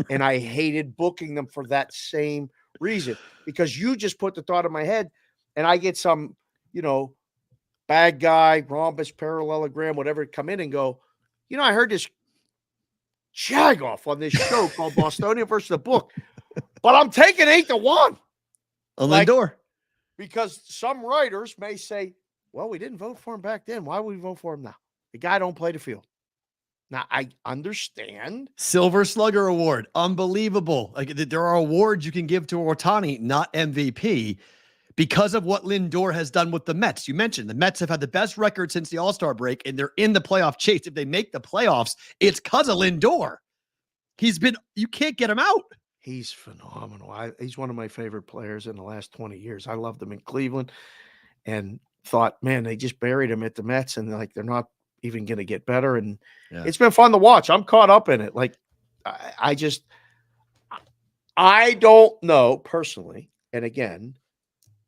[SPEAKER 6] And I hated booking them for that same reason, because you just put the thought in my head and I get some, bad guy, rhombus, parallelogram, whatever, come in and go, I heard this jag off on this show called Bostonian versus the book, but I'm taking 8-1.
[SPEAKER 5] Lindor.
[SPEAKER 6] Because some writers may say, well, we didn't vote for him back then. Why would we vote for him now? The guy don't play the field. Now, I understand.
[SPEAKER 5] Silver Slugger Award. Unbelievable. There are awards you can give to Ohtani, not MVP, because of what Lindor has done with the Mets. You mentioned the Mets have had the best record since the All-Star break, and they're in the playoff chase. If they make the playoffs, it's because of Lindor. You can't get him out.
[SPEAKER 6] He's phenomenal. He's one of my favorite players in the last 20 years. I loved him in Cleveland and thought, man, they just buried him at the Mets, and they're not even going to get better. And It's been fun to watch. I'm caught up in it. I don't know personally. And again,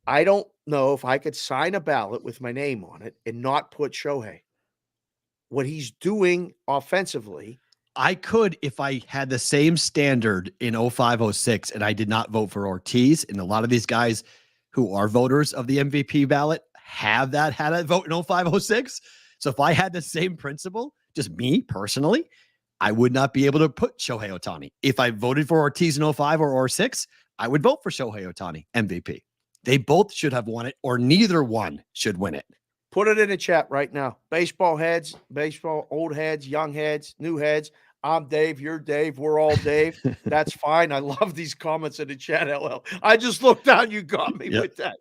[SPEAKER 6] I don't know if I could sign a ballot with my name on it and not put Shohei. What he's doing offensively.
[SPEAKER 5] I could if I had the same standard in 05, 06, and I did not vote for Ortiz. And a lot of these guys who are voters of the MVP ballot had a vote in 05, 06. So if I had the same principle, just me personally, I would not be able to put Shohei Ohtani. If I voted for Ortiz in 05 or 06, I would vote for Shohei Ohtani, MVP. They both should have won it, or neither one should win it.
[SPEAKER 6] Put it in the chat right now. Baseball heads, old heads, young heads, new heads. I'm Dave. You're Dave. We're all Dave. That's fine. I love these comments in the chat, LL. I just looked down. You got me with that.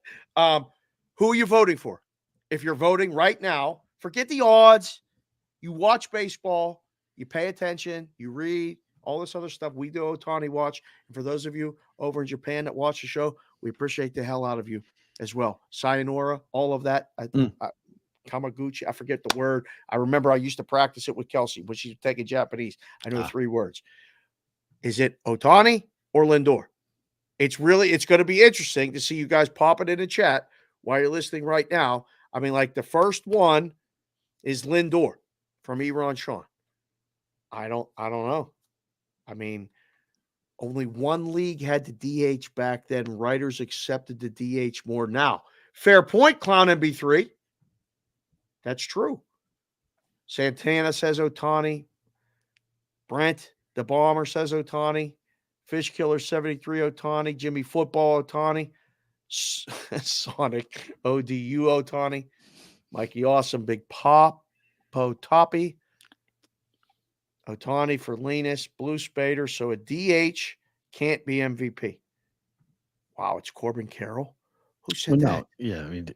[SPEAKER 6] Who are you voting for? If you're voting right now, forget the odds. You watch baseball. You pay attention. You read all this other stuff. We do Ohtani Watch. And for those of you over in Japan that watch the show, we appreciate the hell out of you as well. Sayonara, all of that. Kamaguchi, I forget the word. I remember I used to practice it with Kelsey when she's taking Japanese. I know the 3 words. Is it Ohtani or Lindor? It's going to be interesting to see you guys pop it in the chat while you're listening right now. The first one is Lindor from Eron Sean. I don't know. Only one league had the DH back then. Writers accepted the DH more now. Fair point, Clown MB3. That's true. Santana says Ohtani. Brent, the Bomber, says Ohtani. Fish Killer 73 Ohtani. Jimmy Football Ohtani. Sonic ODU Ohtani. Mikey Awesome, Big Pop. Po Toppy. Ohtani for Linus. Blue Spader. So a DH can't be MVP. Wow, it's Corbin Carroll. Who said that?
[SPEAKER 5] Yeah, I mean,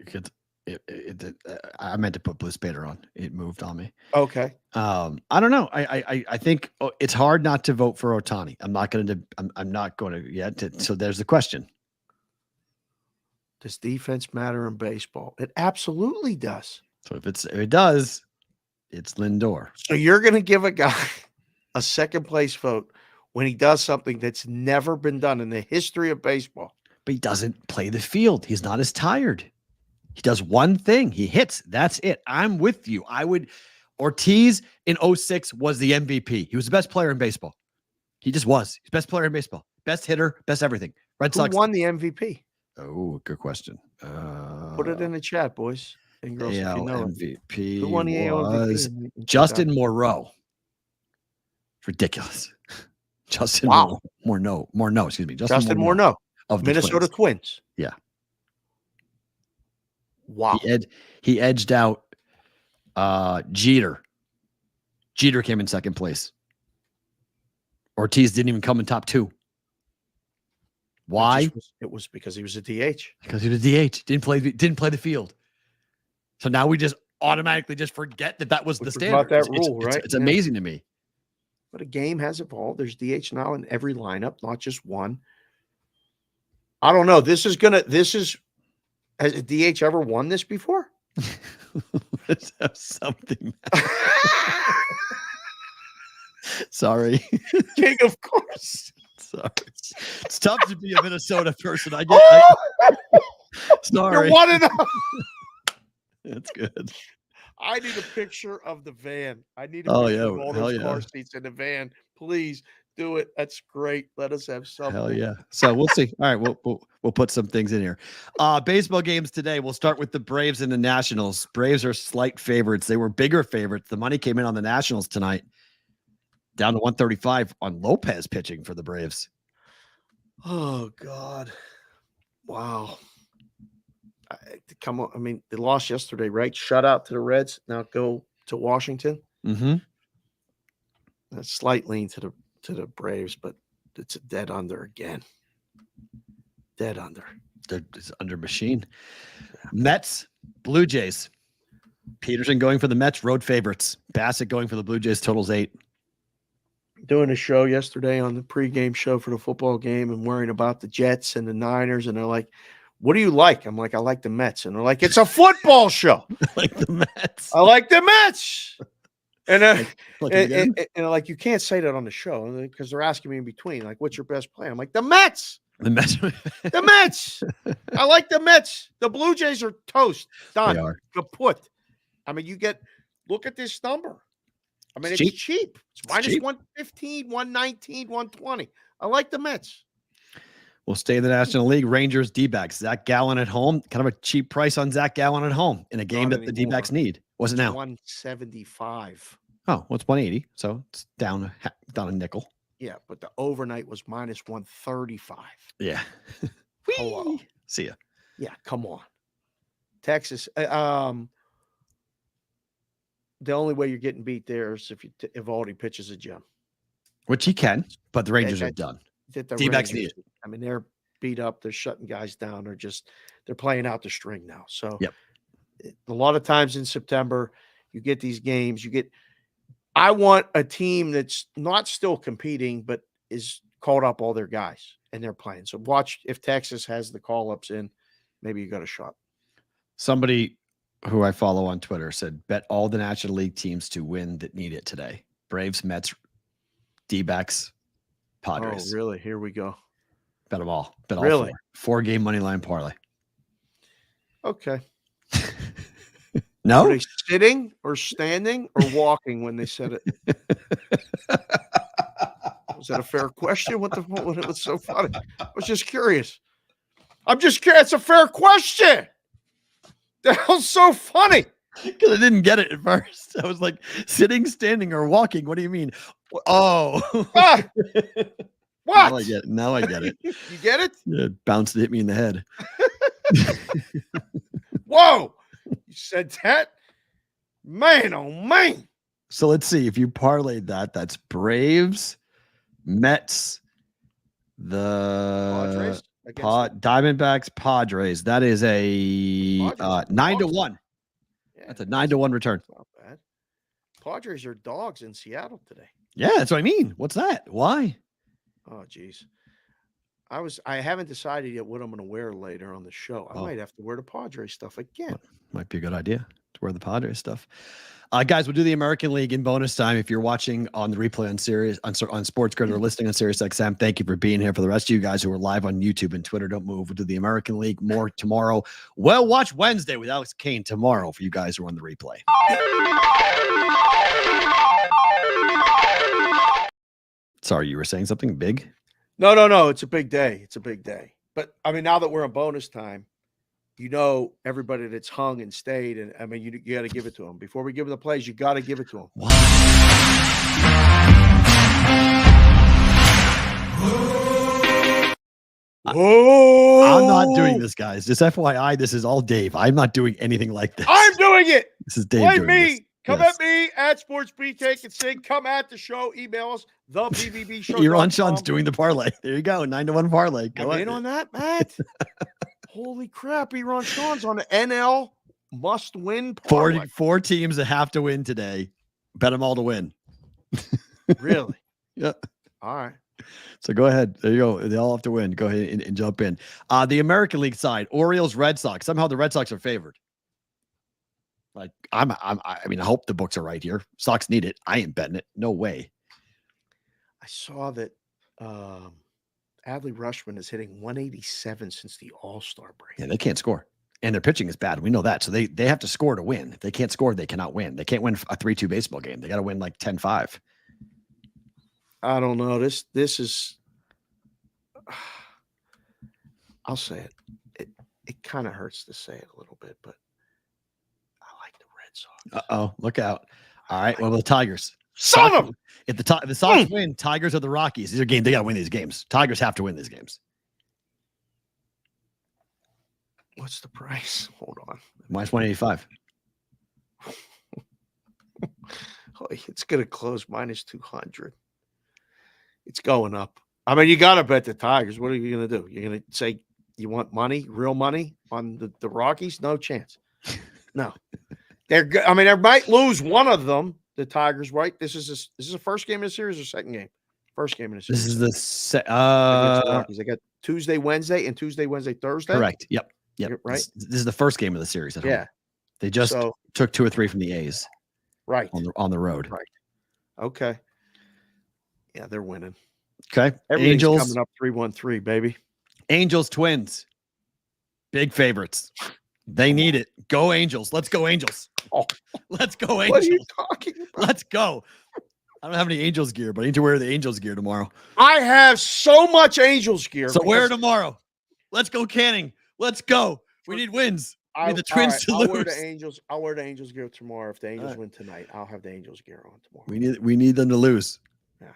[SPEAKER 5] I meant to put Blue Spader on. It moved on me.
[SPEAKER 6] Okay.
[SPEAKER 5] I don't know. I think it's hard not to vote for Ohtani. I'm not going to yet. So there's the question.
[SPEAKER 6] Does defense matter in baseball? It absolutely does.
[SPEAKER 5] So if it does, it's Lindor.
[SPEAKER 6] So you're going to give a guy a second place vote when he does something that's never been done in the history of baseball.
[SPEAKER 5] But he doesn't play the field. He's not as tired. He does one thing. He hits. That's it. I'm with you. Ortiz in 06 was the MVP. He was the best player in baseball. He just was. He's best player in baseball. Best hitter, best everything. Red Sox.
[SPEAKER 6] Who won the MVP?
[SPEAKER 5] Oh, good question.
[SPEAKER 6] Put it in the chat, boys and girls.
[SPEAKER 5] AL
[SPEAKER 6] if you know
[SPEAKER 5] MVP
[SPEAKER 6] Who won the AL
[SPEAKER 5] was
[SPEAKER 6] MVP?
[SPEAKER 5] Justin Morneau. Ridiculous. Justin Morneau. Excuse me.
[SPEAKER 6] Justin Morneau
[SPEAKER 5] of the
[SPEAKER 6] Minnesota Twins.
[SPEAKER 5] Yeah.
[SPEAKER 6] Wow.
[SPEAKER 5] He edged out Jeter. Jeter came in second place. Ortiz didn't even come in top 2. Why?
[SPEAKER 6] It was because he was a DH.
[SPEAKER 5] Because he was a DH. Didn't play the field. So now we just automatically just forget that was the standard.
[SPEAKER 6] That rule, right?
[SPEAKER 5] It's amazing to me.
[SPEAKER 6] But a game has evolved. There's DH now in every lineup, not just one. I don't know. Has a DH ever won this before?
[SPEAKER 5] Let's have something. Sorry.
[SPEAKER 6] King, of course.
[SPEAKER 5] Sorry. It's tough to be a Minnesota person. Sorry.
[SPEAKER 6] You're 1-0.
[SPEAKER 5] That's good.
[SPEAKER 6] I need a picture of the van. I need a picture of all those car seats in the van. Please do it. That's great. Let us have something.
[SPEAKER 5] Hell yeah. So we'll see. All right, we'll put some things in here. Baseball games today. We'll start with the Braves and the Nationals. Braves are slight favorites. They were bigger favorites. The money came in on the Nationals tonight. Down to 135 on Lopez pitching for the Braves.
[SPEAKER 6] Oh, God. Wow. Come on. I mean, they lost yesterday, right? Shutout to the Reds. Now go to Washington.
[SPEAKER 5] Mm-hmm.
[SPEAKER 6] A slight lean to the Braves, but it's a dead under again. Dead under.
[SPEAKER 5] It's under machine. Mets, Blue Jays. Peterson going for the Mets, road favorites. Bassett going for the Blue Jays, totals 8.
[SPEAKER 6] Doing a show yesterday on the pregame show for the football game and worrying about the Jets and the Niners. And they're like, what do you like? I'm like, I like the Mets. And they're like, it's a football show.
[SPEAKER 5] I like the Mets.
[SPEAKER 6] I like the Mets. And like, you can't say that on the show because they're asking me in between, like, what's your best player? I'm like, the Mets.
[SPEAKER 5] The Mets.
[SPEAKER 6] The Mets. I like the Mets. The Blue Jays are toast. Done.
[SPEAKER 5] They are.
[SPEAKER 6] Kaput. I mean, look at this number. I mean, it's cheap. It's minus
[SPEAKER 5] cheap.
[SPEAKER 6] 115, 119, 120. I like the Mets.
[SPEAKER 5] We'll stay in the National League. Rangers, D-backs. Zach Gallen at home. Kind of a cheap price on Zach Gallen at home in a game that the D-backs need. What's it now?
[SPEAKER 6] 175.
[SPEAKER 5] Oh, well, it's 180. So it's down a nickel.
[SPEAKER 6] Yeah, but the overnight was minus 135.
[SPEAKER 5] Yeah.
[SPEAKER 6] Hello.
[SPEAKER 5] See ya.
[SPEAKER 6] Yeah, come on. Texas. The only way you're getting beat there is if Evaldi pitches a gem.
[SPEAKER 5] Which he can, but the Rangers are done. D-backs need it.
[SPEAKER 6] I mean, they're beat up. They're shutting guys down. They're playing out the string now. So a lot of times in September, you get these games. I want a team that's not still competing, but is called up all their guys and they're playing. So watch if Texas has the call-ups in, maybe you got a shot.
[SPEAKER 5] Somebody who I follow on Twitter said, bet all the National League teams to win that need it today. Braves, Mets, D-backs, Padres.
[SPEAKER 6] Oh, really? Here we go.
[SPEAKER 5] Bet them all. Bet all
[SPEAKER 6] really?
[SPEAKER 5] 4-game money line parlay.
[SPEAKER 6] Okay.
[SPEAKER 5] No?
[SPEAKER 6] Are they sitting or standing or walking when they said it? Was that a fair question? What was so funny? I was just curious. I'm just curious. It's a fair question. That was so funny.
[SPEAKER 5] Because I didn't get it at first. I was like, sitting, standing, or walking. What do you mean? Oh.
[SPEAKER 6] Ah, what?
[SPEAKER 5] Now I get it. Now I get it.
[SPEAKER 6] You get it?
[SPEAKER 5] Yeah, it bounced and hit me in the head.
[SPEAKER 6] Whoa. You said that? Man, oh, man.
[SPEAKER 5] So let's see. If you parlayed that, that's Braves, Mets,
[SPEAKER 6] Padres
[SPEAKER 5] the
[SPEAKER 6] against
[SPEAKER 5] Diamondbacks, Padres. That is a
[SPEAKER 6] Padres
[SPEAKER 5] 9-1.
[SPEAKER 6] Yeah,
[SPEAKER 5] That's a 9-1 return.
[SPEAKER 6] that's not bad. Padres are dogs in Seattle today.
[SPEAKER 5] Yeah, that's what I mean. What's that? Why?
[SPEAKER 6] Oh, geez. I haven't decided yet what I'm going to wear later on the show. I might have to wear the Padres stuff again.
[SPEAKER 5] Might be a good idea to wear the Padres stuff. Guys, we'll do the American League in bonus time. If you're watching on the replay on Sirius, on Sports Grid or listening on Sirius XM, thank you for being here. For the rest of you guys who are live on YouTube and Twitter, don't move. We'll do the American League more tomorrow. Well, watch Wednesday with Alex Kane tomorrow for you guys who are on the replay. Sorry, you were saying something big?
[SPEAKER 6] No. It's a big day. It's a big day. But, I mean, now that we're in bonus time, you know everybody that's hung and stayed. And, I mean, you got to give it to them. Before we give them the plays, you got to give it to them.
[SPEAKER 5] Oh, I'm not doing this, guys. Just FYI, this is all Dave. I'm not doing anything like this.
[SPEAKER 6] I'm doing it.
[SPEAKER 5] This is Dave.
[SPEAKER 6] Blame
[SPEAKER 5] doing
[SPEAKER 6] me.
[SPEAKER 5] this.
[SPEAKER 6] Come
[SPEAKER 5] Yes.
[SPEAKER 6] at me at Sports Beat Take and Sing. Come at the show. Email us. The BBB show.
[SPEAKER 5] You're on Sean's doing the parlay. There you go. 9-1 parlay. Go
[SPEAKER 6] I'm
[SPEAKER 5] ahead.
[SPEAKER 6] in on that, Matt. Holy crap. Ron Sean's on the NL must-win parlay.
[SPEAKER 5] Four teams that have to win today. Bet them all to win.
[SPEAKER 6] Really?
[SPEAKER 5] Yeah.
[SPEAKER 6] All right.
[SPEAKER 5] So go ahead. There you go. They all have to win. Go ahead and jump in. The American League side, Orioles, Red Sox. Somehow the Red Sox are favored. Like I mean, I hope the books are right here. Sox need it. I ain't betting it. No way.
[SPEAKER 6] I saw that Adley Rutschman is hitting 187 since the All-Star break.
[SPEAKER 5] Yeah, they can't score. And their pitching is bad. We know that. So they have to score to win. If they can't score, they cannot win. They can't win a 3-2 baseball game. They got to win like 10-5.
[SPEAKER 6] I don't know. This is I'll say it. It kind of hurts to say it a little bit, but I like the Red Sox.
[SPEAKER 5] Uh-oh. Look out. All right. What about the Tigers?
[SPEAKER 6] Son of
[SPEAKER 5] If the Sox win, Tigers are the Rockies. These are games. They got to win these games. Tigers have to win these games.
[SPEAKER 6] What's the price? Hold on.
[SPEAKER 5] Minus 185.
[SPEAKER 6] Oh, it's going to close minus 200. It's going up. I mean, you got to bet the Tigers. What are you going to do? You're going to say you want money, real money on the Rockies? No chance. No. They're good. I mean, they might lose one of them, the Tigers, right? This is the first game of the series or second game? First game of the series.
[SPEAKER 5] This is the
[SPEAKER 6] Rockies. They got Tuesday, Wednesday, and Tuesday, Wednesday, Thursday.
[SPEAKER 5] correct. Yep.
[SPEAKER 6] Right.
[SPEAKER 5] This is the first game of the series at home.
[SPEAKER 6] Yeah.
[SPEAKER 5] They just took 2 or 3 from the A's.
[SPEAKER 6] Right.
[SPEAKER 5] On the road.
[SPEAKER 6] Right. Okay. Yeah, they're winning.
[SPEAKER 5] Okay.
[SPEAKER 6] Everything's
[SPEAKER 5] Angels
[SPEAKER 6] coming up 3-1-3, baby.
[SPEAKER 5] Angels Twins. Big favorites. They need it. Go Angels. Let's go Angels.
[SPEAKER 6] Oh,
[SPEAKER 5] let's go Angels.
[SPEAKER 6] what are you talking about?
[SPEAKER 5] Let's go. I don't have any Angels gear, but I need to wear the Angels gear tomorrow.
[SPEAKER 6] I have so much Angels gear.
[SPEAKER 5] So wear it tomorrow. Let's go Canning. Let's go. We need wins. We need the Twins to lose.
[SPEAKER 6] I'll wear the Angels gear tomorrow. If the Angels win tonight, I'll have the Angels gear on tomorrow.
[SPEAKER 5] We need them to lose.
[SPEAKER 6] Yeah,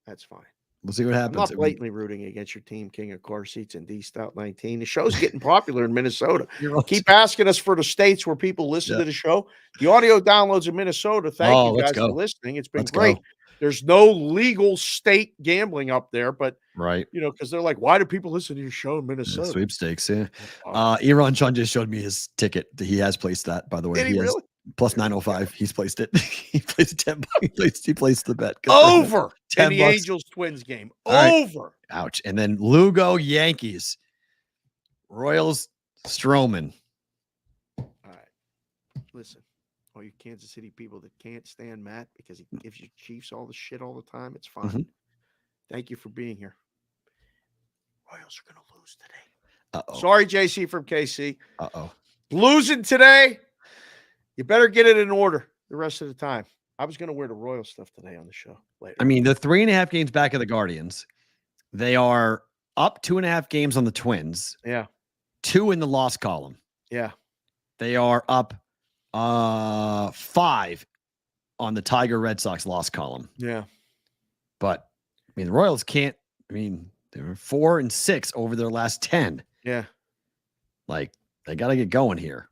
[SPEAKER 6] that's fine.
[SPEAKER 5] We'll see what happens.
[SPEAKER 6] I'm not blatantly rooting against your team, King of Car Seats and D Stout 19. The show's getting popular in Minnesota. Keep asking us for the states where people listen to the show. The audio downloads in Minnesota. Thank you guys for listening. It's been great. There's no legal state gambling up there, but because they're like, why do people listen to your show in Minnesota?
[SPEAKER 5] Yeah, sweepstakes, yeah. Eron Chun just showed me his ticket. He has placed that, by the way.
[SPEAKER 6] Did he really?
[SPEAKER 5] Plus 905. He's placed it. He placed 10. He placed the bet.
[SPEAKER 6] Over
[SPEAKER 5] 10
[SPEAKER 6] in the
[SPEAKER 5] bucks.
[SPEAKER 6] Angels Twins game.
[SPEAKER 5] All
[SPEAKER 6] Over.
[SPEAKER 5] Right. Ouch. And then Lugo Yankees. Royals Stroman.
[SPEAKER 6] All right. Listen. All you Kansas City people that can't stand Matt because he gives you Chiefs all the shit all the time, it's fine.
[SPEAKER 5] Mm-hmm.
[SPEAKER 6] Thank you for being here. Royals are going to lose today.
[SPEAKER 5] Uh-oh.
[SPEAKER 6] Sorry, JC from KC.
[SPEAKER 5] Uh-oh.
[SPEAKER 6] Losing today. You better get it in order the rest of the time. I was going to wear the Royal stuff today on the show later.
[SPEAKER 5] I mean, they're 3.5 games back of the Guardians. They are up 2.5 games on the Twins.
[SPEAKER 6] Yeah.
[SPEAKER 5] 2 in the loss column.
[SPEAKER 6] Yeah.
[SPEAKER 5] They are up 5 on the Tiger Red Sox loss column.
[SPEAKER 6] Yeah.
[SPEAKER 5] But I mean, the Royals can't. I mean, they were 4-6 over their last 10.
[SPEAKER 6] Yeah.
[SPEAKER 5] Like, they got to get going here.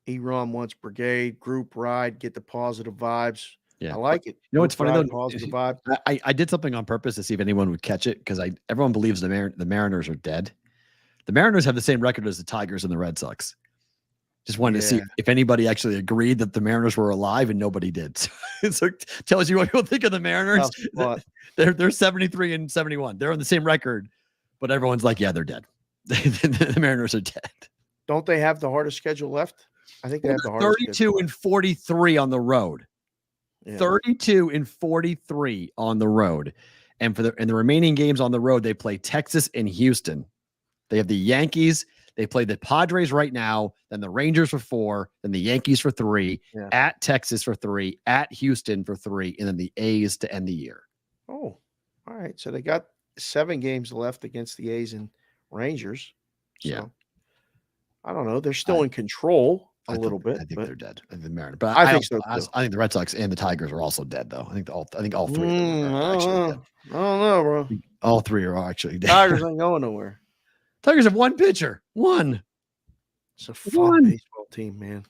[SPEAKER 6] Eron wants brigade, group ride, get the positive vibes.
[SPEAKER 5] Yeah.
[SPEAKER 6] I like it.
[SPEAKER 5] You know what's funny though?
[SPEAKER 6] Positive vibe.
[SPEAKER 5] I did something on purpose to see if anyone would catch it because everyone believes the Mariners are dead. The Mariners have the same record as the Tigers and the Red Sox. Just wanted to see if anybody actually agreed that the Mariners were alive, and nobody did. So it tells you what people think of the Mariners. They're 73 and 71. They're on the same record, but everyone's like, yeah, they're dead. The Mariners are dead.
[SPEAKER 6] Don't they have the hardest schedule left? I think they have the hardest
[SPEAKER 5] 32 and 43 on the road. Yeah. 32 and 43 on the road. And for the remaining games on the road, they play Texas and Houston. They have the Yankees. They play the Padres right now, then the Rangers for 4, then the Yankees for 3, at Texas for 3, at Houston for 3, and then the A's to end the year.
[SPEAKER 6] Oh, all right. So they got 7 games left against the A's and Rangers. So,
[SPEAKER 5] yeah.
[SPEAKER 6] I don't know. They're still in control a little bit.
[SPEAKER 5] I think they're dead. I think the Mariners, but
[SPEAKER 6] I think so too.
[SPEAKER 5] I think the Red Sox and the Tigers are also dead, though. I think all 3
[SPEAKER 6] I
[SPEAKER 5] of them are actually dead.
[SPEAKER 6] I don't know, bro.
[SPEAKER 5] All 3 are actually dead.
[SPEAKER 6] Tigers ain't going nowhere.
[SPEAKER 5] Tigers have 1 pitcher. 1.
[SPEAKER 6] It's a fun baseball team, man.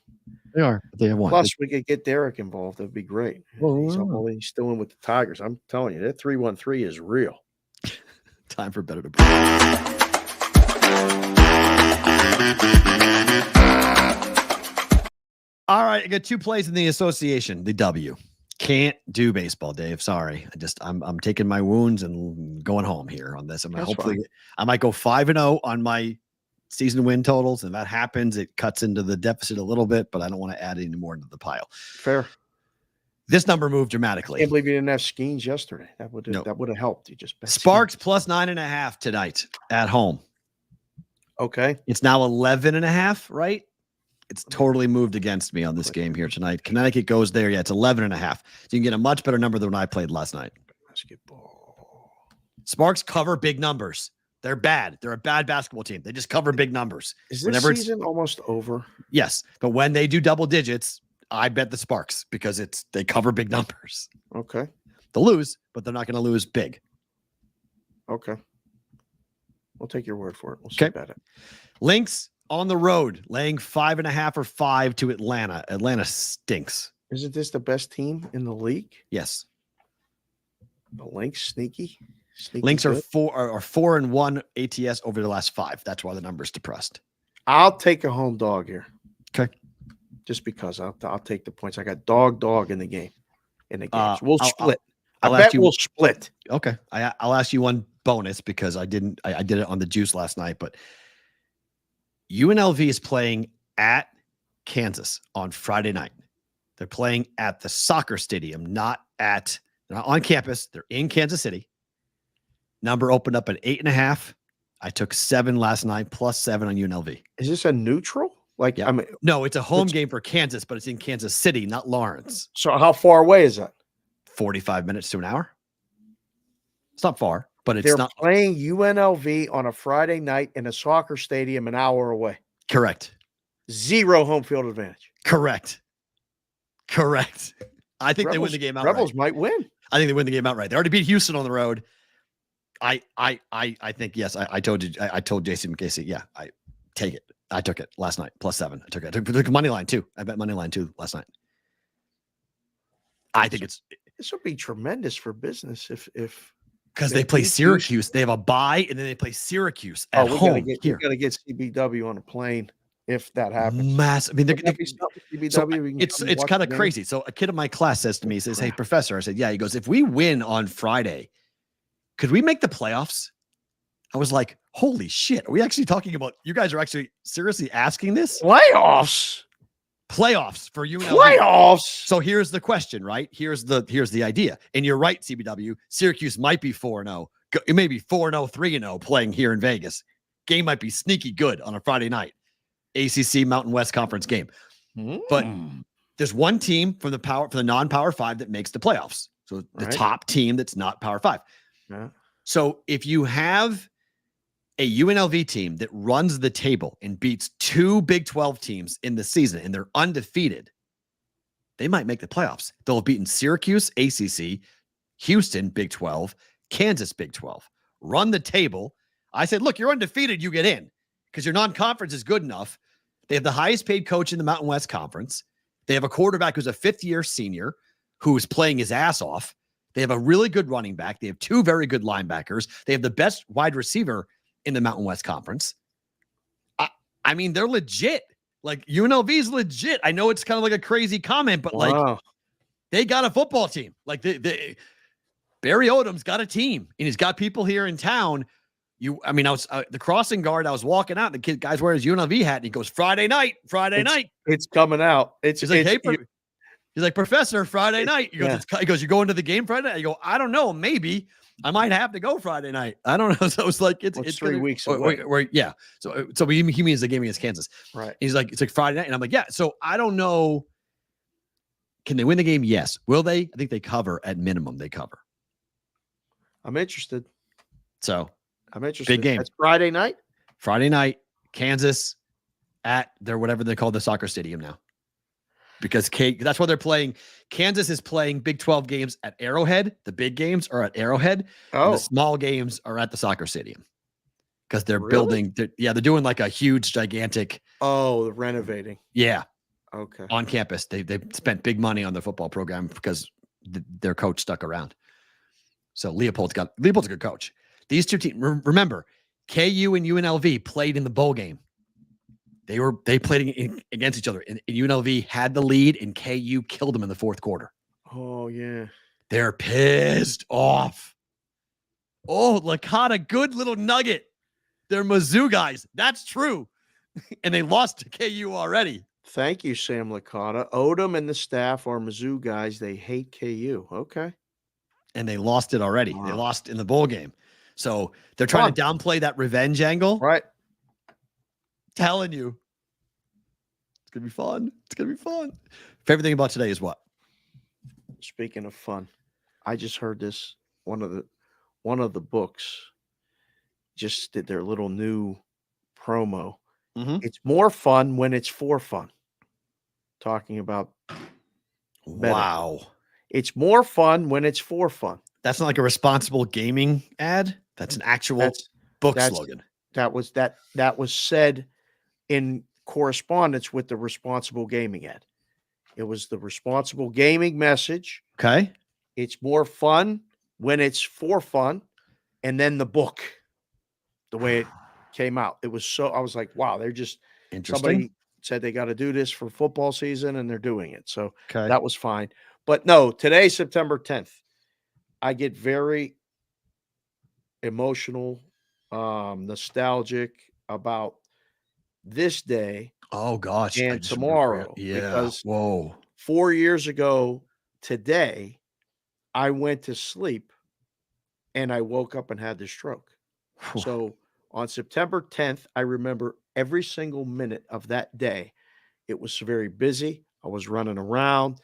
[SPEAKER 5] They are. They have 1.
[SPEAKER 6] Plus, we could get Derek involved. That'd be great. He's still in with the Tigers. I'm telling you, that 3-1-3 is real.
[SPEAKER 5] Time for better to be. All right, I got 2 plays in the association. The W. Can't do baseball, Dave. Sorry. I'm taking my wounds and going home here on this. I might go 5-0 on my season win totals. And if that happens, it cuts into the deficit a little bit, but I don't want to add any more into the pile.
[SPEAKER 6] Fair.
[SPEAKER 5] This number moved dramatically.
[SPEAKER 6] I can't believe you didn't have Skeens yesterday. That would have helped. You just bet
[SPEAKER 5] Sparks Skeens. Plus 9.5 tonight at home.
[SPEAKER 6] Okay.
[SPEAKER 5] It's now 11.5, right? It's totally moved against me on this game here tonight. Connecticut goes there. Yeah, it's 11.5. So you can get a much better number than when I played last night.
[SPEAKER 6] Basketball.
[SPEAKER 5] Sparks cover big numbers. They're bad. They're a bad basketball team. They just cover big numbers.
[SPEAKER 6] Is this season almost over?
[SPEAKER 5] Yes. But when they do double digits, I bet the Sparks because they cover big numbers.
[SPEAKER 6] Okay.
[SPEAKER 5] They'll lose, but they're not going to lose big.
[SPEAKER 6] Okay. We'll take your word for it. We'll see about it.
[SPEAKER 5] Lynx on the road, laying 5.5 or 5 to Atlanta. Atlanta stinks.
[SPEAKER 6] Isn't this the best team in the league?
[SPEAKER 5] Yes.
[SPEAKER 6] The Lynx sneaky.
[SPEAKER 5] Lynx are 4-1 ATS over the last 5. That's why the number's depressed.
[SPEAKER 6] I'll take a home dog here.
[SPEAKER 5] Okay.
[SPEAKER 6] Just because I'll take the points. I got dog in the game. In the games. We'll split.
[SPEAKER 5] I'll bet
[SPEAKER 6] we'll split.
[SPEAKER 5] Okay. I'll ask you one bonus because I did it on the juice last night, but UNLV is playing at Kansas on Friday night. They're playing at the soccer stadium, they're not on campus. They're in Kansas City. Number opened up at 8.5. I took 7 last night, plus 7 on UNLV.
[SPEAKER 6] Is this a neutral?
[SPEAKER 5] No, it's a home game for Kansas, but it's in Kansas City, not Lawrence.
[SPEAKER 6] So how far away is that?
[SPEAKER 5] 45 minutes to an hour. It's not far, but
[SPEAKER 6] they're playing UNLV on a Friday night in a soccer stadium an hour away.
[SPEAKER 5] Correct.
[SPEAKER 6] 0 home field advantage.
[SPEAKER 5] Correct. I think they win the game outright.
[SPEAKER 6] Rebels might win.
[SPEAKER 5] I think they win the game outright. They already beat Houston on the road. I think yes. I told you. I told Jason Casey. Yeah, I take it. I took it last night plus 7. I took money line too. I bet money line too last night. I think
[SPEAKER 6] this would be tremendous for business if
[SPEAKER 5] because they play Syracuse. They have a bye and then they play Syracuse at home.
[SPEAKER 6] You got to get CBW on a plane if that happens.
[SPEAKER 5] Massive. I mean, it's kind of crazy. So a kid in my class says to me, he says, "Hey, professor," I said, "Yeah." He goes, "If we win on Friday, could we make the playoffs?" I was like, "Holy shit! Are we actually talking about? You guys are actually seriously asking this?
[SPEAKER 6] Playoffs
[SPEAKER 5] for you?
[SPEAKER 6] Playoffs."
[SPEAKER 5] So here's the question, right? Here's the idea. And you're right, CBW. Syracuse might be 4-0. It may be 4-0, 3-0 playing here in Vegas. Game might be sneaky good on a Friday night. ACC Mountain West Conference game. But there's one team from the non-Power 5 that makes the playoffs. So the top team that's not Power 5.
[SPEAKER 6] Yeah.
[SPEAKER 5] So if you have a UNLV team that runs the table and beats 2 Big 12 teams in the season and they're undefeated, they might make the playoffs. They'll have beaten Syracuse, ACC, Houston, Big 12, Kansas, Big 12. Run the table. I said, look, you're undefeated. You get in because your non-conference is good enough. They have the highest paid coach in the Mountain West Conference. They have a quarterback who's a fifth-year senior who is playing his ass off. They have a really good running back. They have 2 very good linebackers. They have the best wide receiver in the Mountain West Conference. I mean, they're legit. Like, UNLV is legit. I know it's kind of like a crazy comment, but like, they got a football team. Like, Barry Odom's got a team, and he's got people here in town. I was the crossing guard. I was walking out. The guy's wearing his UNLV hat, and he goes, Friday night.
[SPEAKER 6] It's coming out. He's like,
[SPEAKER 5] he's like, Professor, Friday night. He goes, you going to the game Friday night? I go, I don't know. Maybe I might have to go Friday night. I don't know. So it's like, it's
[SPEAKER 6] 3 weeks away.
[SPEAKER 5] Yeah. So he means the game against Kansas.
[SPEAKER 6] Right.
[SPEAKER 5] He's like, it's like Friday night. And I'm like, yeah. So I don't know. Can they win the game? Yes. Will they? I think they cover at minimum. They cover.
[SPEAKER 6] I'm interested.
[SPEAKER 5] So
[SPEAKER 6] I'm interested.
[SPEAKER 5] Big game.
[SPEAKER 6] That's Friday night?
[SPEAKER 5] Friday night, Kansas at their whatever they call the soccer stadium now. Because that's what they're playing. Kansas is playing Big 12 games at Arrowhead. The big games are at Arrowhead. And the small games are at the soccer stadium. Because they're building. They're doing like a huge, gigantic.
[SPEAKER 6] Oh, the renovating.
[SPEAKER 5] Yeah.
[SPEAKER 6] Okay.
[SPEAKER 5] On campus. They spent big money on the football program because their coach stuck around. So Leopold's a good coach. These 2 teams, remember, KU and UNLV played in the bowl game. They played against each other. And UNLV had the lead, and KU killed them in the 4th quarter.
[SPEAKER 6] Oh, yeah.
[SPEAKER 5] They're pissed off. Oh, Licata, good little nugget. They're Mizzou guys. That's true. And they lost to KU already.
[SPEAKER 6] Thank you, Sam Licata. Odom and the staff are Mizzou guys. They hate KU. Okay.
[SPEAKER 5] And they lost it already.
[SPEAKER 6] Wow.
[SPEAKER 5] They lost in the bowl game. So they're trying to downplay that revenge angle.
[SPEAKER 6] Right.
[SPEAKER 5] Telling you. It's going to be fun. It's going to be fun. Favorite thing about today is what?
[SPEAKER 6] Speaking of fun, I just heard this. One of the books just did their little new promo.
[SPEAKER 5] Mm-hmm.
[SPEAKER 6] It's more fun when it's for fun. Talking about betting.
[SPEAKER 5] Wow.
[SPEAKER 6] It's more fun when it's for fun.
[SPEAKER 5] That's not like a responsible gaming ad. That's an actual book slogan.
[SPEAKER 6] That was said in correspondence with the responsible gaming ad. It was the responsible gaming message.
[SPEAKER 5] Okay.
[SPEAKER 6] It's more fun when it's for fun. And then the book, the way it came out. It was I was like, wow, they're just
[SPEAKER 5] interesting.
[SPEAKER 6] Somebody said they got to do this for football season and they're doing it. So
[SPEAKER 5] that
[SPEAKER 6] was fine. But no, today, September 10th, I get very emotional, nostalgic about this day.
[SPEAKER 5] Oh gosh.
[SPEAKER 6] And tomorrow.
[SPEAKER 5] Yeah.
[SPEAKER 6] Because
[SPEAKER 5] 4
[SPEAKER 6] years ago today, I went to sleep and I woke up and had the stroke. So on September 10th, I remember every single minute of that day. It was very busy. I was running around.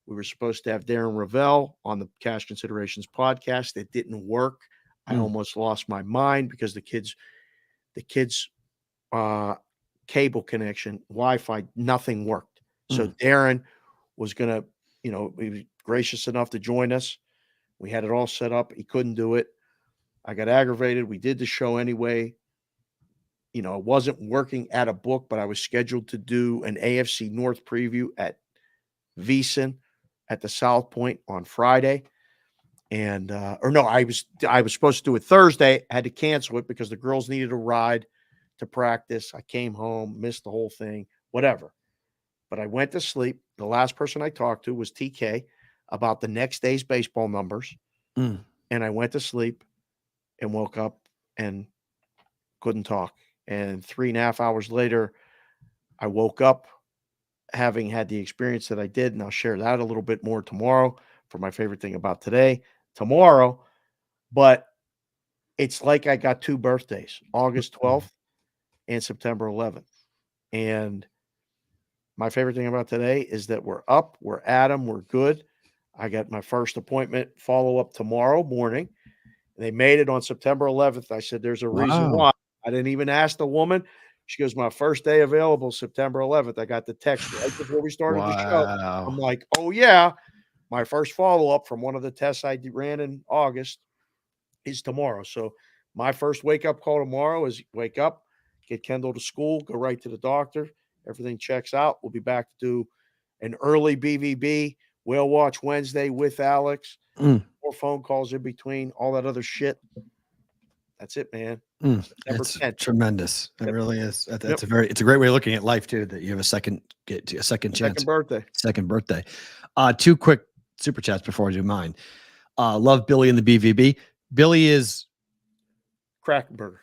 [SPEAKER 6] We were supposed to have Darren Ravel on the Cash Considerations podcast. It didn't work. I almost lost my mind because the kids' cable connection, Wi-Fi, nothing worked. So Darren was going to, he was gracious enough to join us. We had it all set up. He couldn't do it. I got aggravated. We did the show anyway. It wasn't working at a book, but I was scheduled to do an AFC North preview at VSiN at the South Point on Friday. And, I was supposed to do it Thursday. I had to cancel it because the girls needed a ride to practice. I came home, missed the whole thing, whatever. But I went to sleep. The last person I talked to was TK about the next day's baseball numbers. And I went to sleep and woke up and couldn't talk. And 3.5 hours later, I woke up having had the experience that I did. And I'll share that a little bit more tomorrow for my favorite thing about tomorrow. But it's like I got 2 birthdays, August 12th and September 11th. And my favorite thing about today is that we're up, we're at 'em, we're good. I got my first appointment follow-up tomorrow morning. They made it on September 11th. I said, there's a reason why I didn't even ask the woman. She goes, my first day available, September 11th. I got the text right before we started the show. I'm like, oh, yeah. My first follow-up from one of the tests I ran in August is tomorrow. So my first wake-up call tomorrow is wake up, get Kendall to school, go right to the doctor. Everything checks out. We'll be back to do an early BVB, Whale Watch Wednesday with Alex. 4 phone calls in between, all that other shit. That's it, man.
[SPEAKER 5] It's tremendous. It really is. It's a great way of looking at life too, that you have a second chance. Second birthday. 2 quick super chats before I do mine. Love Billy in the BVB. Billy is Krackomberger.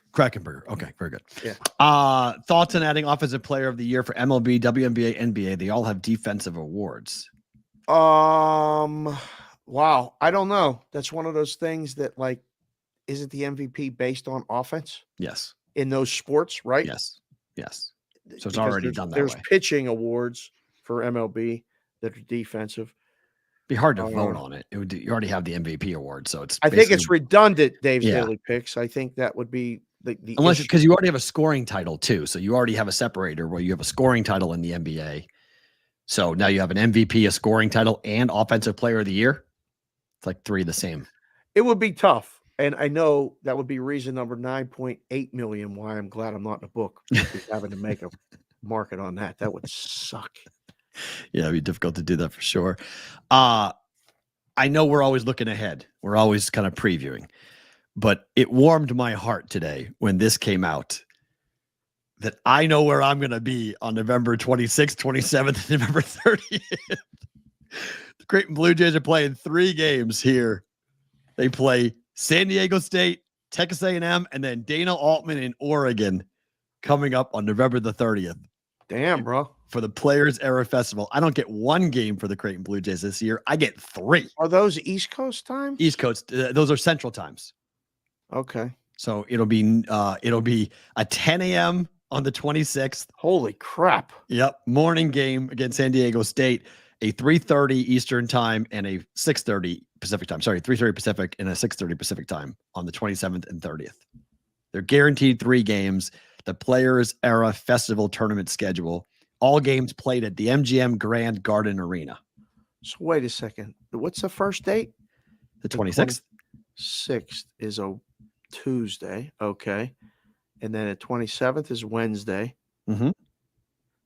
[SPEAKER 5] Okay, very good.
[SPEAKER 6] Yeah.
[SPEAKER 5] Thoughts on adding offensive player of the year for MLB, WNBA, NBA? They all have defensive awards.
[SPEAKER 6] Wow. I don't know. That's one of those things that, like, isn't the MVP based on offense?
[SPEAKER 5] Yes.
[SPEAKER 6] In those sports, right?
[SPEAKER 5] Yes. So it's already done that way.
[SPEAKER 6] There's pitching awards for MLB that are defensive.
[SPEAKER 5] Be hard to vote on it. You already have the MVP award, so it's.
[SPEAKER 6] I think it's redundant, Dave's Daily Picks. I think that would be the
[SPEAKER 5] unless because you already have a scoring title too, so you already have a separator where you have a scoring title in the NBA. So now you have an MVP, a scoring title, and offensive player of the year. It's like 3 the same.
[SPEAKER 6] It would be tough. And I know that would be reason number 9.8 million why I'm glad I'm not in the book. Having to make a market on that. That would suck.
[SPEAKER 5] Yeah, it'd be difficult to do that for sure. I know we're always looking ahead. We're always kind of previewing. But it warmed my heart today when this came out that I know where I'm going to be on November 26th, 27th, and November 30th. The Creighton Blue Jays are playing 3 games here. They play San Diego State, Texas A&M, and then Dana Altman in Oregon coming up on November the 30th.
[SPEAKER 6] Damn, bro.
[SPEAKER 5] For the Players Era Festival. I don't get 1 game for the Creighton Blue Jays this year. I get 3.
[SPEAKER 6] Are those East Coast times?
[SPEAKER 5] East Coast. Those are Central times.
[SPEAKER 6] Okay.
[SPEAKER 5] So it'll be a 10 a.m. on the 26th.
[SPEAKER 6] Holy crap.
[SPEAKER 5] Yep. Morning game against San Diego State. A 3:30 Eastern time and a 6:30 Pacific time. Sorry, 3:30 Pacific and a 6:30 Pacific time on the 27th and 30th. They're guaranteed 3 games. The Players Era Festival tournament schedule. All games played at the MGM Grand Garden Arena.
[SPEAKER 6] So wait a second. What's the first date?
[SPEAKER 5] The 26th.
[SPEAKER 6] 26th is a Tuesday. Okay. And then the 27th is Wednesday.
[SPEAKER 5] Mm-hmm.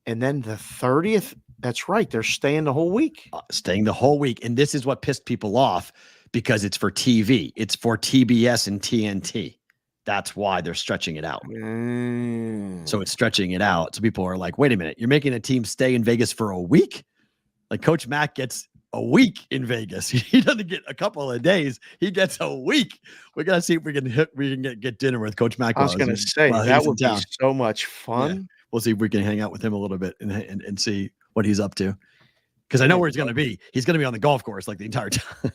[SPEAKER 6] And then the 30th, that's right. They're staying the whole week.
[SPEAKER 5] Staying the whole week. And this is what pissed people off because it's for TV. It's for TBS and TNT. That's why they're stretching it out. So it's stretching it out. So people are like, wait a minute, you're making a team stay in Vegas for a week? Like Coach Mack gets a week in Vegas. He doesn't get a couple of days. He gets a week. We got to see if we can get dinner with Coach Mack.
[SPEAKER 6] I was going to say, that would be so much fun. Yeah.
[SPEAKER 5] We'll see if we can hang out with him a little bit and see what he's up to. Because I know where he's going to be. He's going to be on the golf course like the entire time.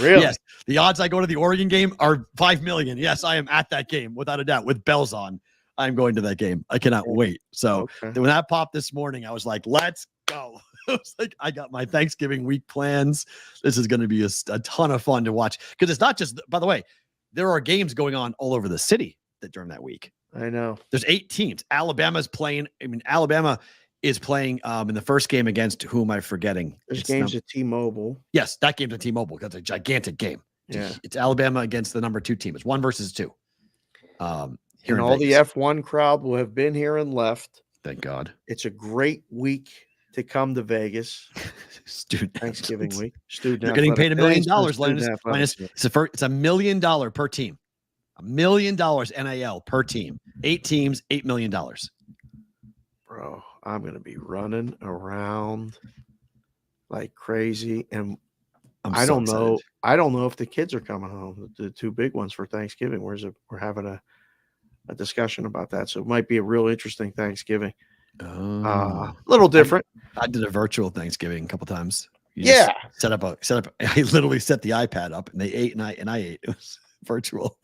[SPEAKER 6] Really?
[SPEAKER 5] Yes. The odds I go to the Oregon game are 5 million. Yes, I am at that game without a doubt with bells on. I'm going to that game. I cannot wait. So when that popped this morning, I was like, let's go. I was like, I got my Thanksgiving week plans. This is going to be a ton of fun to watch. Because it's not just, by the way, there are games going on all over the city during that week.
[SPEAKER 6] I know.
[SPEAKER 5] There's 8 teams. Alabama's playing. Alabama is playing in the first game against who am I forgetting?
[SPEAKER 6] There's games at T-Mobile.
[SPEAKER 5] Yes, that game's at T-Mobile. That's a gigantic game.
[SPEAKER 6] Yeah.
[SPEAKER 5] It's Alabama against the number 2 team. It's 1 versus 2.
[SPEAKER 6] And all the F1 crowd will have been here and left.
[SPEAKER 5] Thank God.
[SPEAKER 6] It's a great week to come to Vegas.
[SPEAKER 5] Student
[SPEAKER 6] Thanksgiving
[SPEAKER 5] athletes.
[SPEAKER 6] week. Student
[SPEAKER 5] You're getting paid $1 million.
[SPEAKER 6] Linus.
[SPEAKER 5] It's $1 million per team. $1 million NIL per team. 8 teams, $8 million.
[SPEAKER 6] Bro, I'm going to be running around like crazy. And I don't know. I don't know if the kids are coming home. The 2 big ones for Thanksgiving. We're having a discussion about that. So it might be a real interesting Thanksgiving. A little different.
[SPEAKER 5] I did a virtual Thanksgiving a couple times. Set up. I literally set the iPad up and they ate and I ate. It was virtual.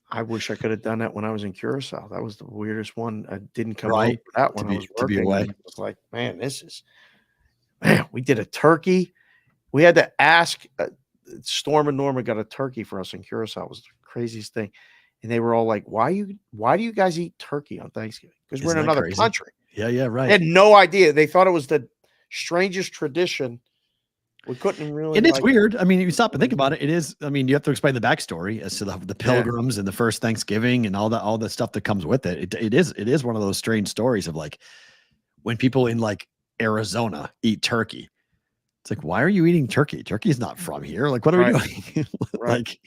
[SPEAKER 6] I wish I could have done that when I was in Curacao. That was the weirdest one. I didn't come
[SPEAKER 5] right
[SPEAKER 6] over that when I was working.
[SPEAKER 5] Away.
[SPEAKER 6] It was like, man, we did a turkey. We had to ask. Storm and Norma got a turkey for us in Curacao. It was the craziest thing. and they were all like, why do you guys eat turkey on Thanksgiving? Because we're in
[SPEAKER 5] Isn't that
[SPEAKER 6] another
[SPEAKER 5] crazy?
[SPEAKER 6] country.
[SPEAKER 5] Yeah, right.
[SPEAKER 6] They had no idea. They thought it was the strangest tradition. We couldn't really.
[SPEAKER 5] And it's weird. I mean, you stop and think about it. It is. I mean, you have to explain the backstory as to the pilgrims and the first Thanksgiving and all the stuff that comes with it. It is one of those strange stories of like when people in like Arizona eat turkey. It's like, why are you eating turkey? Turkey's not from here. Like, what are we doing? Like,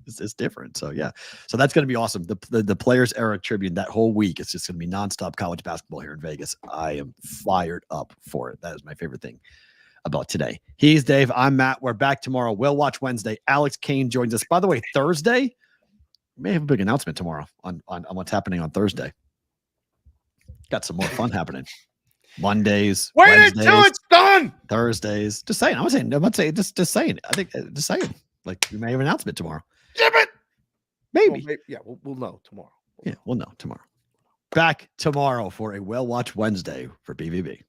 [SPEAKER 5] it's different. So yeah. So that's going to be awesome. The Players Era Tribune that whole week. It's just going to be nonstop college basketball here in Vegas. I am fired up for it. That is my favorite thing about today. He's Dave. I'm Matt. We're back tomorrow. We'll watch Wednesday. Alex Kane joins us. By the way, Thursday, we may have a big announcement tomorrow on what's happening on Thursday. Got some more fun happening. Mondays.
[SPEAKER 6] Wait
[SPEAKER 5] Wednesdays,
[SPEAKER 6] until it's done.
[SPEAKER 5] Thursdays. Just saying. I'm not saying. Just saying. I think just saying. Like we may have an announcement tomorrow.
[SPEAKER 6] Damn it.
[SPEAKER 5] Maybe.
[SPEAKER 6] Well, yeah, we'll know tomorrow.
[SPEAKER 5] We'll know tomorrow. Back tomorrow for a Well Watch Wednesday for BVB.